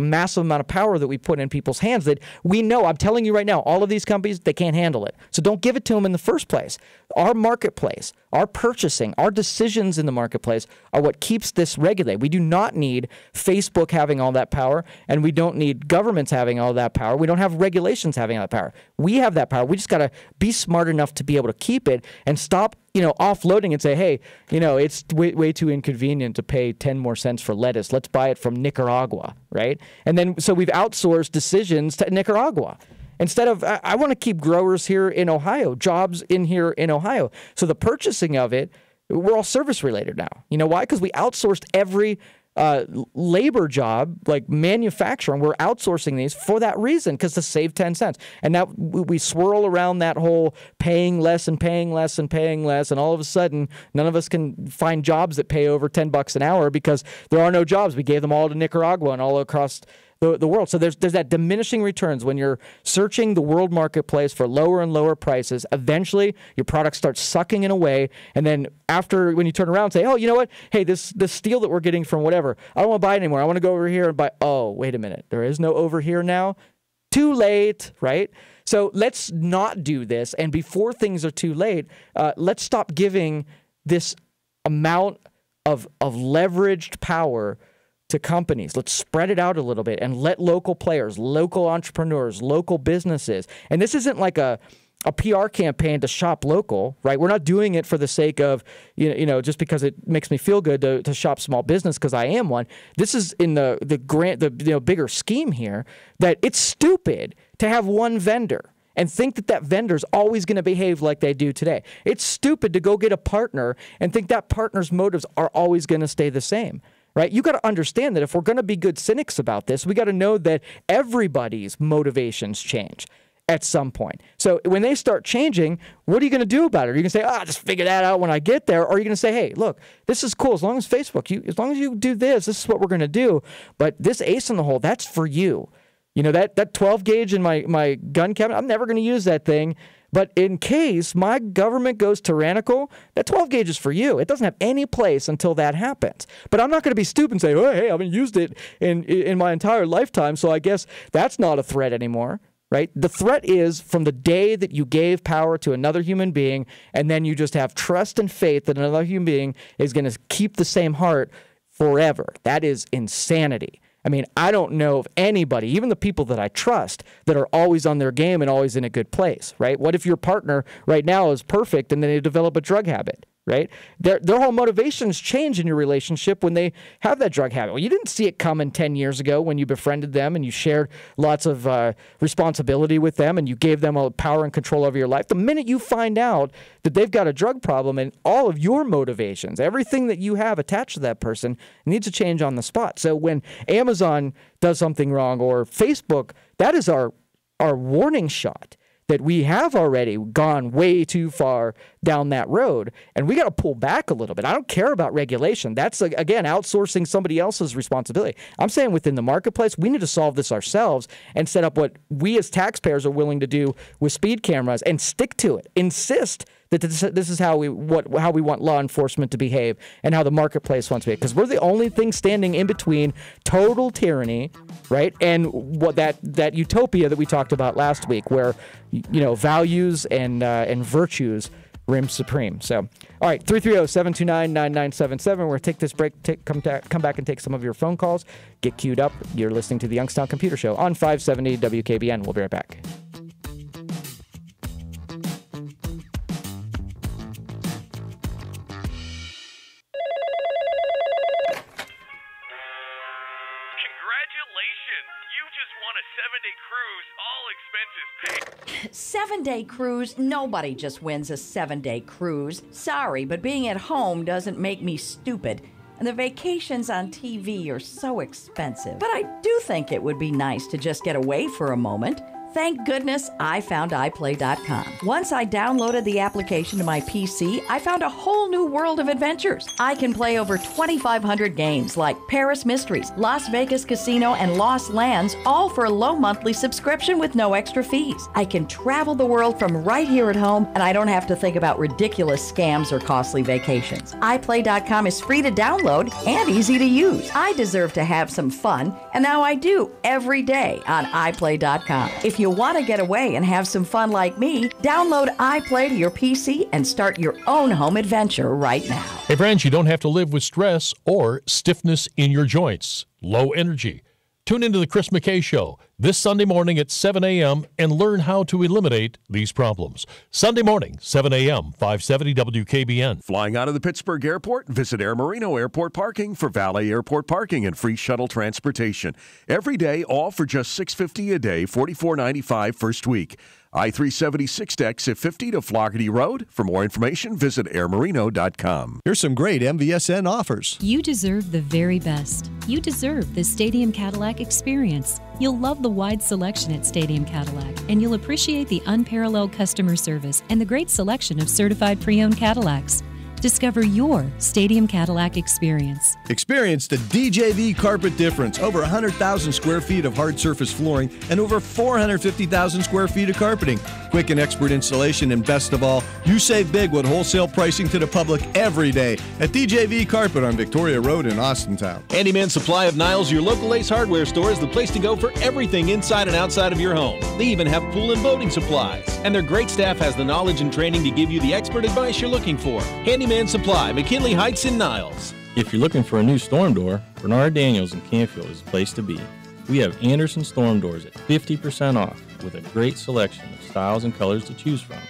[SPEAKER 7] massive amount of power that we put in people's hands that we know. I'm telling you right now, all of these companies, they can't handle it. So don't give it to them in the first place. Our marketplace, our purchasing, our decisions in the marketplace are what keeps this regulated. We do not need Facebook having all that power, and we don't need governments having all that power. We don't have regulations having all that power. We have that power. We just got to be smart enough to be able to keep it and stop offloading and say, hey, it's way too inconvenient to pay 10 more cents for lettuce. Let's buy it from Nicaragua, right? And then so we've outsourced decisions to Nicaragua. Instead of, I want to keep growers here in Ohio, jobs in here in Ohio. So the purchasing of it, we're all service related now. You know why? Because we outsourced every labor job, like manufacturing. We're outsourcing these for that reason, because to save 10 cents. And now we swirl around that whole paying less and paying less and paying less, and all of a sudden, none of us can find jobs that pay over $10 an hour because there are no jobs. We gave them all to Nicaragua and all across the world. So there's that diminishing returns when you're searching the world marketplace for lower and lower prices. Eventually, your product starts sucking in a way, and then after, when you turn around and say, oh, you know what? Hey, this steel that we're getting from whatever, I don't want to buy it anymore. I want to go over here and buy. Oh, wait a minute. There is no over here now. Too late, right? So let's not do this. And before things are too late, let's stop giving this amount of leveraged power to companies. Let's spread it out a little bit and let local players, local entrepreneurs, local businesses. And this isn't like a PR campaign to shop local, right? We're not doing it for the sake of, just because it makes me feel good to shop small business because I am one. This is in the bigger scheme here, that it's stupid to have one vendor and think that vendor's always going to behave like they do today. It's stupid to go get a partner and think that partner's motives are always going to stay the same. Right? You got to understand that if we're going to be good cynics about this, we got to know that everybody's motivations change at some point. So when they start changing, what are you going to do about it? Are you going to say, just figure that out when I get there? Or are you going to say, hey, look, this is cool. As long as Facebook, as long as you do this is what we're going to do. But this ace in the hole, that's for you. That 12 gauge in my gun cabinet, I'm never going to use that thing. But in case my government goes tyrannical, that 12 gauge is for you. It doesn't have any place until that happens. But I'm not going to be stupid and say, oh, hey, I haven't used it in my entire lifetime, so I guess that's not a threat anymore, right? The threat is from the day that you gave power to another human being, and then you just have trust and faith that another human being is going to keep the same heart forever. That is insanity. I mean, I don't know of anybody, even the people that I trust, that are always on their game and always in a good place, right? What if your partner right now is perfect and then they develop a drug habit, right? Their whole motivations change in your relationship when they have that drug habit. Well, you didn't see it coming 10 years ago when you befriended them and you shared lots of responsibility with them and you gave them all power and control over your life. The minute you find out that they've got a drug problem and all of your motivations, everything that you have attached to that person needs to change on the spot. So when Amazon does something wrong or Facebook, that is our warning shot that we have already gone way too far down that road, and we got to pull back a little bit. I don't care about regulation. That's, again, outsourcing somebody else's responsibility. I'm saying within the marketplace, we need to solve this ourselves and set up what we as taxpayers are willing to do with speed cameras and stick to it. Insist that this is how we want law enforcement to behave and how the marketplace wants to behave. Because we're the only thing standing in between total tyranny, right, and what that utopia that we talked about last week, where values and virtues reign supreme. So, all right, 330-729-9977. We're going to take this break, come back and take some of your phone calls. Get queued up. You're listening to the Youngstown Computer Show on 570 WKBN. We'll be right back.
[SPEAKER 8] Congratulations! 7-day cruise? Nobody just wins a 7-day cruise. Sorry, but being at home doesn't make me stupid. And the vacations on TV are so expensive. But I do think it would be nice to just get away for a moment. Thank goodness I found iPlay.com. Once I downloaded the application to my PC, I found a whole new world of adventures. I can play over 2,500 games like Paris Mysteries, Las Vegas Casino, and Lost Lands, all for a low monthly subscription with no extra fees. I can travel the world from right here at home, and I don't have to think about ridiculous scams or costly vacations. iPlay.com is free to download and easy to use. I deserve to have some fun, and now I do every day on iPlay.com. If you want to get away and have some fun like me, download iPlay to your PC and start your own home adventure right now.
[SPEAKER 3] Hey friends, you don't have to live with stress or stiffness in your joints. Low energy. Tune into the Chris McKay Show. this Sunday morning at 7 a.m. and learn how to eliminate these problems. Sunday morning, 7 a.m., 570 WKBN.
[SPEAKER 5] Flying out of the Pittsburgh airport, visit Air Marino Airport Parking for valet airport parking and free shuttle transportation. Every day, all for just $6.50 a day, $44.95 first week. I-376 to exit 50 to Floggerty Road. For more information, visit airmarino.com.
[SPEAKER 14] Here's some great MVSN offers.
[SPEAKER 13] You deserve the very best. You deserve the Stadium Cadillac experience. You'll love the wide selection at Stadium Cadillac, and you'll appreciate the unparalleled customer service and the great selection of certified pre-owned Cadillacs. Discover your Stadium Cadillac experience.
[SPEAKER 14] Experience the DJV carpet difference. Over 100,000 square feet of hard surface flooring and over 450,000 square feet of carpeting. Quick and expert installation, and best of all, you save big with wholesale pricing to the public every day at DJV Carpet on Victoria Road in Austintown.
[SPEAKER 24] Handyman Supply of Niles, your local Ace Hardware store, is the place to go for everything inside and outside of your home. They even have pool and boating supplies. And their great staff has the knowledge and training to give you the expert advice you're looking for. Handyman Supply, McKinley Heights in Niles.
[SPEAKER 15] If you're looking for a new storm door, Bernard Daniels in Canfield is the place to be. We have Anderson storm doors at 50% off with a great selection of styles and colors to choose from.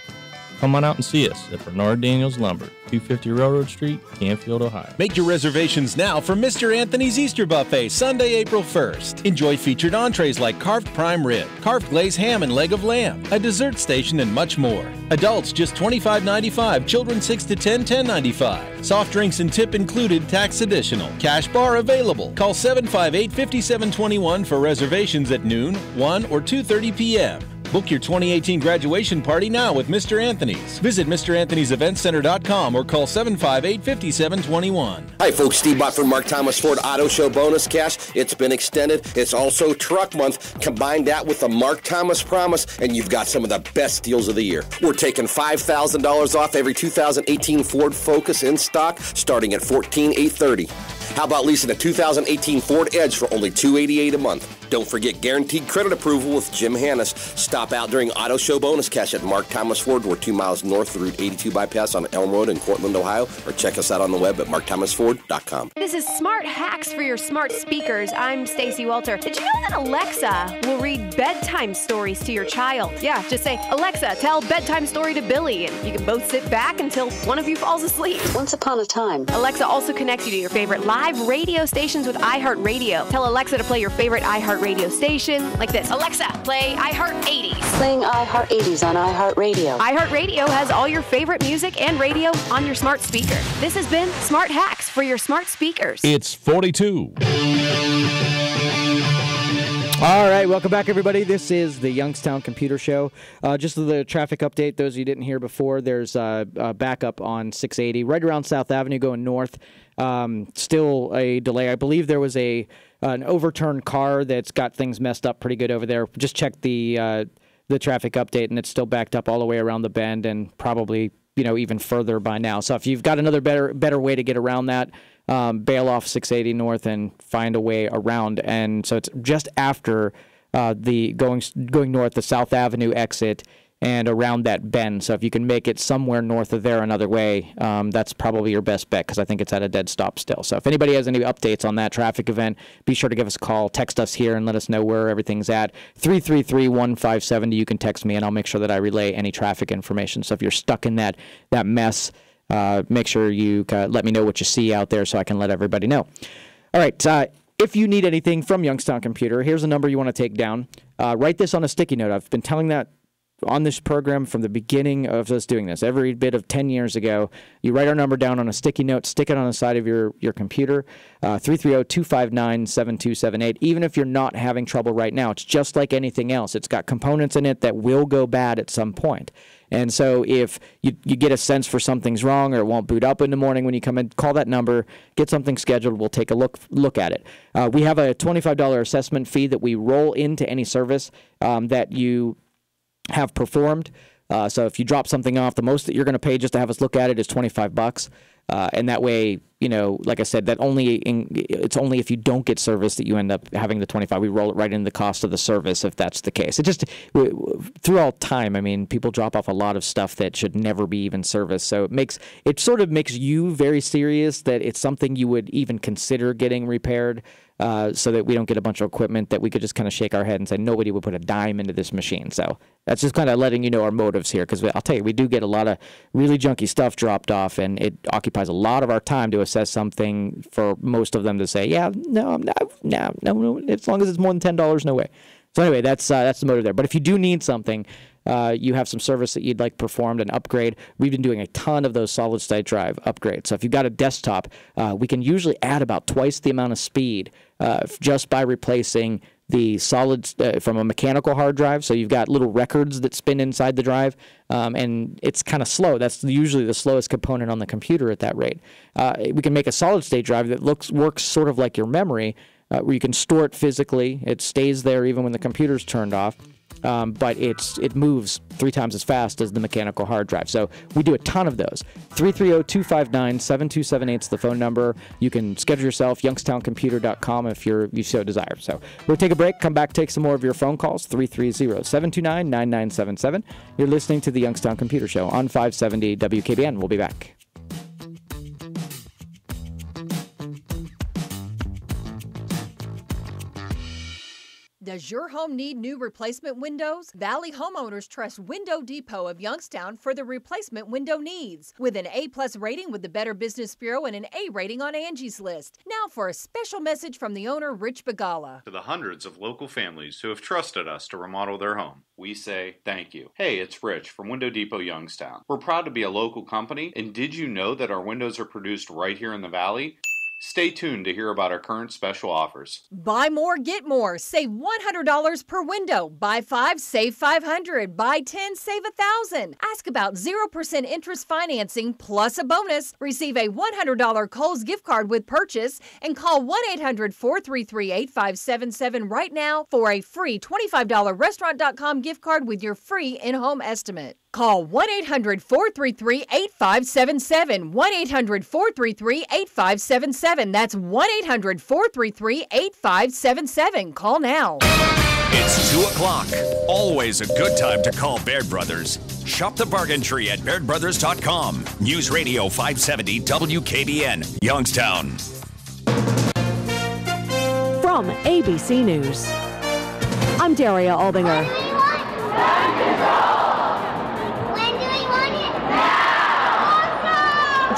[SPEAKER 15] Come on out and see us at Bernard Daniels Lumber, 250 Railroad Street, Canfield, Ohio.
[SPEAKER 24] Make your reservations now for Mr. Anthony's Easter Buffet, Sunday, April 1st. Enjoy featured entrees like carved prime rib, carved glazed ham and leg of lamb, a dessert station, and much more. Adults just $25.95, children 6 to 10, $10.95. Soft drinks and tip included, tax additional. Cash bar available. Call 758-5721 for reservations at noon, 1, or 2:30 p.m. Book your 2018 graduation party now with Mr. Anthony's. Visit MrAnthony'sEventCenter.com or call 758-5721.
[SPEAKER 18] Hi folks, Steve Bott from Mark Thomas Ford Auto Show Bonus Cash. It's been extended. It's also Truck Month. Combine that with the Mark Thomas Promise and you've got some of the best deals of the year. We're taking $5,000 off every 2018 Ford Focus in stock starting at $14,830. How about leasing a 2018 Ford Edge for only $288 a month? Don't forget guaranteed credit approval with Jim Hannes. Stop out during Auto Show Bonus Cash at Mark Thomas Ford. We're 2 miles north of Route 82 bypass on Elm Road in Cortland, Ohio. Or check us out on the web at markthomasford.com.
[SPEAKER 19] This is Smart Hacks for your smart speakers. I'm Stacey Walter. Did you know that Alexa will read bedtime stories to your child? Yeah, just say, Alexa, tell bedtime story to Billy, and you can both sit back until one of you falls asleep. Once upon a time. Alexa also connects you to your favorite live radio stations with iHeartRadio. Tell Alexa to play your favorite iHeartRadio station like this. Alexa, play iHeart 80s.
[SPEAKER 20] Playing iHeart 80s on iHeartRadio.
[SPEAKER 19] iHeartRadio has all your favorite music and radio on your smart speaker. This has been Smart Hacks for your smart speakers.
[SPEAKER 3] It's 42.
[SPEAKER 7] All right, welcome back, everybody. This is the Youngstown Computer Show. Just the traffic update, those of you didn't hear before, there's a backup on 680 right around South Avenue going north. Still a delay. I believe there was an overturned car that's got things messed up pretty good over there. Just check the traffic update, and it's still backed up all the way around the bend and probably even further by now. So if you've got another better way to get around that, bail off 680 north and find a way around. And so it's just after the going north, the South Avenue exit, and around that bend. So if you can make it somewhere north of there another way, that's probably your best bet, because I think it's at a dead stop still. So if anybody has any updates on that traffic event, be sure to give us a call, text us here, and let us know where everything's at. 333-1570, you can text me, and I'll make sure that I relay any traffic information. So if you're stuck in that mess, make sure you let me know what you see out there so I can let everybody know. All right, if you need anything from Youngstown Computer, here's a number you want to take down. Write this on a sticky note. I've been telling that on this program from the beginning of us doing this. Every bit of 10 years ago, you write our number down on a sticky note, stick it on the side of your computer, 330-259-7278. Even if you're not having trouble right now, it's just like anything else. It's got components in it that will go bad at some point. And so if you get a sense for something's wrong or it won't boot up in the morning when you come in, call that number, get something scheduled, we'll take a look at it. We have a $25 assessment fee that we roll into any service that you have performed. So if you drop something off, the most that you're going to pay just to have us look at it is $25. And that way, like I said, it's only if you don't get service that you end up having the $25. We roll it right into the cost of the service if that's the case. It just, through all time, I mean, people drop off a lot of stuff that should never be even serviced. So it sort of makes you very serious that it's something you would even consider getting repaired. so that we don't get a bunch of equipment that we could just kind of shake our head and say nobody would put a dime into this machine. So that's just kind of letting you know our motives here, because I'll tell you, we do get a lot of really junky stuff dropped off, and it occupies a lot of our time to assess something for most of them to say, yeah, no, as long as it's more than $10, no way. So anyway, that's the motive there. But if you do need something, you have some service that you'd like performed, an upgrade, we've been doing a ton of those solid-state drive upgrades. So if you've got a desktop, we can usually add about twice the amount of speed just by replacing the solids from a mechanical hard drive. So you've got little records that spin inside the drive, and it's kind of slow. That's usually the slowest component on the computer at that rate. We can make a solid-state drive that works sort of like your memory, where you can store it physically. It stays there even when the computer's turned off. But it moves 3 times as fast as the mechanical hard drive. So we do a ton of those. 330-259-7278 is the phone number. You can schedule yourself, youngstowncomputer.com if you so desire. So we'll take a break, come back, take some more of your phone calls, 330-729-9977. You're listening to the Youngstown Computer Show on 570 WKBN. We'll be back.
[SPEAKER 1] Does your home need new replacement windows? Valley homeowners trust Window Depot of Youngstown for the replacement window needs. With an A-plus rating with the Better Business Bureau and an A rating on Angie's List. Now for a special message from the owner, Rich Bagala.
[SPEAKER 10] To the hundreds of local families who have trusted us to remodel their home, we say thank you. Hey, it's Rich from Window Depot Youngstown. We're proud to be a local company, and did you know that our windows are produced right here in the Valley? Stay tuned to hear about our current special offers.
[SPEAKER 1] Buy more, get more. Save $100 per window. Buy 5, save $500. Buy 10, save $1,000. Ask about 0% interest financing plus a bonus. Receive a $100 Kohl's gift card with purchase and call 1-800-433-8577 right now for a free $25 restaurant.com gift card with your free in-home estimate. Call 1-800-433-8577. 1-800-433-8577. That's 1-800-433-8577. Call now.
[SPEAKER 21] It's 2 o'clock. Always a good time to call Baird Brothers. Shop the bargain tree at BairdBrothers.com. News Radio 570 WKBN, Youngstown.
[SPEAKER 22] From ABC News, I'm Daria Albinger.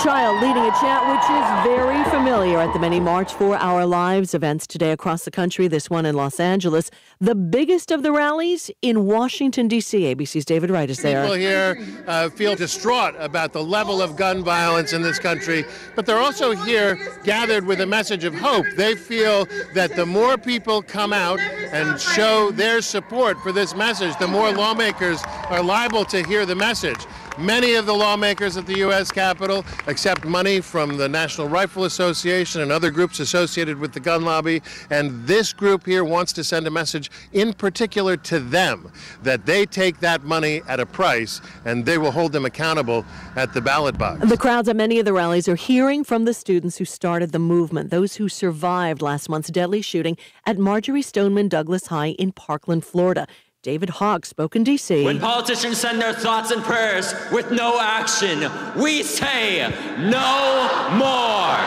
[SPEAKER 22] Child leading a chant which is very familiar at the many March for Our Lives events today across the country, this one in Los Angeles. The biggest of the rallies in Washington, D.C. ABC's David Wright is there.
[SPEAKER 23] People here feel distraught about the level of gun violence in this country, but they're also here gathered with a message of hope. They feel that the more people come out and show their support for this message, the more lawmakers are liable to hear the message. Many of the lawmakers at the U.S. Capitol accept money from the National Rifle Association and other groups associated with the gun lobby, and this group here wants to send a message in particular to them that they take that money at a price and they will hold them accountable at the ballot box.
[SPEAKER 22] The crowds at many of the rallies are hearing from the students who started the movement, those who survived last month's deadly shooting at Marjorie Stoneman Douglas High in Parkland, Florida. David Hogg spoke in D.C.
[SPEAKER 25] When politicians send their thoughts and prayers with no action, we say no more.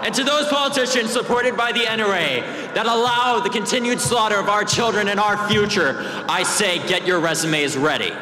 [SPEAKER 25] And to those politicians supported by the NRA that allow the continued slaughter of our children and our future, I say get your resumes ready.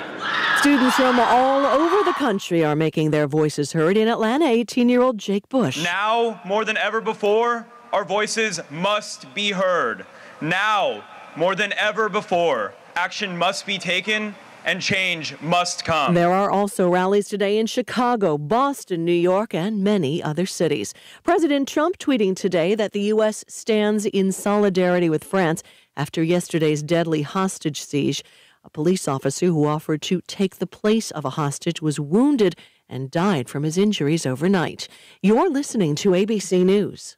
[SPEAKER 22] Students from all over the country are making their voices heard. In Atlanta, 18-year-old Jake Bush.
[SPEAKER 27] Now, more than ever before, our voices must be heard. Now, more than ever before, action must be taken and change must come.
[SPEAKER 22] There are also rallies today in Chicago, Boston, New York, and many other cities. President Trump tweeting today that the U.S. stands in solidarity with France after yesterday's deadly hostage siege. A police officer who offered to take the place of a hostage was wounded and died from his injuries overnight. You're listening to ABC News.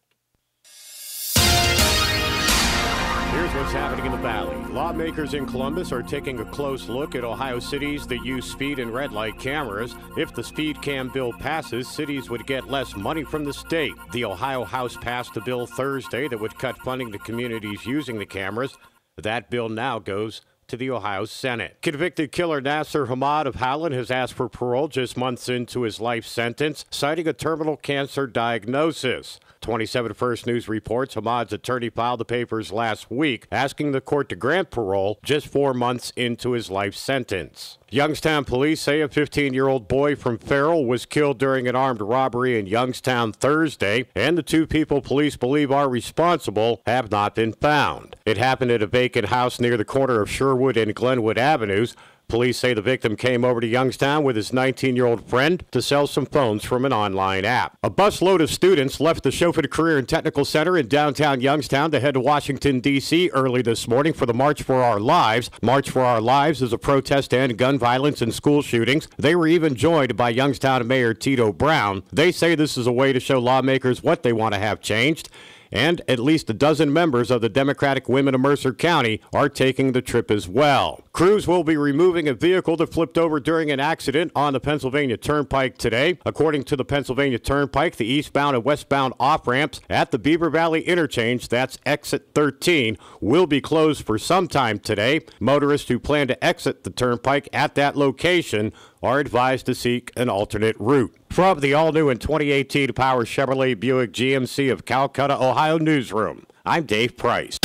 [SPEAKER 4] Here's what's happening in the Valley. Lawmakers in Columbus are taking a close look at Ohio cities that use speed and red light cameras. If the speed cam bill passes, cities would get less money from the state. The Ohio House passed a bill Thursday that would cut funding to communities using the cameras. That bill now goes to the Ohio Senate. Convicted killer Nasser Hamad of Howland has asked for parole just months into his life sentence, citing a terminal cancer diagnosis. 27 First News reports Hamad's attorney filed the papers last week, asking the court to grant parole just 4 months into his life sentence. Youngstown police say a 15-year-old boy from Farrell was killed during an armed robbery in Youngstown Thursday, and the 2 people police believe are responsible have not been found. It happened at a vacant house near the corner of Sherwood and Glenwood Avenues. Police say the victim came over to Youngstown with his 19-year-old friend to sell some phones from an online app. A busload of students left the Chauffeur Career and Technical Center in downtown Youngstown to head to Washington, D.C. early this morning for the March for Our Lives. March for Our Lives is a protest to end gun violence and school shootings. They were even joined by Youngstown Mayor Tito Brown. They say this is a way to show lawmakers what they want to have changed. And at least a dozen members of the Democratic Women of Mercer County are taking the trip as well. Crews will be removing a vehicle that flipped over during an accident on the Pennsylvania Turnpike today. According to the Pennsylvania Turnpike, the eastbound and westbound off-ramps at the Beaver Valley interchange, that's exit 13, will be closed for some time today. Motorists who plan to exit the Turnpike at that location are advised to seek an alternate route. From the all-new and 2018 Power Chevrolet Buick GMC of Calcutta, Ohio newsroom, I'm Dave Price.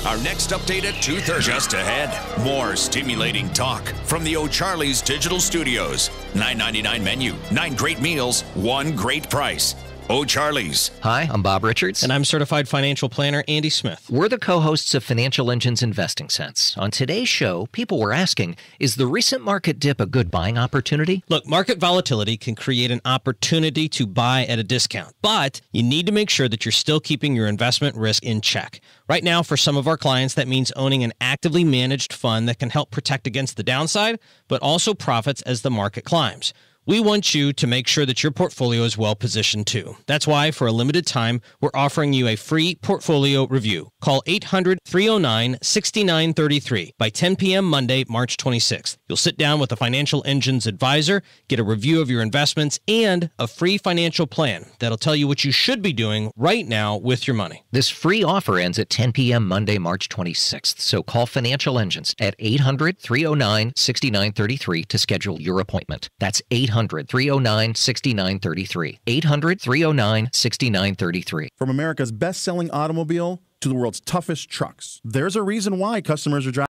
[SPEAKER 21] Our next update at 2:30. Just ahead, more stimulating talk from the O'Charlie's Digital Studios. $9.99 menu, 9 great meals, 1 great price. O'Charlie's.
[SPEAKER 2] Hi, I'm Bob Richards.
[SPEAKER 6] And I'm certified financial planner Andy Smith.
[SPEAKER 2] We're the co-hosts of Financial Engine's Investing Sense. On today's show, people were asking, is the recent market dip a good buying opportunity?
[SPEAKER 6] Look, market volatility can create an opportunity to buy at a discount, but you need to make sure that you're still keeping your investment risk in check. Right now, for some of our clients, that means owning an actively managed fund that can help protect against the downside, but also profits as the market climbs. We want you to make sure that your portfolio is well positioned too. That's why, for a limited time, we're offering you a free portfolio review. Call 800-309-6933 by 10 p.m. Monday, March 26th. You'll sit down with a Financial Engine's advisor, get a review of your investments, and a free financial plan that'll tell you what you should be doing right now with your money.
[SPEAKER 2] This free offer ends at 10 p.m. Monday, March 26th. So call Financial Engines at 800-309-6933 to schedule your appointment. That's 800-309-6933. 800-309-6933.
[SPEAKER 9] From America's best-selling automobile to the world's toughest trucks, there's a reason why customers are driving.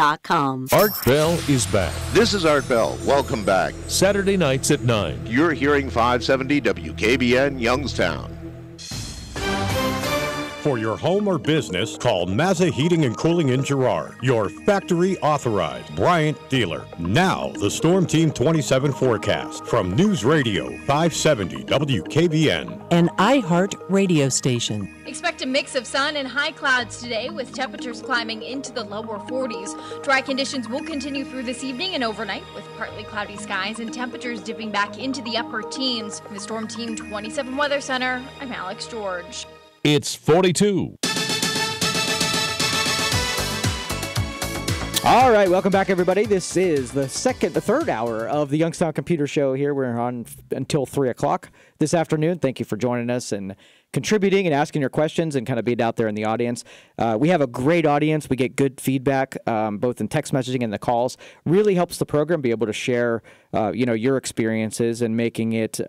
[SPEAKER 3] Art Bell is back.
[SPEAKER 11] This is Art Bell. Welcome back.
[SPEAKER 3] Saturday nights at 9.
[SPEAKER 11] You're hearing 570 WKBN Youngstown.
[SPEAKER 4] For your home or business, call Mazza Heating and Cooling in Girard, your factory authorized Bryant dealer. Now, the Storm Team 27 forecast from News Radio 570 WKBN.
[SPEAKER 12] An iHeart radio station.
[SPEAKER 1] Expect a mix of sun and high clouds today with temperatures climbing into the lower 40s. Dry conditions will continue through this evening and overnight with partly cloudy skies and temperatures dipping back into the upper teens. From the Storm Team 27 Weather Center, I'm Alex George.
[SPEAKER 3] It's 42.
[SPEAKER 7] All right, welcome back, everybody. This is the third hour of the Youngstown Computer Show here. We're on until 3 o'clock this afternoon. Thank you for joining us and contributing and asking your questions and kind of being out there in the audience. We have a great audience. We get good feedback, both in text messaging and the calls. Really helps the program be able to share, your experiences and making it,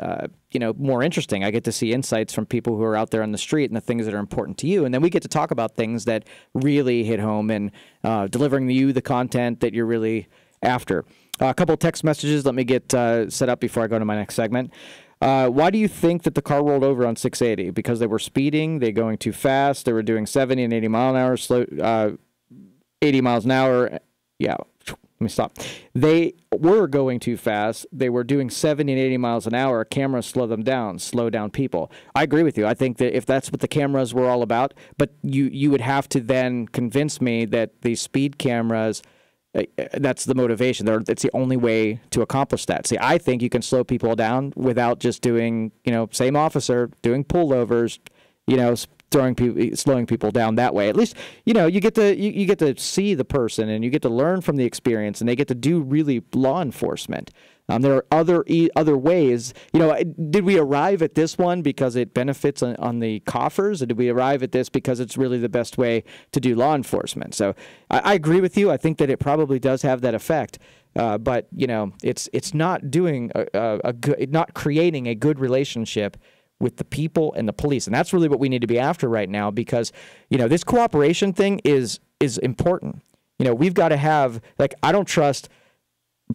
[SPEAKER 7] more interesting. I get to see insights from people who are out there on the street and the things that are important to you. And then we get to talk about things that really hit home and delivering you the content that you're really after. A couple of text messages. Let me get set up before I go to my next segment. Why do you think that the car rolled over on 680? Because they were speeding, they going too fast, they were doing 70 and 80 mile an hour, 80 miles an hour. Yeah. Let me stop. They were going too fast. They were doing 70 and 80 miles an hour. Cameras slow them down, slow down people. I agree with you. I think that if that's what the cameras were all about, but you would have to then convince me that the speed cameras, that's the motivation. It's the only way to accomplish that. See, I think you can slow people down without just doing, same officer, doing pullovers, slowing people down that way. At least, you get to see the person and you get to learn from the experience, and they get to do really law enforcement. There are other ways. Did we arrive at this one because it benefits on the coffers, or did we arrive at this because it's really the best way to do law enforcement? So I agree with you. I think that it probably does have that effect. But it's not doing not creating a good relationship with the people and the police. And that's really what we need to be after right now, because, this cooperation thing is important. We've got to have, I don't trust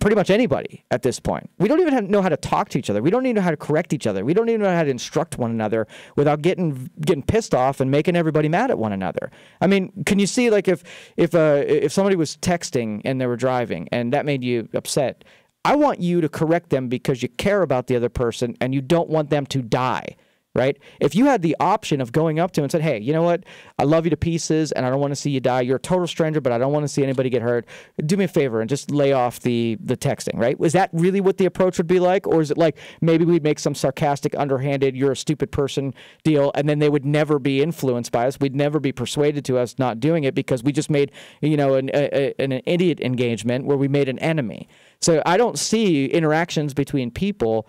[SPEAKER 7] pretty much anybody at this point. We don't even know how to talk to each other. We don't even know how to correct each other. We don't even know how to instruct one another without getting pissed off and making everybody mad at one another. I mean, can you see, if somebody was texting and they were driving and that made you upset, I want you to correct them because you care about the other person and you don't want them to die, right? If you had the option of going up to him and said, hey, you know what? I love you to pieces and I don't want to see you die. You're a total stranger, but I don't want to see anybody get hurt. Do me a favor and just lay off the texting, right? Was that really what the approach would be like? Or is it like maybe we'd make some sarcastic, underhanded, you're a stupid person deal, and then they would never be influenced by us. We'd never be persuaded to us not doing it because we just made, an idiot engagement where we made an enemy. So I don't see interactions between people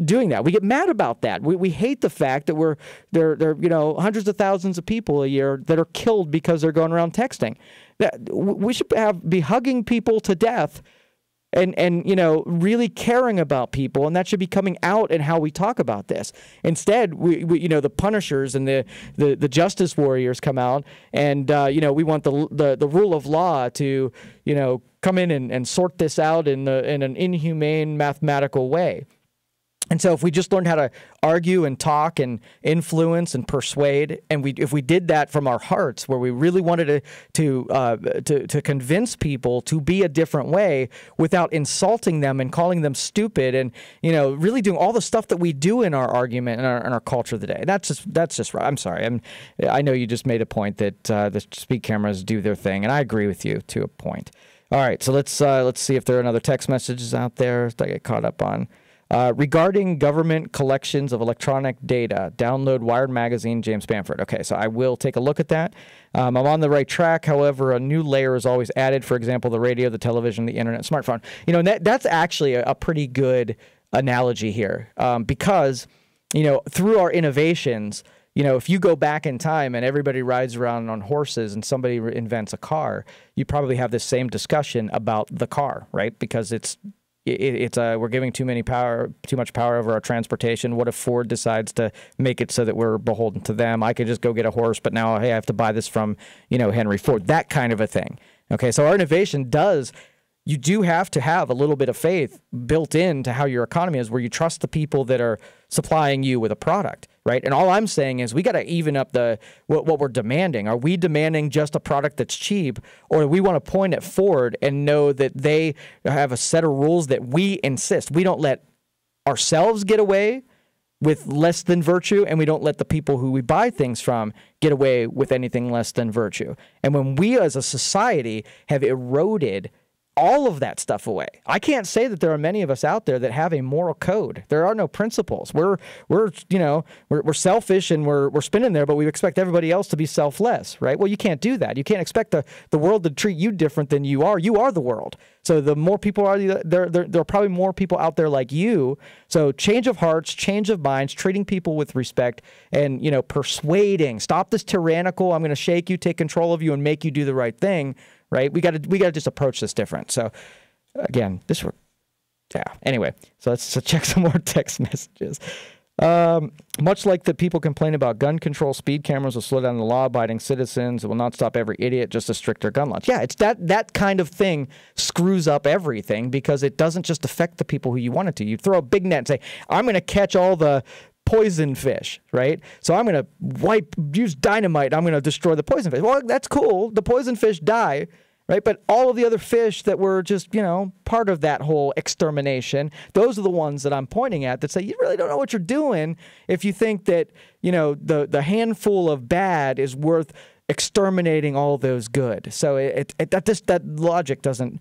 [SPEAKER 7] doing that. We get mad about that. We hate the fact that there are hundreds of thousands of people a year that are killed because they're going around texting. We should be hugging people to death and really caring about people, and that should be coming out in how we talk about this. Instead, we the punishers and the justice warriors come out, and we want the rule of law to come in and sort this out in an inhumane mathematical way. And so if we just learned how to argue and talk and influence and persuade, and if we did that from our hearts, where we really wanted to convince people to be a different way without insulting them and calling them stupid, and really doing all the stuff that we do in our argument and our culture today. That's just right. I'm sorry. I know you just made a point that the speed cameras do their thing, and I agree with you to a point. All right, so let's see if there are other text messages out there that I get caught up on. Regarding government collections of electronic data, download Wired Magazine, James Bamford. Okay, so I will take a look at that. I'm on the right track. However, a new layer is always added. For example, the radio, the television, the internet, smartphone. And that's actually a pretty good analogy here, because through our innovations, if you go back in time and everybody rides around on horses and somebody invents a car, you probably have the same discussion about the car, right? Because we're giving too much power over our transportation. What if Ford decides to make it so that we're beholden to them? I could just go get a horse, but now, hey, I have to buy this from, Henry Ford. That kind of a thing. Okay, so our innovation you do have to have a little bit of faith built into how your economy is, where you trust the people that are supplying you with a product, right? And all I'm saying is we got to even up what we're demanding. Are we demanding just a product that's cheap, or do we want to point at Ford and know that they have a set of rules that we insist? We don't let ourselves get away with less than virtue, and we don't let the people who we buy things from get away with anything less than virtue. And when we as a society have eroded all of that stuff away, I can't say that there are many of us out there that have a moral code. There are no principles. We're selfish and we're spinning there, but we expect everybody else to be selfless, right? Well, you can't do that. You can't expect the world to treat you different than you are. You are the world. So the more people are there are probably more people out there like you. So change of hearts, change of minds, treating people with respect, and persuading. Stop this tyrannical, I'm going to shake you, take control of you, and make you do the right thing. Right? We got to just approach this different. So, again, Anyway, so let's check some more text messages. Much like the people complain about gun control, speed cameras will slow down the law-abiding citizens. It will not stop every idiot, just a stricter gun laws. Yeah, it's that kind of thing screws up everything, because it doesn't just affect the people who you want it to. You throw a big net and say, I'm going to catch all the poison fish, right? So I'm going to use dynamite. I'm going to destroy the poison fish. Well, that's cool. The poison fish die, right? But all of the other fish that were just, part of that whole extermination, those are the ones that I'm pointing at that say you really don't know what you're doing if you think that, the handful of bad is worth exterminating all those good. So that logic doesn't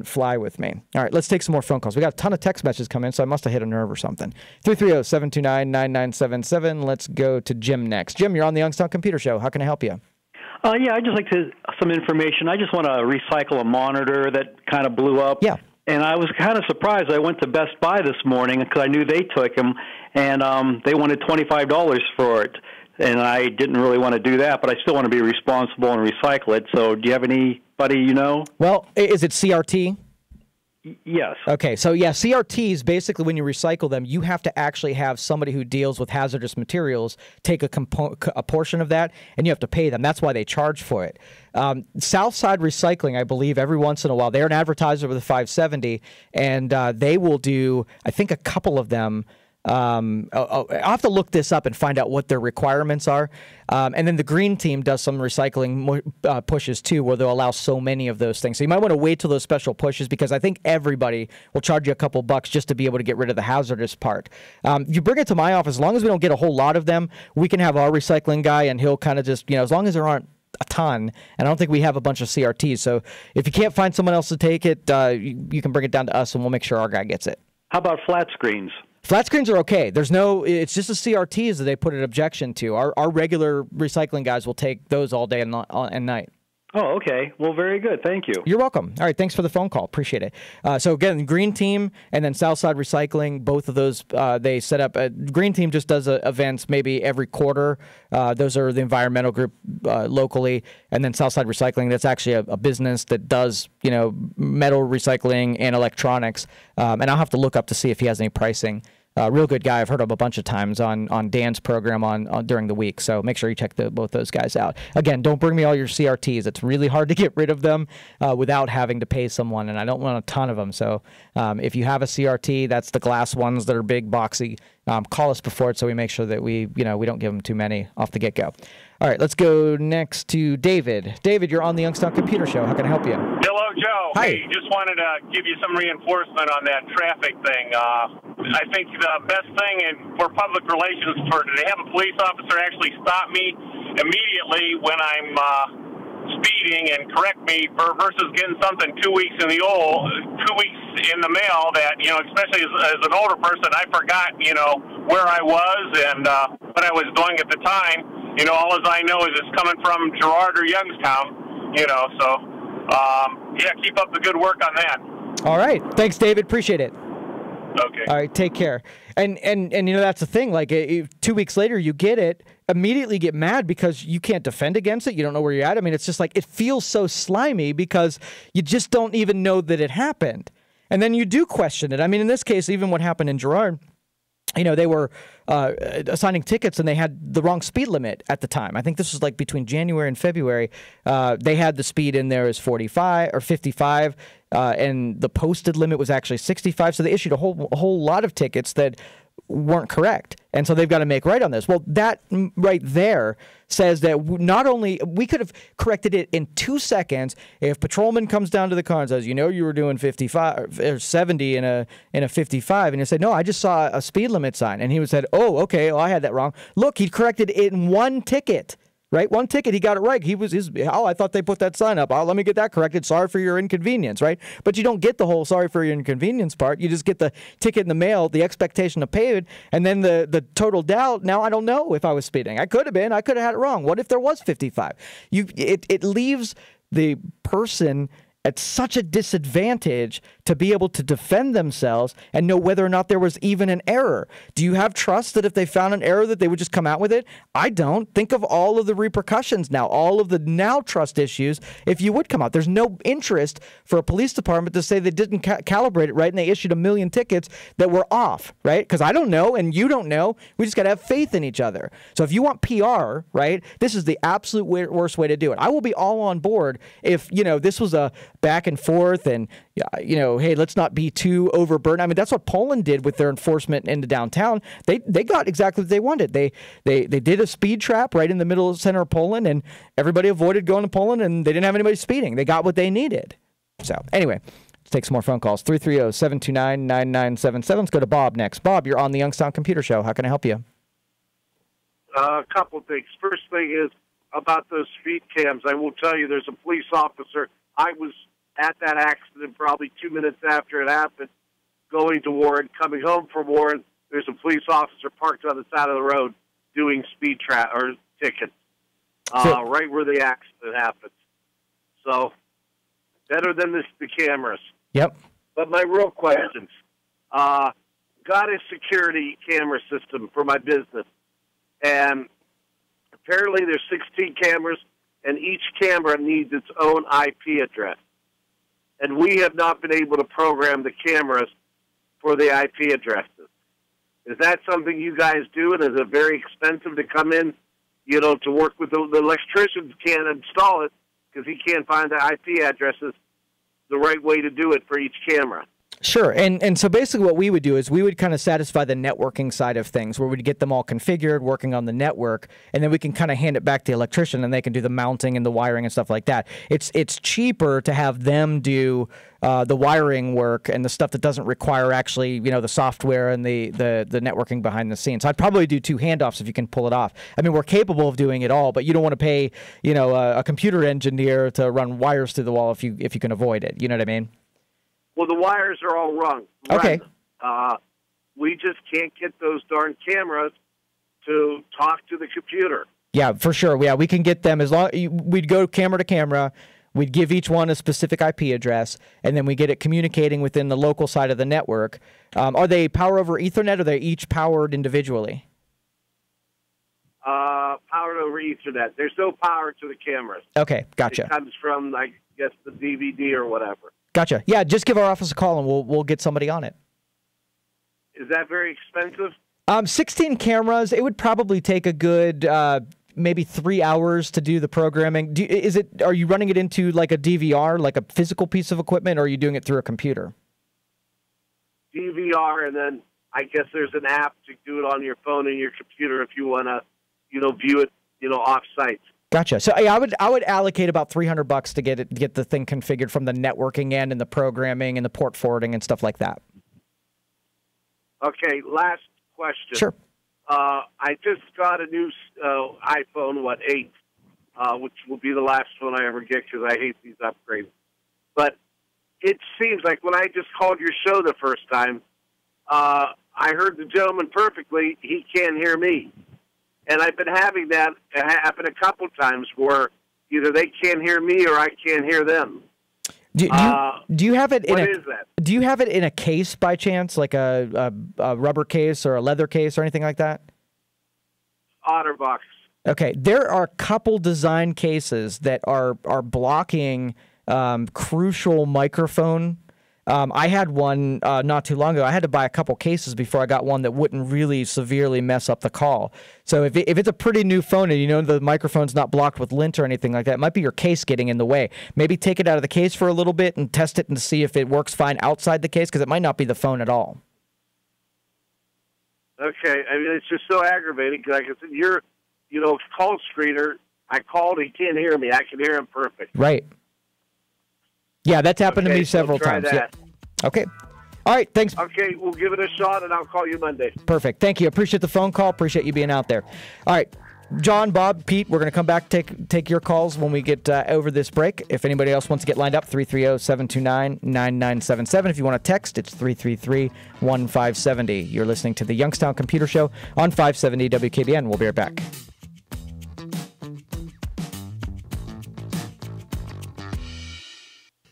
[SPEAKER 7] fly with me. All right, let's take some more phone calls. We got a ton of text messages come in, so I must have hit a nerve or something. 330-729-9977. Let's go to Jim next. Jim, you're on the Youngstown Computer Show. How can I help you?
[SPEAKER 5] Yeah, I'd just like some information. I just want to recycle a monitor that kind of blew up.
[SPEAKER 7] Yeah.
[SPEAKER 5] And I was kind of surprised. I went to Best Buy this morning because I knew they took them, and they wanted $25 for it. And I didn't really want to do that, but I still want to be responsible and recycle it. So do you have anybody you know?
[SPEAKER 7] Well, is it CRT?
[SPEAKER 5] Yes.
[SPEAKER 7] Okay, so yeah, CRTs, basically when you recycle them, you have to actually have somebody who deals with hazardous materials take a portion of that, and you have to pay them. That's why they charge for it. Southside Recycling, I believe, every once in a while, they're an advertiser with a 570, and they will do, I think, a couple of them. I'll have to look this up and find out what their requirements are. And then the green team does some recycling pushes too, where they'll allow so many of those things. So you might want to wait till those special pushes, because I think everybody will charge you a couple bucks just to be able to get rid of the hazardous part. You bring it to my office, as long as we don't get a whole lot of them, we can have our recycling guy, and he'll kind of just, as long as there aren't a ton, and I don't think we have a bunch of CRTs. So if you can't find someone else to take it, you can bring it down to us, and we'll make sure our guy gets it.
[SPEAKER 5] How about flat screens?
[SPEAKER 7] Flat screens are okay. It's just the CRTs that they put an objection to. Our regular recycling guys will take those all day and night.
[SPEAKER 5] Oh, okay. Well, very good. Thank you.
[SPEAKER 7] You're welcome. All right, thanks for the phone call. Appreciate it. So again, Green Team and then Southside Recycling, both of those, they set up. Green Team just does events maybe every quarter. Those are the environmental group locally. And then Southside Recycling, that's actually a business that does, metal recycling and electronics. And I'll have to look up to see if he has any pricing. Real good guy. I've heard of a bunch of times on Dan's program on during the week. So make sure you check both those guys out. Again, don't bring me all your CRTs. It's really hard to get rid of them without having to pay someone, and I don't want a ton of them. So if you have a CRT, that's the glass ones that are big, boxy. Call us before it so we make sure that we don't give them too many off the get-go. All right, let's go next to David. David, you're on the Youngstown Computer Show. How can I help you?
[SPEAKER 8] Hello, Joe.
[SPEAKER 7] Hi.
[SPEAKER 8] Hey, just wanted to give you some reinforcement on that traffic thing. I think the best thing for public relations to have a police officer actually stop me immediately when I'm speeding and correct me versus getting something 2 weeks in the mail that, especially as an older person, I forgot, where I was and what I was doing at the time. All as I know is it's coming from Girard or Youngstown, keep up the good work on that.
[SPEAKER 7] All right. Thanks, David. Appreciate it.
[SPEAKER 8] Okay.
[SPEAKER 7] All right. Take care. And that's the thing. Like 2 weeks later, you get it, immediately get mad because you can't defend against it. You don't know where you're at. I mean, it's just like it feels so slimy because you just don't even know that it happened. And then you do question it. I mean, in this case, even what happened in Girard, they were assigning tickets and they had the wrong speed limit at the time. I think this was like between January and February. They had the speed in there as 45 or 55, and the posted limit was actually 65. So they issued a whole lot of tickets that weren't correct. And so they've got to make right on this. Well, that right there says that not only we could have corrected it in 2 seconds if patrolman comes down to the car and says, you were doing 55 or 70 in a 55, and you said, no, I just saw a speed limit sign, and he would said, oh, okay, well, I had that wrong. Look, he corrected it in one ticket. Right? One ticket, he got it right. I thought they put that sign up. Oh, let me get that corrected. Sorry for your inconvenience, right? But you don't get the whole sorry for your inconvenience part. You just get the ticket in the mail, the expectation to pay it, and then the total doubt. Now I don't know if I was speeding. I could have been. I could have had it wrong. What if there was 55? It leaves the person at such a disadvantage to be able to defend themselves and know whether or not there was even an error. Do you have trust that if they found an error that they would just come out with it? I don't. Think of all of the repercussions now, all of the now trust issues if you would come out. There's no interest for a police department to say they didn't calibrate it right and they issued 1 million tickets that were off, right? Because I don't know and you don't know. We just got to have faith in each other. So if you want PR, right, this is the absolute worst way to do it. I will be all on board if, this was a back and forth and, hey, let's not be too overburdened. I mean, that's what Poland did with their enforcement into downtown. They got exactly what they wanted. They did a speed trap right in the middle center of Poland, and everybody avoided going to Poland, and they didn't have anybody speeding. They got what they needed. So anyway, let's take some more phone calls. 330-729-9977. Let's go to Bob next. Bob, you're on the Youngstown Computer Show. How can I help you?
[SPEAKER 13] A couple things. First thing is about those speed cams. I will tell you, there's a police officer. I was at that accident probably 2 minutes after it happened, going to Warren, coming home from Warren. There's a police officer parked on the side of the road doing speed trap or tickets, right where the accident happened. So better than the cameras.
[SPEAKER 7] Yep.
[SPEAKER 13] But my real questions. Got a security camera system for my business. And apparently there's 16 cameras, and each camera needs its own IP address. And we have not been able to program the cameras for the IP addresses. Is that something you guys do, and is it very expensive to come in, to work with the electrician can't install it because he can't find the IP addresses the right way to do it for each camera?
[SPEAKER 7] Sure. And so basically what we would do is we would kind of satisfy the networking side of things, where we'd get them all configured, working on the network, and then we can kind of hand it back to the electrician, and they can do the mounting and the wiring and stuff like that. It's cheaper to have them do the wiring work and the stuff that doesn't require actually, the software and the networking behind the scenes. So I'd probably do 2 handoffs if you can pull it off. I mean, we're capable of doing it all, but you don't want to pay, a computer engineer to run wires through the wall if you can avoid it. You know what I mean?
[SPEAKER 13] Well, the wires are all run.
[SPEAKER 7] Okay.
[SPEAKER 13] We just can't get those darn cameras to talk to the computer.
[SPEAKER 7] Yeah, for sure. Yeah, we can get them we'd go camera to camera. We'd give each one a specific IP address, and then we get it communicating within the local side of the network. Are they power over Ethernet, or are they each powered individually?
[SPEAKER 13] Powered over Ethernet. There's no power to the cameras.
[SPEAKER 7] Okay, gotcha.
[SPEAKER 13] It comes from, I guess, the DVD or whatever.
[SPEAKER 7] Gotcha. Yeah, just give our office a call, and we'll get somebody on it.
[SPEAKER 13] Is that very expensive?
[SPEAKER 7] 16 cameras. It would probably take a good maybe 3 hours to do the programming. Are you running it into like a DVR, like a physical piece of equipment, or are you doing it through a computer?
[SPEAKER 13] DVR, and then I guess there's an app to do it on your phone and your computer if you want to, view it, off-site.
[SPEAKER 7] Gotcha. So I would allocate about $300 to get the thing configured from the networking end and the programming and the port forwarding and stuff like that.
[SPEAKER 13] Okay, last question.
[SPEAKER 7] Sure.
[SPEAKER 13] I just got a new iPhone, 8, which will be the last one I ever get because I hate these upgrades. But it seems like when I just called your show the first time, I heard the gentleman perfectly. He can't hear me. And I've been having that happen a couple times where either they can't hear me or I can't hear them.
[SPEAKER 7] Do you have it?
[SPEAKER 13] What is that?
[SPEAKER 7] Do you have it in a case by chance, like a rubber case or a leather case or anything like that?
[SPEAKER 13] OtterBox.
[SPEAKER 7] Okay, there are a couple design cases that are blocking crucial microphone. I had one not too long ago. I had to buy a couple cases before I got one that wouldn't really severely mess up the call. So if it's a pretty new phone and the microphone's not blocked with lint or anything like that, it might be your case getting in the way. Maybe take it out of the case for a little bit and test it and see if it works fine outside the case, because it might not be the phone at all.
[SPEAKER 13] Okay, I mean, it's just so aggravating because, like I said, you're, call screener. I called, he can't hear me. I can hear him perfect.
[SPEAKER 7] Right. Yeah, that's happened to me several times.
[SPEAKER 13] That.
[SPEAKER 7] Yeah. Okay. All right, thanks.
[SPEAKER 13] Okay, we'll give it a shot, and I'll call you Monday.
[SPEAKER 7] Perfect. Thank you. Appreciate the phone call. Appreciate you being out there. All right, John, Bob, Pete, we're going to come back, take your calls when we get over this break. If anybody else wants to get lined up, 330-729-9977. If you want to text, it's 333-1570. You're listening to the Youngstown Computer Show on 570 WKBN. We'll be right back.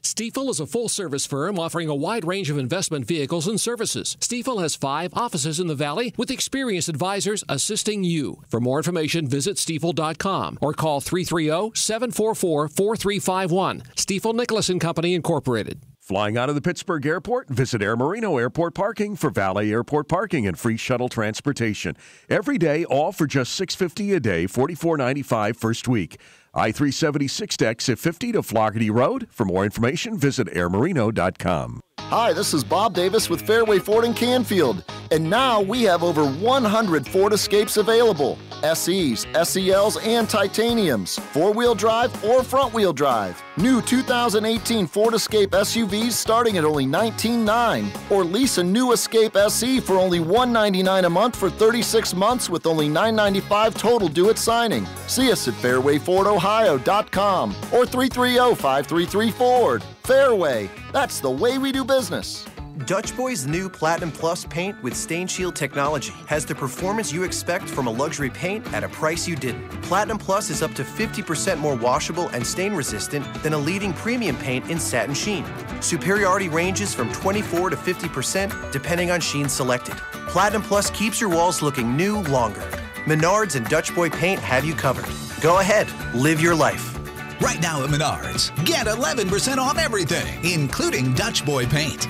[SPEAKER 14] Stifel is a full-service firm offering a wide range of investment vehicles and services. Stifel has 5 offices in the Valley with experienced advisors assisting you. For more information, visit stifel.com or call 330-744-4351. Stifel Nicholas & Company, Incorporated.
[SPEAKER 15] Flying out of the Pittsburgh Airport? Visit Air Marino Airport Parking for valet airport parking and free shuttle transportation. Every day, all for just $6.50 a day, $44.95 first week. I-376 exit 50 to Floggerty Road. For more information, visit airmarino.com.
[SPEAKER 16] Hi, this is Bob Davis with Fairway Ford in Canfield. And now we have over 100 Ford Escapes available. SEs, SELs, and Titaniums. Four-wheel drive or front-wheel drive. New 2018 Ford Escape SUVs starting at only $19,900. Or lease a new Escape SE for only $199 a month for 36 months with only $995 total due at signing. See us at fairwayfordohio.com or 330-533-FORD. Fairway, that's the way we do business.
[SPEAKER 17] Dutch Boy's new Platinum Plus paint with Stain Shield technology has the performance you expect from a luxury paint at a price you didn't. Platinum Plus is up to 50% more washable and stain resistant than a leading premium paint in satin sheen. Superiority ranges from 24 to 50% depending on sheen selected. Platinum Plus keeps your walls looking new longer. Menards and Dutch Boy paint have you covered. Go ahead, live your life.
[SPEAKER 18] Right now at Menards, get 11% off everything, including Dutch Boy paint.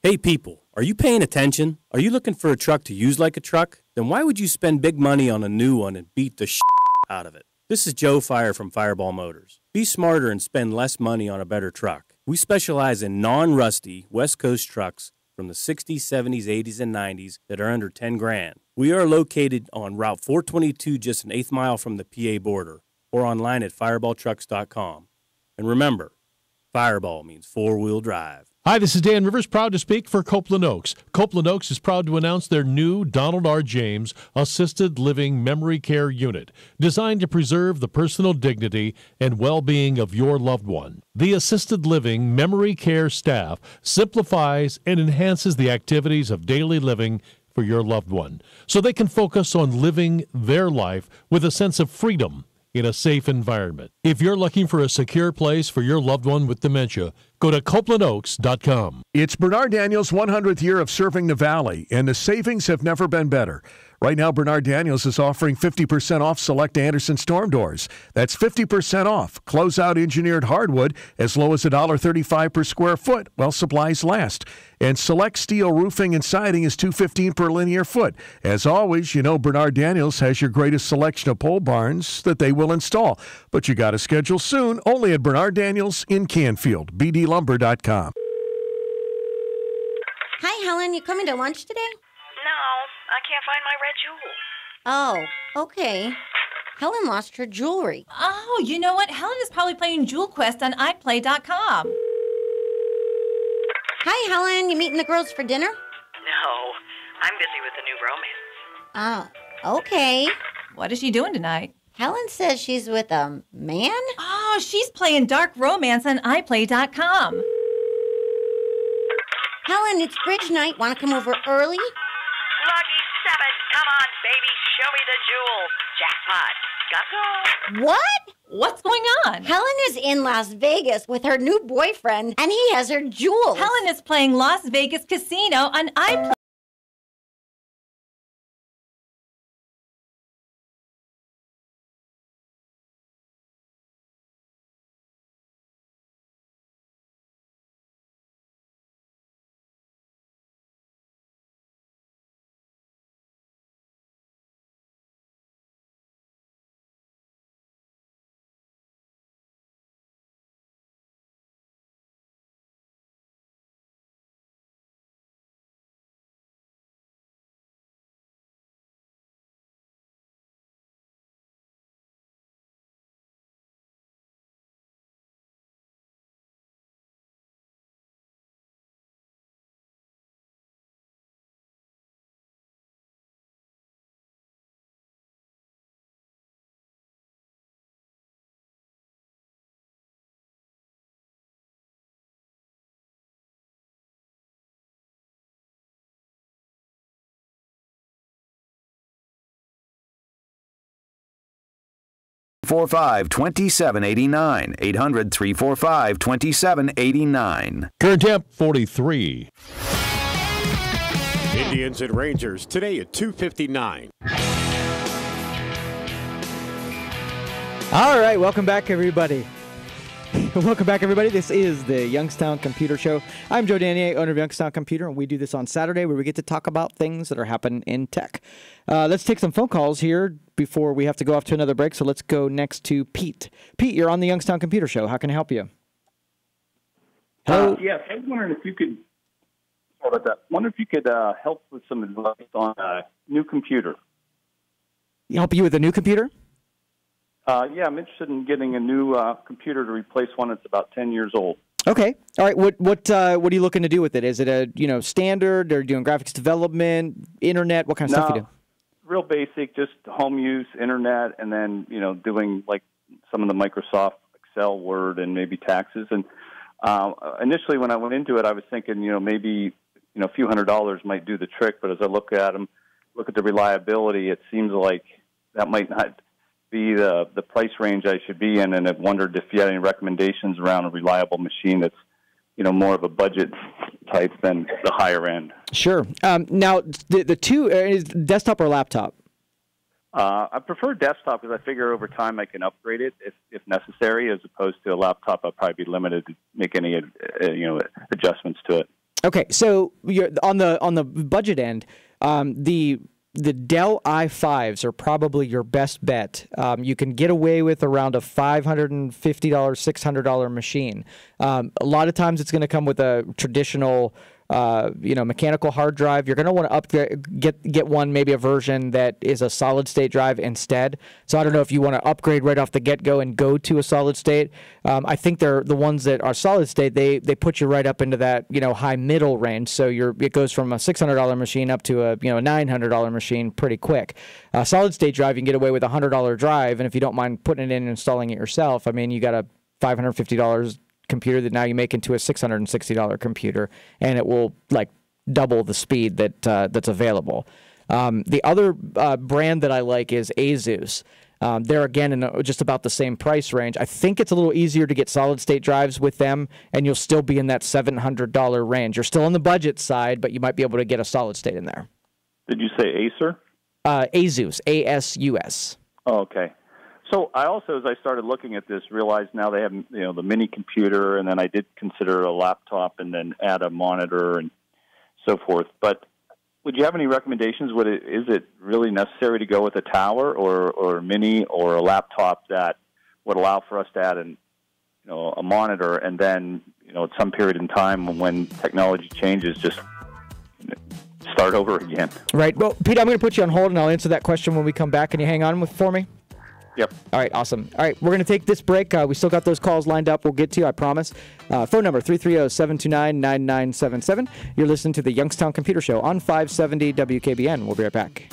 [SPEAKER 19] Hey people, are you paying attention? Are you looking for a truck to use like a truck? Then why would you spend big money on a new one and beat the out of it? This is Joe Fire from Fireball Motors. Be smarter and spend less money on a better truck. We specialize in non-rusty West Coast trucks from the 60s, 70s, 80s, and 90s that are under 10 grand. We are located on Route 422, just an eighth mile from the PA border, or online at fireballtrucks.com. And remember, Fireball means four-wheel drive.
[SPEAKER 3] Hi, this is Dan Rivers, proud to speak for Copeland Oaks. Copeland Oaks is proud to announce their new Donald R. James Assisted Living Memory Care Unit, designed to preserve the personal dignity and well-being of your loved one. The Assisted Living Memory Care staff simplifies and enhances the activities of daily living for your loved one, so they can focus on living their life with a sense of freedom in a safe environment. If you're looking for a secure place for your loved one with dementia, go to CopelandOaks.com.
[SPEAKER 15] It's Bernard Daniels' 100th year of serving the Valley, and the savings have never been better. Right now, Bernard Daniels is offering 50% off select Anderson storm doors. That's 50% off. Closeout engineered hardwood as low as $1.35 per square foot while supplies last. And select steel roofing and siding is $2.15 per linear foot. As always, you know Bernard Daniels has your greatest selection of pole barns that they will install. But you got to schedule soon, only at Bernard Daniels in Canfield. BDLumber.com.
[SPEAKER 20] Hi, Helen. You coming to lunch today?
[SPEAKER 24] No, I can't find my red jewel.
[SPEAKER 20] Oh, okay. Helen lost her jewelry.
[SPEAKER 1] Oh, you know what? Helen is probably playing Jewel Quest on iPlay.com.
[SPEAKER 20] Hi, Helen. You meeting the girls for dinner?
[SPEAKER 24] No, I'm busy with a new romance.
[SPEAKER 20] Oh, okay.
[SPEAKER 1] What is she doing tonight?
[SPEAKER 20] Helen says she's with a man?
[SPEAKER 1] Oh, she's playing Dark Romance on iPlay.com.
[SPEAKER 20] Helen, it's bridge night. Want to come over early?
[SPEAKER 24] Lucky 7, come on, baby, show me the jewel. Jackpot, gotta go.
[SPEAKER 20] What?
[SPEAKER 1] What's going on?
[SPEAKER 20] Helen is in Las Vegas with her new boyfriend, and he has her jewels.
[SPEAKER 1] Helen is playing Las Vegas Casino on iPlay.
[SPEAKER 26] $800-345-2789. 800-345-2789.
[SPEAKER 3] Current temp 43.
[SPEAKER 4] Indians and Rangers today at 2:59.
[SPEAKER 7] All right, welcome back, everybody. Welcome back, everybody. This is the Youngstown Computer Show. I'm Joe Danier, owner of Youngstown Computer, and we do this on Saturday where we get to talk about things that are happening in tech. Let's take some phone calls here before we have to go off to another break, so let's go next to Pete. Pete, you're on the Youngstown Computer Show. How can I help you? Hello?
[SPEAKER 28] Yes, I was wondering if you could
[SPEAKER 10] about that. I wonder if you could help with some advice on a new computer.
[SPEAKER 7] Help you with a new computer?
[SPEAKER 10] Yeah, I'm interested in getting a new computer to replace one that's about 10 years old.
[SPEAKER 7] Okay. All right. What are you looking to do with it? Is it a standard, or doing graphics development, internet? What kind of stuff you do?
[SPEAKER 10] Real basic, just home use, internet, and then doing like some of the Microsoft Excel, Word, and maybe taxes. And initially, when I went into it, I was thinking maybe a few $100s might do the trick. But as I look at the reliability, it seems like that might not be the price range I should be in, and I've wondered if you had any recommendations around a reliable machine that's more of a budget type than the higher end.
[SPEAKER 7] Sure. Now, the two is desktop or laptop?
[SPEAKER 10] I prefer desktop because I figure over time I can upgrade it if necessary, as opposed to a laptop. I'll probably be limited to make any adjustments to it.
[SPEAKER 7] Okay, so you're on the budget end, the Dell i5s are probably your best bet. You can get away with around a $550, $600 machine. A lot of times it's going to come with a traditional mechanical hard drive. You're going to want to upgrade, get one, maybe a version that is a solid state drive instead. So I don't know if you want to upgrade right off the get-go and go to a solid state. I think they're the ones that are solid state. They put you right up into that high middle range. So it goes from a $600 machine up to a $900 machine pretty quick. Solid state drive, you can get away with a $100 drive, and if you don't mind putting it in and installing it yourself, I mean, you got a $550 computer that now you make into a $660 computer, and it will double the speed that's available. The other brand that I like is Asus. They're again in just about the same price range. I think it's a little easier to get solid state drives with them, and you'll still be in that $700 range. You're still on the budget side, but you might be able to get a solid state in there.
[SPEAKER 10] Did you say Acer?
[SPEAKER 7] Asus, ASUS.
[SPEAKER 10] Oh, okay. So I also, as I started looking at this, realized now they have the mini computer, and then I did consider a laptop and then add a monitor and so forth. But would you have any recommendations? Is it really necessary to go with a tower or a mini or a laptop that would allow for us to add a monitor, and then at some period in time when technology changes, just start over again?
[SPEAKER 7] Right. Well, Pete, I'm going to put you on hold, and I'll answer that question when we come back. Can you hang on for me?
[SPEAKER 10] Yep.
[SPEAKER 7] All right, awesome. All right, we're going to take this break. We still got those calls lined up. We'll get to you, I promise. Phone number, 330-729-9977. You're listening to the Youngstown Computer Show on 570 WKBN. We'll be right back.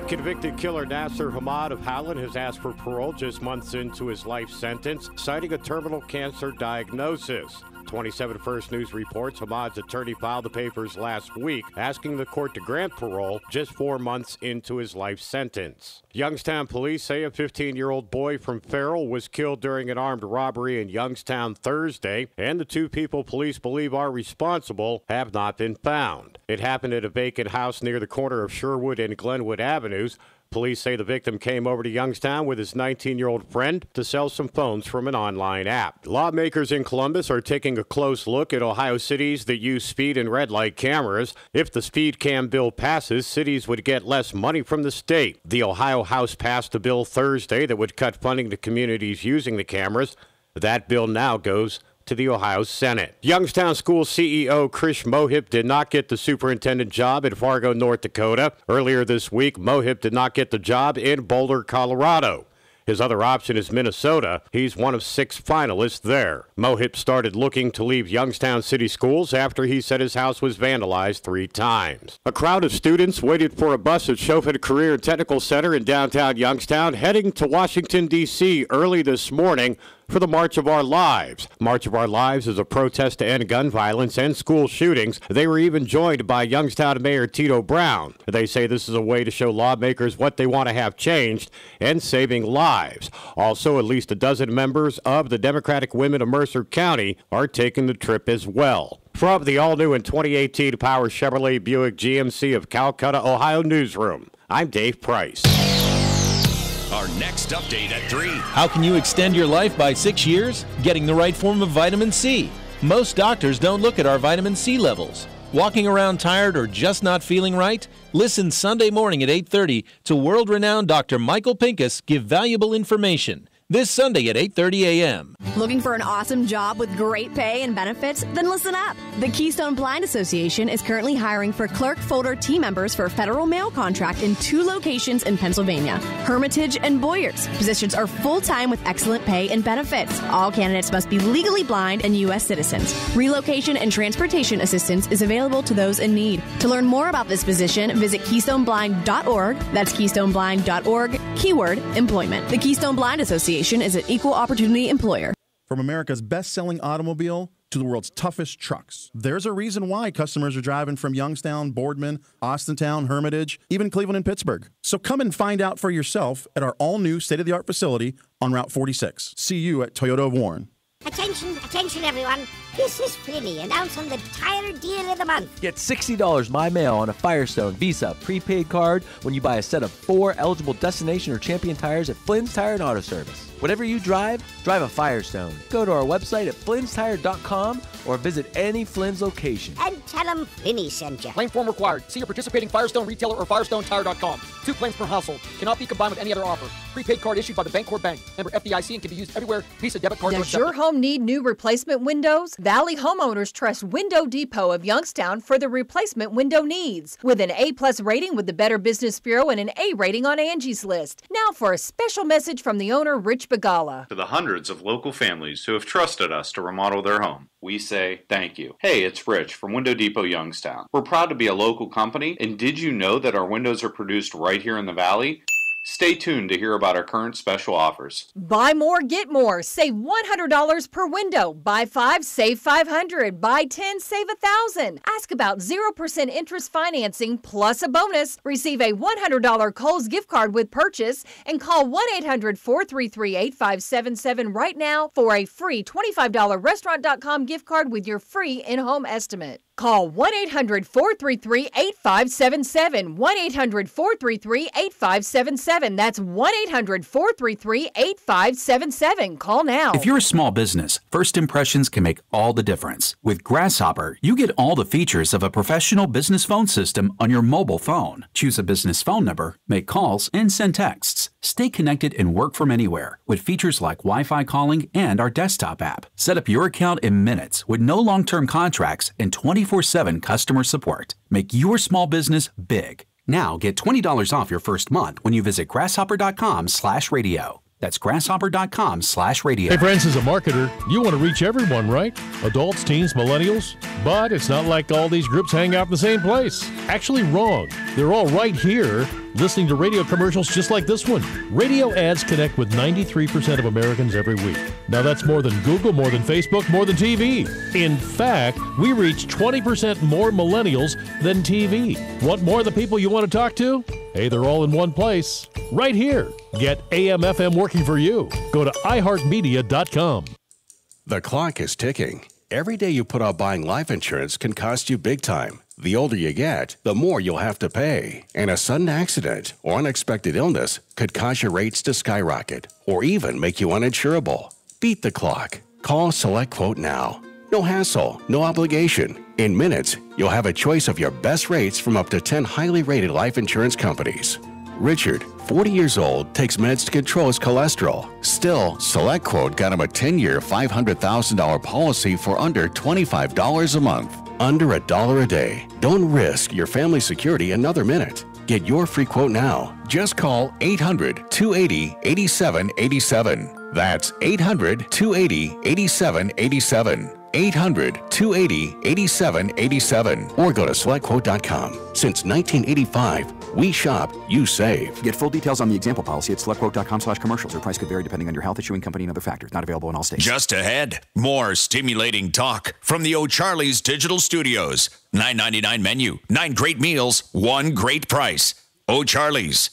[SPEAKER 21] Convicted killer Nasser Hamad of Howland has asked for parole just months into his life sentence, citing a terminal cancer diagnosis. 27 First News reports Hamad's attorney filed the papers last week, asking the court to grant parole just 4 months into his life sentence. Youngstown police say a 15-year-old boy from Farrell was killed during an armed robbery in Youngstown Thursday, and the two people police believe are responsible have not been found. It happened at a vacant house near the corner of Sherwood and Glenwood Avenues. Police say the victim came over to Youngstown with his 19-year-old friend to sell some phones from an online app. Lawmakers in Columbus are taking a close look at Ohio cities that use speed and red light cameras. If the speed cam bill passes, cities would get less money from the state. The Ohio House passed a bill Thursday that would cut funding to communities using the cameras. That bill now goes to the Ohio Senate. Youngstown School CEO Krish Mohip did not get the superintendent job in Fargo, North Dakota. Earlier this week, Mohip did not get the job in Boulder, Colorado. His other option is Minnesota. He's one of 6 finalists there. Mohip started looking to leave Youngstown City Schools after he said his house was vandalized 3 times. A crowd of students waited for a bus at Chauffin Career and Technical Center in downtown Youngstown, heading to Washington, D.C. early this morning for the March of Our Lives. March of Our Lives is a protest to end gun violence and school shootings. They were even joined by Youngstown Mayor Tito Brown. They say this is a way to show lawmakers what they want to have changed and saving lives. Also, at least a dozen members of the Democratic Women of Mercer County are taking the trip as well. From the all-new and 2018 Power Chevrolet Buick GMC of Calcutta, Ohio newsroom, I'm Dave Price.
[SPEAKER 22] Our next update at 3.
[SPEAKER 23] How can you extend your life by 6 years? Getting the right form of vitamin C. Most doctors don't look at our vitamin C levels. Walking around tired or just not feeling right? Listen Sunday morning at 8:30 to world-renowned Dr. Michael Pincus give valuable information. This Sunday at 8:30 a.m.
[SPEAKER 2] Looking for an awesome job with great pay and benefits? Then listen up. The Keystone Blind Association is currently hiring for clerk folder team members for a federal mail contract in 2 locations in Pennsylvania, Hermitage and Boyers. Positions are full-time with excellent pay and benefits. All candidates must be legally blind and U.S. citizens. Relocation and transportation assistance is available to those in need. To learn more about this position, visit KeystoneBlind.org. That's KeystoneBlind.org, keyword employment. The Keystone Blind Association is an equal opportunity employer.
[SPEAKER 6] From America's best-selling automobile to the world's toughest trucks, there's a reason why customers are driving from Youngstown, Boardman, Austintown, Hermitage, even Cleveland and Pittsburgh. So come and find out for yourself at our all-new state-of-the-art facility on Route 46. See you at Toyota of Warren.
[SPEAKER 9] Attention, attention everyone. This is Flinny announcing the tire deal of the month.
[SPEAKER 11] Get $60 by mail on a Firestone Visa prepaid card when you buy a set of 4 eligible Destination or Champion tires at Flynn's Tire and Auto Service. Whatever you drive a Firestone. Go to our website at flynnstire.com or visit any Flynn's location.
[SPEAKER 9] And tell them Flinny sent you.
[SPEAKER 25] Claim form required. See your participating Firestone retailer or FirestoneTire.com. 2 claims per household. Cannot be combined with any other offer. Prepaid card issued by the Bancorp Bank. Member FDIC and can be used everywhere. Visa debit card.
[SPEAKER 1] Does your home need new replacement windows? Valley homeowners trust Window Depot of Youngstown for the replacement window needs. With an A+ rating with the Better Business Bureau and an A rating on Angie's List. Now for a special message from the owner, Rich Bagala.
[SPEAKER 26] To the hundreds of local families who have trusted us to remodel their home, we say thank you. Hey, it's Rich from Window Depot Youngstown. We're proud to be a local company, and did you know that our windows are produced right here in the Valley? Stay tuned to hear about our current special offers.
[SPEAKER 1] Buy more, get more. Save $100 per window. Buy 5, save $500. Buy 10, save $1,000. Ask about 0% interest financing plus a bonus. Receive a $100 Kohl's gift card with purchase and call 1-800-433-8577 right now for a free $25 Restaurant.com gift card with your free in-home estimate. Call 1-800-433-8577. 1-800-433-8577. That's 1-800-433-8577. Call now.
[SPEAKER 27] If you're a small business, first impressions can make all the difference. With Grasshopper, you get all the features of a professional business phone system on your mobile phone. Choose a business phone number, make calls, and send texts. Stay connected and work from anywhere with features like Wi-Fi calling and our desktop app. Set up your account in minutes with no long-term contracts and 24/7 customer support. Make your small business big. Now get $20 off your first month when you visit grasshopper.com/radio. That's grasshopper.com/radio.
[SPEAKER 3] Hey friends, as a marketer, you want to reach everyone, right? Adults, teens, millennials. But it's not like all these groups hang out in the same place. Actually wrong. They're all right here listening to radio commercials just like this one. Radio ads connect with 93% of Americans every week. Now that's more than Google, more than Facebook, more than TV. In fact, we reach 20% more millennials than TV. Want more of the people you want to talk to? Hey, they're all in one place. Right here. Get AM/FM working for you. Go to iHeartMedia.com.
[SPEAKER 28] The clock is ticking. Every day you put off buying life insurance can cost you big time. The older you get, the more you'll have to pay. And a sudden accident or unexpected illness could cause your rates to skyrocket or even make you uninsurable. Beat the clock. Call Select Quote now. No hassle, no obligation. In minutes, you'll have a choice of your best rates from up to 10 highly rated life insurance companies. Richard, 40 years old, takes meds to control his cholesterol. Still, Select Quote got him a 10-year, $500,000 policy for under $25 a month. Under $1 a day. Don't risk your family security another minute. Get your free quote now. Just call 800-280-8787. That's 800-280-8787. 800-280-8787 or go to selectquote.com. Since 1985, we shop, you save.
[SPEAKER 29] Get full details on the example policy at selectquote.com/commercials. Your price could vary depending on your health, issuing company, and other factors. Not available in all states.
[SPEAKER 22] Just ahead, more stimulating talk from the O'Charlie's Digital Studios. $9.99 menu, 9 great meals, 1 great price. O'Charlie's.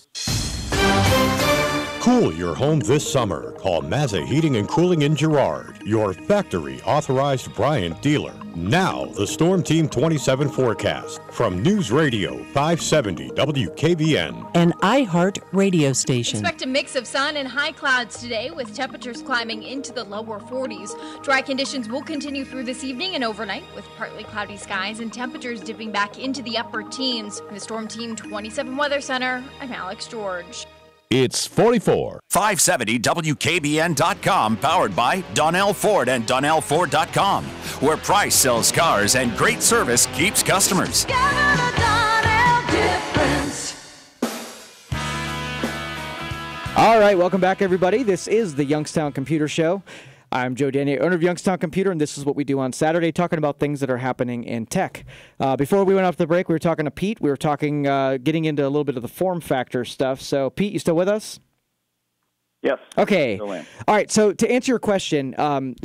[SPEAKER 4] Cool your home this summer. Call Mazza Heating and Cooling in Girard, your factory authorized Bryant dealer. Now, the Storm Team 27 forecast from News Radio 570 WKVN.
[SPEAKER 5] An iHeart radio station.
[SPEAKER 8] Expect a mix of sun and high clouds today with temperatures climbing into the lower 40s. Dry conditions will continue through this evening and overnight with partly cloudy skies and temperatures dipping back into the upper teens. In the Storm Team 27 Weather Center, I'm Alex George.
[SPEAKER 3] It's 44.
[SPEAKER 22] 570WKBN.com, powered by Donnell Ford and DonnellFord.com, where price sells cars and great service keeps customers.
[SPEAKER 7] All right, welcome back, everybody. This is the Youngstown Computer Show. I'm Joe Danier, owner of Youngstown Computer, and this is what we do on Saturday, talking about things that are happening in tech. Before we went off the break, we were talking to Pete. We were talking, getting into a little bit of the form factor stuff. So, Pete, you still with us?
[SPEAKER 10] Yes.
[SPEAKER 7] Okay. All right. So, to answer your question,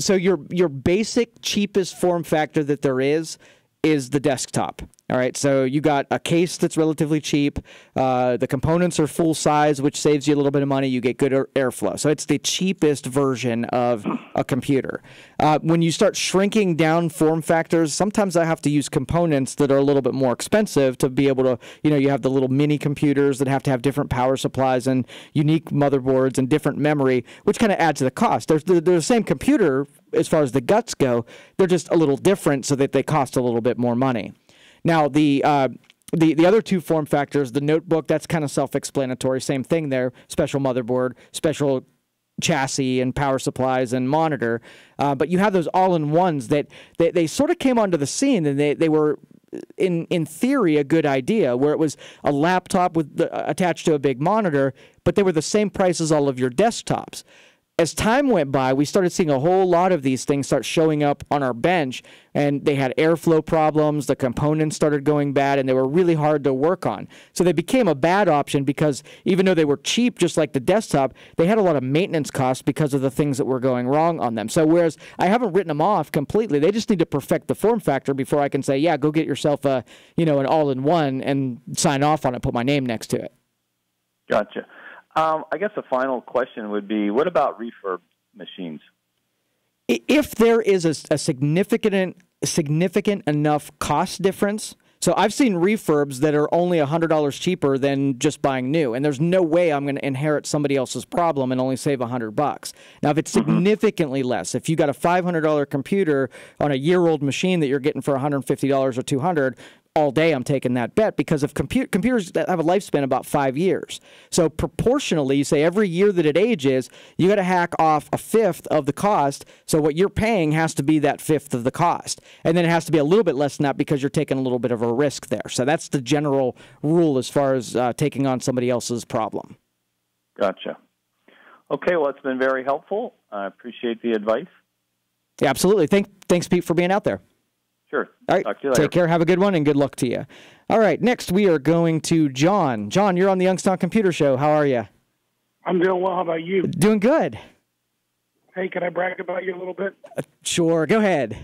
[SPEAKER 7] so your basic, cheapest form factor that there is the desktop. All right, so you got a case that's relatively cheap. The components are full size, which saves you a little bit of money. You get good airflow. So it's the cheapest version of a computer. When you start shrinking down form factors, sometimes I have to use components that are a little bit more expensive to be able to, you have the little mini computers that have to have different power supplies and unique motherboards and different memory, which kind of adds to the cost. They're the same computer as far as the guts go. They're just a little different so that they cost a little bit more money. Now, the other two form factors, the notebook, that's kind of self-explanatory. Same thing there, special motherboard, special chassis and power supplies and monitor. But you have those all-in-ones that they sort of came onto the scene, and they were, in theory, a good idea, where it was a laptop attached to a big monitor, but they were the same price as all of your desktops. As time went by, we started seeing a whole lot of these things start showing up on our bench, and they had airflow problems, the components started going bad, and they were really hard to work on. So they became a bad option because even though they were cheap, just like the desktop, they had a lot of maintenance costs because of the things that were going wrong on them. So whereas I haven't written them off completely, they just need to perfect the form factor before I can say, yeah, go get yourself an all-in-one and sign off on it, put my name next to it.
[SPEAKER 10] Gotcha. I guess the final question would be, what about refurb machines?
[SPEAKER 7] If there is a significant enough cost difference, so I've seen refurbs that are only $100 cheaper than just buying new, and there's no way I'm going to inherit somebody else's problem and only save $100. Now, if it's significantly less, if you got a $500 computer on a year-old machine that you're getting for $150 or $200, all day I'm taking that bet because of computers that have a lifespan about 5 years. So proportionally, you say every year that it ages, you got to hack off a fifth of the cost. So what you're paying has to be that fifth of the cost. And then it has to be a little bit less than that because you're taking a little bit of a risk there. So that's the general rule as far as taking on somebody else's problem.
[SPEAKER 10] Gotcha. Okay, well, it's been very helpful. I appreciate the advice.
[SPEAKER 7] Yeah, absolutely. Thanks, Pete, for being out there.
[SPEAKER 10] Sure.
[SPEAKER 7] All right.
[SPEAKER 10] Talk to you later.
[SPEAKER 7] Take care. Have a good one, and good luck to you. All right. Next, we are going to John. John, you're on the Youngstown Computer Show. How are you?
[SPEAKER 12] I'm doing well. How about you?
[SPEAKER 7] Doing good.
[SPEAKER 12] Hey, can I brag about you a little bit?
[SPEAKER 7] Sure. Go ahead.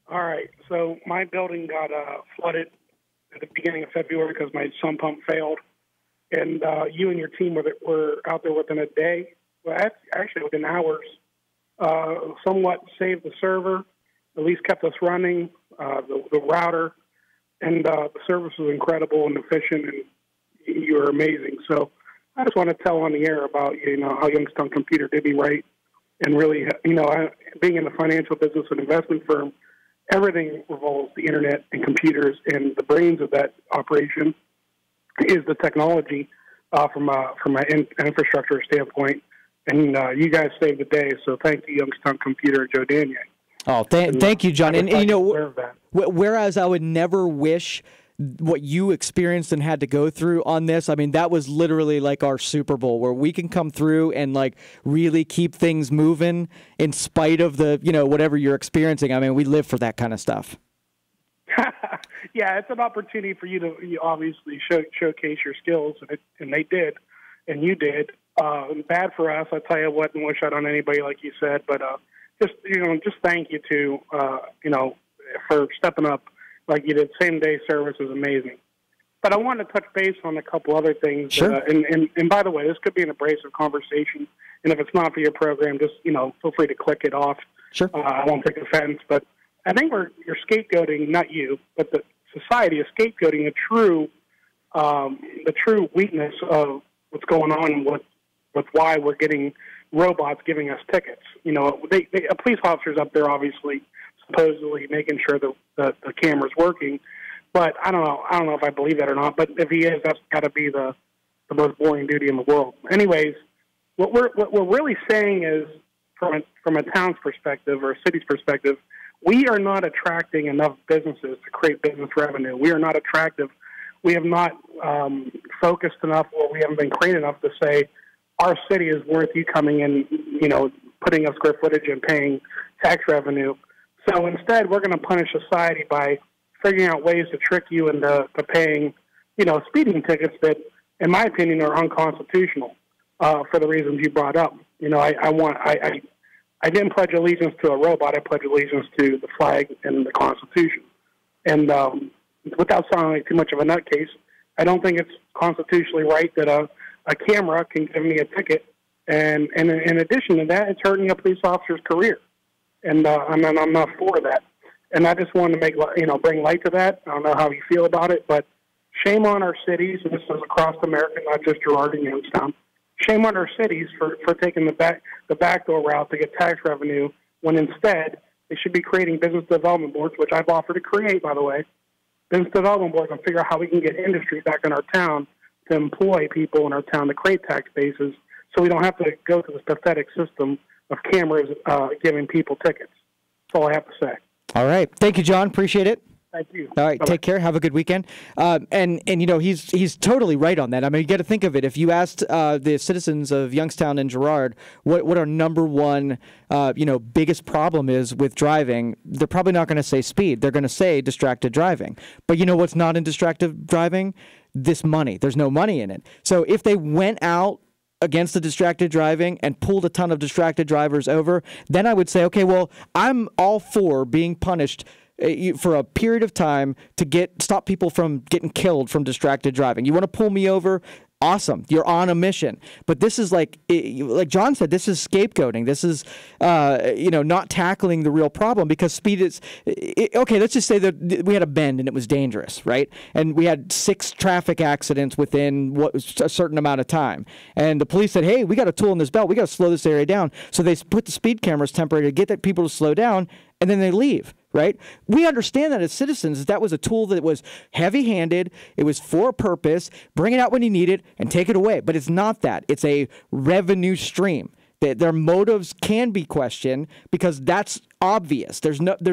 [SPEAKER 12] All right. So my building got flooded at the beginning of February because my sump pump failed. And you and your team were out there within a day. Well, actually within hours. Somewhat saved the server, at least kept us running. The router, and the service was incredible and efficient, and you were amazing. So I just want to tell on the air about, how Youngstown Computer did me right, and really, being in the financial business and investment firm, everything revolves the internet and computers, and the brains of that operation is the technology from an infrastructure standpoint. And you guys saved the day, so thank you, Youngstown Computer, Joe Danier.
[SPEAKER 7] Oh, thank you, John. And whereas I would never wish what you experienced and had to go through on this, I mean, that was literally like our Super Bowl where we can come through and really keep things moving in spite of the, whatever you're experiencing. I mean, we live for that kind of stuff.
[SPEAKER 12] Yeah, it's an opportunity for you to obviously showcase your skills, and they did, and you did. Bad for us, I tell you what, and wish I'd on anybody like you said, but just thank you for stepping up like you did. Same day service was amazing. But I wanted to touch base on a couple other things.
[SPEAKER 7] Sure.
[SPEAKER 12] And by the way, this could be an abrasive conversation. And if it's not for your program, just, feel free to click it off.
[SPEAKER 7] Sure.
[SPEAKER 12] I won't take offense. But I think you're scapegoating, not you, but the society is scapegoating the true weakness of what's going on with why we're getting robots giving us tickets. A police officer's up there, obviously, supposedly making sure the camera's working. But I don't know if I believe that or not. But if he is, that's got to be the most boring duty in the world. Anyways, what we're really saying is, from a town's perspective or a city's perspective, we are not attracting enough businesses to create business revenue. We are not attractive. We have not focused enough, or we haven't been creative enough to say our city is worth you coming in, putting up square footage and paying tax revenue. So instead, we're going to punish society by figuring out ways to trick you into paying, speeding tickets that, in my opinion, are unconstitutional for the reasons you brought up. I didn't pledge allegiance to a robot. I pledge allegiance to the flag and the Constitution. And without sounding like too much of a nutcase, I don't think it's constitutionally right that a camera can give me a ticket. And in addition to that, it's hurting a police officer's career. And I'm not for that. And I just wanted to bring light to that. I don't know how you feel about it, but shame on our cities, and this is across America, not just Girard and Youngstown. Shame on our cities for taking the backdoor route to get tax revenue, when instead they should be creating business development boards, which I've offered to create, by the way, business development boards, and figure out how we can get industry back in our town to employ people in our town to create tax bases, so we don't have to go through this pathetic system of cameras giving people tickets. That's all I have to say.
[SPEAKER 7] All right. Thank you, John. Appreciate it.
[SPEAKER 12] Thank you.
[SPEAKER 7] All right. Bye-bye. Take care. Have a good weekend. And he's totally right on that. I mean, you got to think of it. If you asked the citizens of Youngstown and Girard what our number one biggest problem is with driving, they're probably not going to say speed. They're going to say distracted driving. But you know what's not in distracted driving? This money. There's no money in it. So if they went out against the distracted driving and pulled a ton of distracted drivers over, then I would say, okay, well, I'm all for being punished for a period of time to stop people from getting killed from distracted driving. You want to pull me over? Awesome. You're on a mission. But this is like John said, this is scapegoating. This is, not tackling the real problem, because speed is, okay, let's just say that we had a bend and it was dangerous, right? And we had 6 traffic accidents within a certain amount of time. And the police said, hey, we got a tool in this belt. We got to slow this area down. So they put the speed cameras temporarily to get the people to slow down, and then they leave. Right? We understand that as citizens, that was a tool that was heavy-handed. It was for a purpose. Bring it out when you need it and take it away. But it's not that. It's a revenue stream. Their motives can be questioned because that's obvious. There's no like I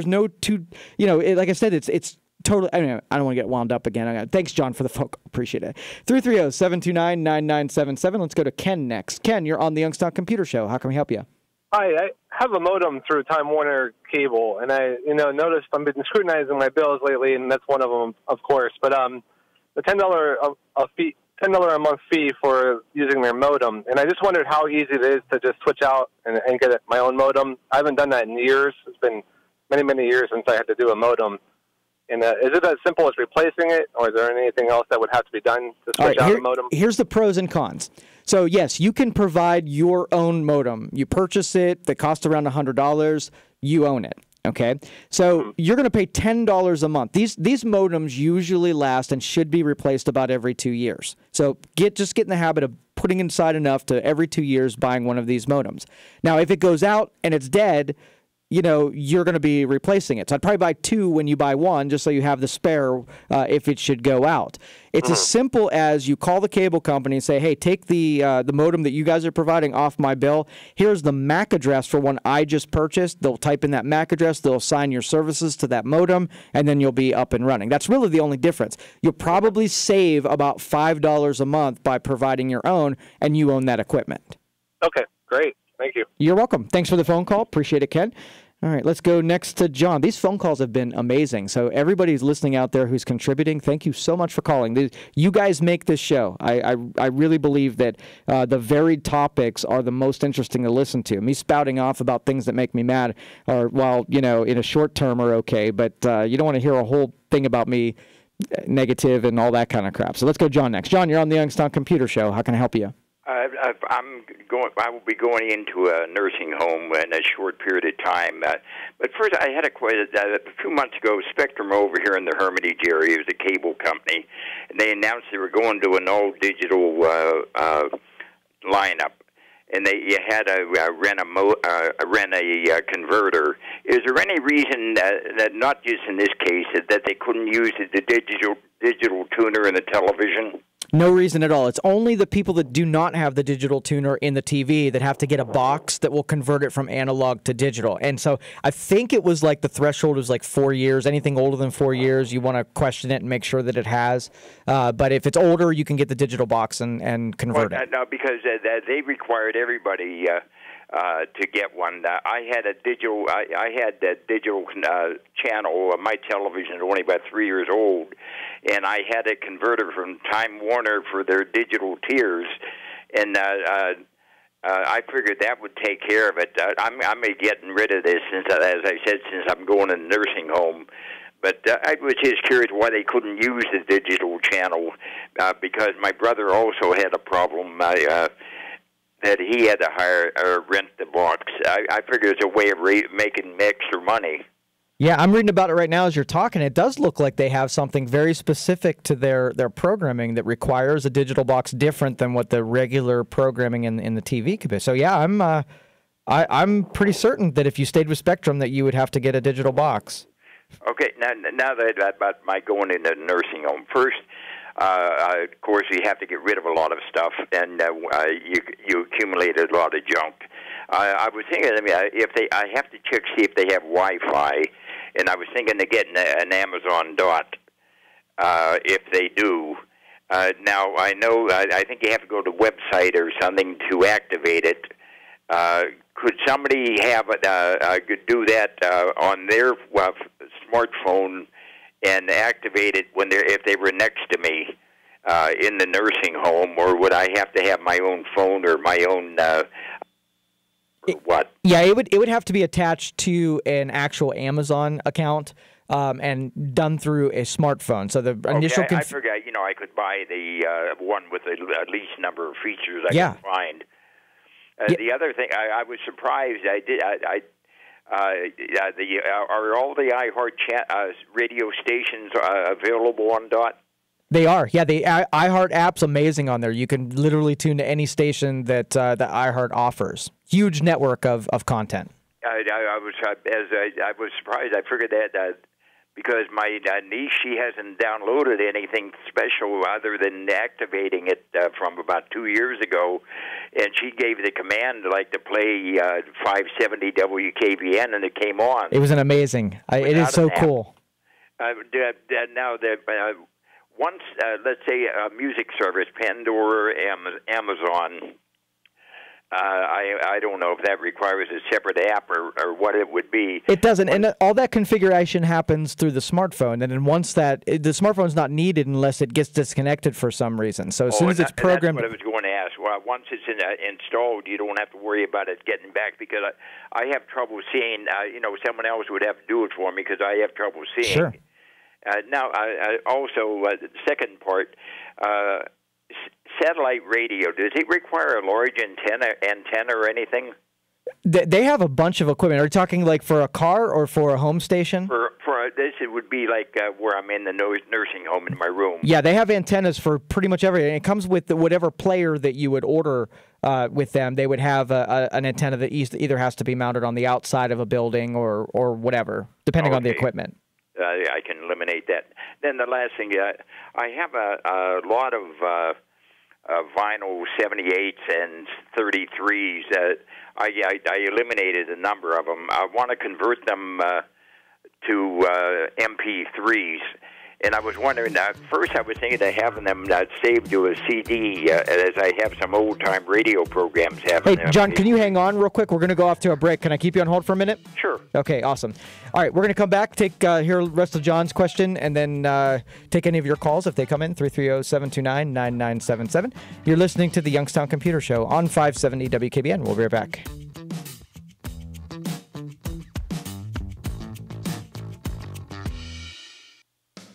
[SPEAKER 7] said, it's totally. I don't want to get wound up again. Thanks, John, for the phone call. Appreciate it. 330-729-9977. Let's go to Ken next. Ken, you're on the Youngstown Computer Show. How can we help you?
[SPEAKER 13] Hi, I have a modem through Time Warner Cable, and I, noticed I've been scrutinizing my bills lately, and that's one of them, of course. But the $10 a month fee for using their modem, and I just wondered how easy it is to just switch out and get my own modem. I haven't done that in years. It's been many, many years since I had to do a modem. And is it as simple as replacing it, or is there anything else that would have to be done to switch out the modem?
[SPEAKER 7] Here's the pros and cons. So, yes, you can provide your own modem. You purchase it. They cost around $100. You own it. Okay? So you're going to pay $10 a month. These modems usually last and should be replaced about every 2 years. So just get in the habit of putting inside enough to every 2 years buying one of these modems. Now, if it goes out and it's dead, you're going to be replacing it. So I'd probably buy 2 when you buy 1, just so you have the spare if it should go out. It's as simple as you call the cable company and say, hey, take the modem that you guys are providing off my bill. Here's the MAC address for one I just purchased. They'll type in that MAC address. They'll assign your services to that modem, and then you'll be up and running. That's really the only difference. You'll probably save about $5 a month by providing your own, and you own that equipment.
[SPEAKER 13] Okay, great. Thank you.
[SPEAKER 7] You're welcome. Thanks for the phone call. Appreciate it, Ken. All right, let's go next to John. These phone calls have been amazing. So everybody's listening out there who's contributing, thank you so much for calling. You guys make this show. I really believe that the varied topics are the most interesting to listen to. Me spouting off about things that make me mad are, in a short term are okay, but you don't want to hear a whole thing about me negative and all that kind of crap. So let's go John next. John, you're on the Youngstown Computer Show. How can I help you?
[SPEAKER 14] I will be going into a nursing home in a short period of time. But first, I had a few months ago. Spectrum over here in the Hermitage area is a cable company, and they announced they were going to an all-digital lineup. And you had to rent a converter. Is there any reason that not just in this case that they couldn't use the digital tuner in the television?
[SPEAKER 7] No reason at all. It's only the people that do not have the digital tuner in the TV that have to get a box that will convert it from analog to digital. And so I think it was like the threshold was like 4 years. Anything older than 4 years, you want to question it and make sure that it has. But if it's older, you can get the digital box and convert it.
[SPEAKER 14] No, because they required everybody to get one. I had a digital. I had that digital channel. My television is only about 3 years old, and I had a converter from Time Warner for their digital tiers, and I figured that would take care of it. I'm getting rid of this since, as I said, since I'm going to a nursing home. But I was just curious why they couldn't use the digital channel, because my brother also had a problem. That he had to hire or rent the box. I figure it's a way of making extra money.
[SPEAKER 7] Yeah, I'm reading about it right now as you're talking. It does look like they have something very specific to their programming that requires a digital box different than what the regular programming in the TV could be. So yeah, I'm pretty certain that if you stayed with Spectrum that you would have to get a digital box.
[SPEAKER 14] Okay, now that about my going into a nursing home. First, of course, you have to get rid of a lot of stuff, and you accumulate a lot of junk. I was thinking, I have to check see if they have Wi-Fi, and I was thinking of getting an Amazon Dot if they do. Now I know I think you have to go to the website or something to activate it. Could somebody have do that on their smartphone and activate it if they were next to me in the nursing home, or would I have to have my own phone or my own what?
[SPEAKER 7] Yeah, it would have to be attached to an actual Amazon account and done through a smartphone. So the initial
[SPEAKER 14] I forgot. I could buy the one with the least number of features I could find. The other thing, I was surprised. Are all the iHeart radio stations available on Dot?
[SPEAKER 7] They are. Yeah, the iHeart app's amazing on there. You can literally tune to any station that iHeart offers. Huge network of content.
[SPEAKER 14] I was surprised. I figured that because my niece, she hasn't downloaded anything special other than activating it from about 2 years ago, and she gave the command to play 570 WKBN, and it came on.
[SPEAKER 7] It was an amazing. It is so cool.
[SPEAKER 14] Now, once, let's say, a music service, Pandora, Amazon, I don't know if that requires a separate app or what it would be.
[SPEAKER 7] It doesn't, and all that configuration happens through the smartphone, and then once the smartphone's not needed unless it gets disconnected for some reason. So as soon as it's programmed...
[SPEAKER 14] That's what I was going to ask. Well, once it's installed, you don't have to worry about it getting back, because I have trouble seeing, someone else would have to do it for me because I have trouble seeing.
[SPEAKER 7] Sure.
[SPEAKER 14] Now, also, the second part, satellite radio, does it require a large antenna or anything?
[SPEAKER 7] They have a bunch of equipment. Are you talking like for a car or for a home station?
[SPEAKER 14] For this, it would be like where I'm in the nursing home in my room.
[SPEAKER 7] Yeah, they have antennas for pretty much everything. It comes with whatever player that you would order with them. They would have an antenna that either has to be mounted on the outside of a building or whatever, depending on the equipment.
[SPEAKER 14] I can eliminate that. Then the last thing, I have a lot of vinyl 78s and 33s. I eliminated a number of them. I want to convert them to MP3s. And I was wondering, first I was thinking of having them saved to a CD, as I have some old-time radio programs having them.
[SPEAKER 7] Hey, John, can you hang on real quick? We're going to go off to a break. Can I keep you on hold for a minute?
[SPEAKER 14] Sure.
[SPEAKER 7] Okay, awesome. All right, we're going to come back, hear the rest of John's question, and then take any of your calls if they come in, 330-729-9977. You're listening to the Youngstown Computer Show on 570 WKBN. We'll be right back.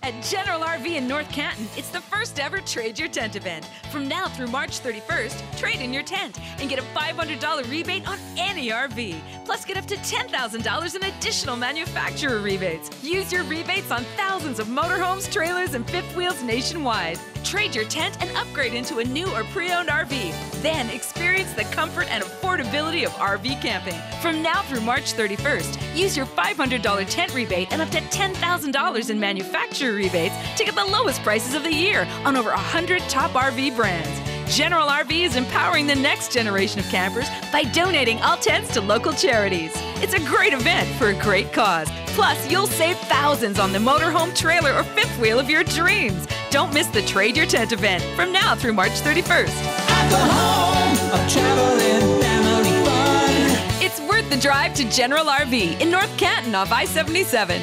[SPEAKER 15] At General RV in North Canton, it's the first ever Trade Your Tent event. From now through March 31st, trade in your tent and get a $500 rebate on any RV. Plus, get up to $10,000 in additional manufacturer rebates. Use your rebates on thousands of motorhomes, trailers, and fifth wheels nationwide. Trade your tent and upgrade into a new or pre-owned RV. Then experience the comfort and affordability of RV camping. From now through March 31st, use your $500 tent rebate and up to $10,000 in manufacturer rebates to get the lowest prices of the year on over 100 top RV brands. General RV is empowering the next generation of campers by donating all tents to local charities. It's a great event for a great cause. Plus, you'll save thousands on the motorhome, trailer, or fifth wheel of your dreams. Don't miss the Trade Your Tent event from now through March 31st.
[SPEAKER 16] At the home of travel and family fun.
[SPEAKER 15] It's worth the drive to General RV in North Canton off I-77.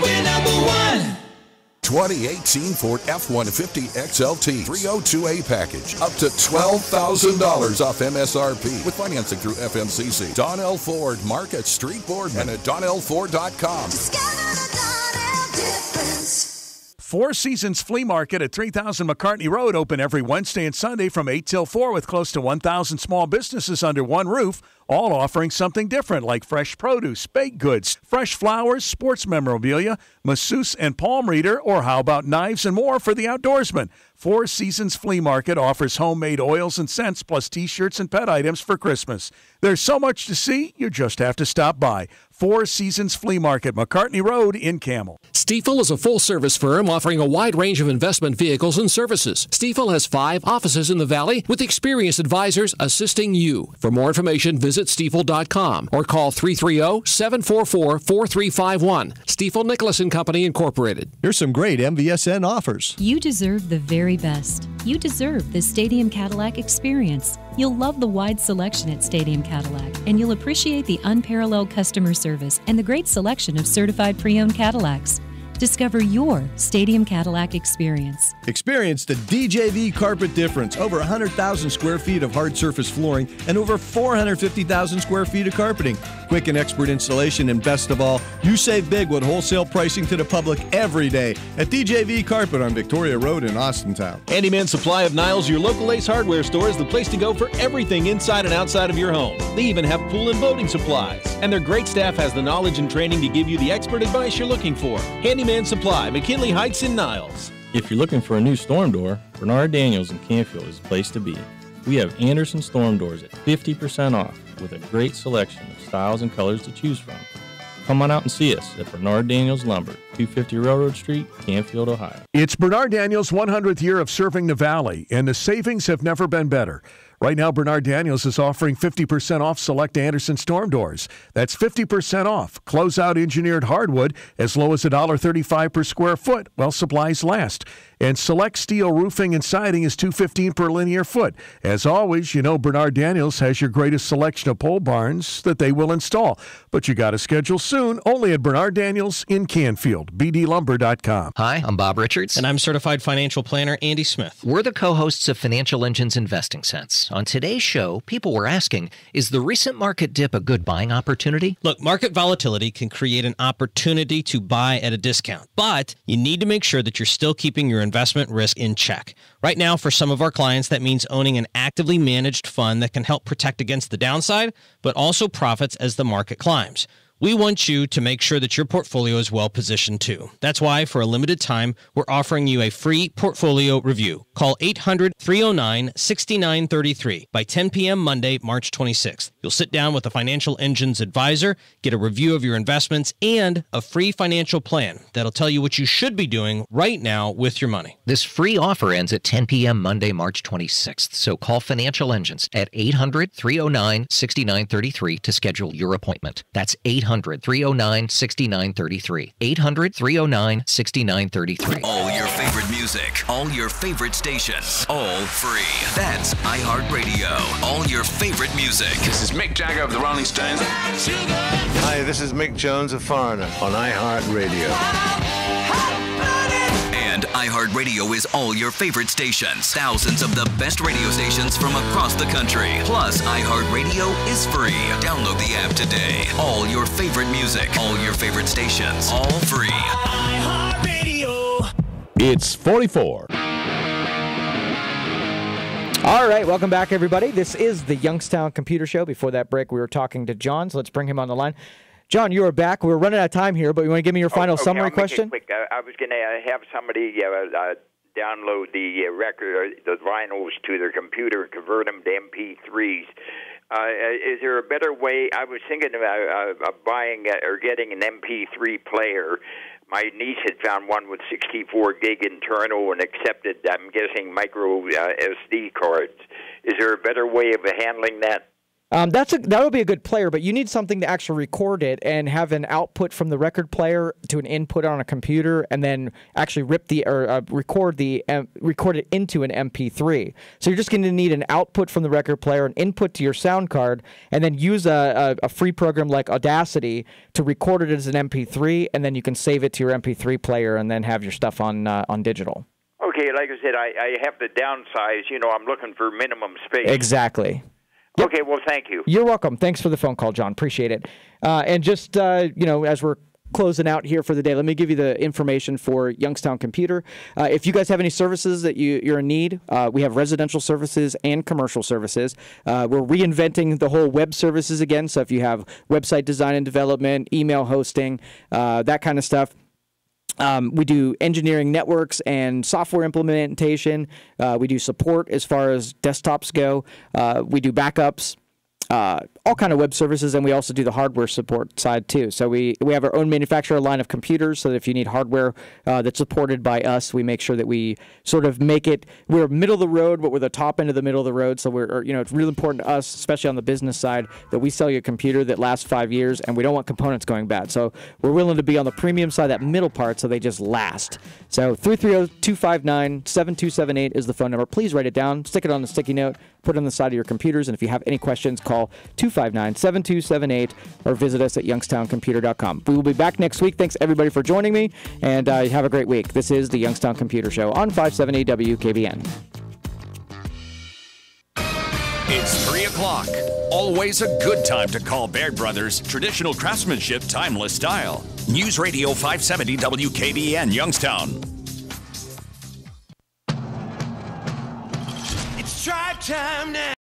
[SPEAKER 16] We're number one.
[SPEAKER 17] 2018 Ford F-150 XLT 302A package. Up to $12,000 off MSRP with financing through FMCC. Donnell Ford, Market Street Boardman at DonnellFord.com.
[SPEAKER 18] Four Seasons Flea Market at 3000 McCartney Road, open every Wednesday and Sunday from 8 till 4 with close to 1,000 small businesses under one roof, all offering something different like fresh produce, baked goods, fresh flowers, sports memorabilia, masseuse and palm reader, or how about knives and more for the outdoorsman. Four Seasons Flea Market offers homemade oils and scents plus T-shirts and pet items for Christmas. There's so much to see, you just have to stop by. Four Seasons Flea Market, McCartney Road in Camel.
[SPEAKER 19] Stifel is a full-service firm offering a wide range of investment vehicles and services. Stifel has 5 offices in the Valley with experienced advisors assisting you. For more information, visit Stifel.com or call 330-744-4351. Stifel Nicholas & Company, Incorporated.
[SPEAKER 20] Here's some great MVSN offers.
[SPEAKER 21] You deserve the very best. You deserve the Stadium Cadillac experience. You'll love the wide selection at Stadium Cadillac, and you'll appreciate the unparalleled customer service and the great selection of certified pre-owned Cadillacs. Discover your Stadium Cadillac experience.
[SPEAKER 20] Experience the DJV carpet difference. Over 100,000 square feet of hard surface flooring and over 450,000 square feet of carpeting. Quick and expert installation, and best of all, you save big with wholesale pricing to the public every day at DJV Carpet on Victoria Road in Austintown.
[SPEAKER 23] Handyman Supply of Niles, your local Ace Hardware store, is the place to go for everything inside and outside of your home. They even have pool and boating supplies. And their great staff has the knowledge and training to give you the expert advice you're looking for. Handyman Supply, McKinley Heights in Niles.
[SPEAKER 24] If you're looking for a new storm door, Bernard Daniels in Canfield is the place to be. We have Anderson storm doors at 50% off with a great selection of styles and colors to choose from. Come on out and see us at Bernard Daniels Lumber, 250 Railroad Street, Canfield, Ohio.
[SPEAKER 18] It's Bernard Daniels' 100th year of serving the Valley, and the savings have never been better. Right now, Bernard Daniels is offering 50% off select Anderson storm doors. That's 50% off. Closeout engineered hardwood as low as $1.35 per square foot while supplies last. And select steel roofing and siding is $2.15 per linear foot. As always, you know Bernard Daniels has your greatest selection of pole barns that they will install. But you got to schedule soon, only at Bernard Daniels in Canfield. BDLumber.com.
[SPEAKER 30] Hi, I'm Bob Richards.
[SPEAKER 31] And I'm certified financial planner Andy Smith.
[SPEAKER 30] We're the co-hosts of Financial Engine's Investing Sense. On today's show, people were asking, is the recent market dip a good buying opportunity?
[SPEAKER 31] Look, market volatility can create an opportunity to buy at a discount, but you need to make sure that you're still keeping your investment risk in check. Right now, for some of our clients, that means owning an actively managed fund that can help protect against the downside, but also profits as the market climbs. We want you to make sure that your portfolio is well positioned too. That's why, for a limited time, we're offering you a free portfolio review. Call 800-309-6933 by 10 p.m. Monday, March 26th. You'll sit down with a Financial Engine's advisor, get a review of your investments, and a free financial plan that'll tell you what you should be doing right now with your money.
[SPEAKER 30] This free offer ends at 10 p.m. Monday, March 26th. So call Financial Engines at 800-309-6933 to schedule your appointment. That's 800-309-6933. 800-309-6933.
[SPEAKER 22] All your favorite music, all your favorite stations, all free. That's iHeartRadio. All your favorite music.
[SPEAKER 32] This is Mick Jagger of the Rolling Stones.
[SPEAKER 33] Hi, this is Mick Jones of Foreigner on iHeartRadio.
[SPEAKER 22] And iHeartRadio is all your favorite stations. Thousands of the best radio stations from across the country. Plus, iHeartRadio is free. Download the app today. All your favorite music, all your favorite stations, all free.
[SPEAKER 16] iHeartRadio.
[SPEAKER 3] It's 44.
[SPEAKER 7] All right, welcome back, everybody. This is the Youngstown Computer Show. Before that break, we were talking to John, so let's bring him on the line. John, you are back. We're running out of time here, but you want to give me your final summary question?
[SPEAKER 14] Quick. I was going to have somebody download the record, the vinyls to their computer and convert them to MP3s. Is there a better way? I was thinking of buying or getting an MP3 player. My niece had found one with 64 gig internal and accepted, I'm guessing, micro SD cards. Is there a better way of handling that?
[SPEAKER 7] That would be a good player, but you need something to actually record it and have an output from the record player to an input on a computer, and then actually record it into an MP3. So you're just going to need an output from the record player, an input to your sound card, and then use a free program like Audacity to record it as an MP3, and then you can save it to your MP3 player and then have your stuff on digital.
[SPEAKER 14] Okay, like I said, I have to downsize. I'm looking for minimum space.
[SPEAKER 7] Exactly.
[SPEAKER 14] Yep. Okay, well, thank you.
[SPEAKER 7] You're welcome. Thanks for the phone call, John. Appreciate it. And just, as we're closing out here for the day, let me give you the information for Youngstown Computer. If you guys have any services that you're in need, we have residential services and commercial services. We're reinventing the whole web services again. So if you have website design and development, email hosting, that kind of stuff. We do engineering networks and software implementation. We do support as far as desktops go. We do backups, all kind of web services, and we also do the hardware support side too. So we have our own manufacturer line of computers, so that if you need hardware that's supported by us, we make sure that we sort of make it, we're middle of the road, but we're the top end of the middle of the road. So it's really important to us, especially on the business side, that we sell you a computer that lasts 5 years, and we don't want components going bad. So we're willing to be on the premium side, that middle part, so they just last. So 330-259-7278 is the phone number. Please write it down, stick it on a sticky note, put it on the side of your computers, and if you have any questions, call 259-7278 or visit us at youngstowncomputer.com. We will be back next week. Thanks, everybody, for joining me, and have a great week. This is the Youngstown Computer Show on 570 WKBN.
[SPEAKER 1] It's 3 o'clock. Always a good time to call Baird Brothers. Traditional craftsmanship, timeless style. News Radio 570 WKBN, Youngstown.
[SPEAKER 16] It's drive time now.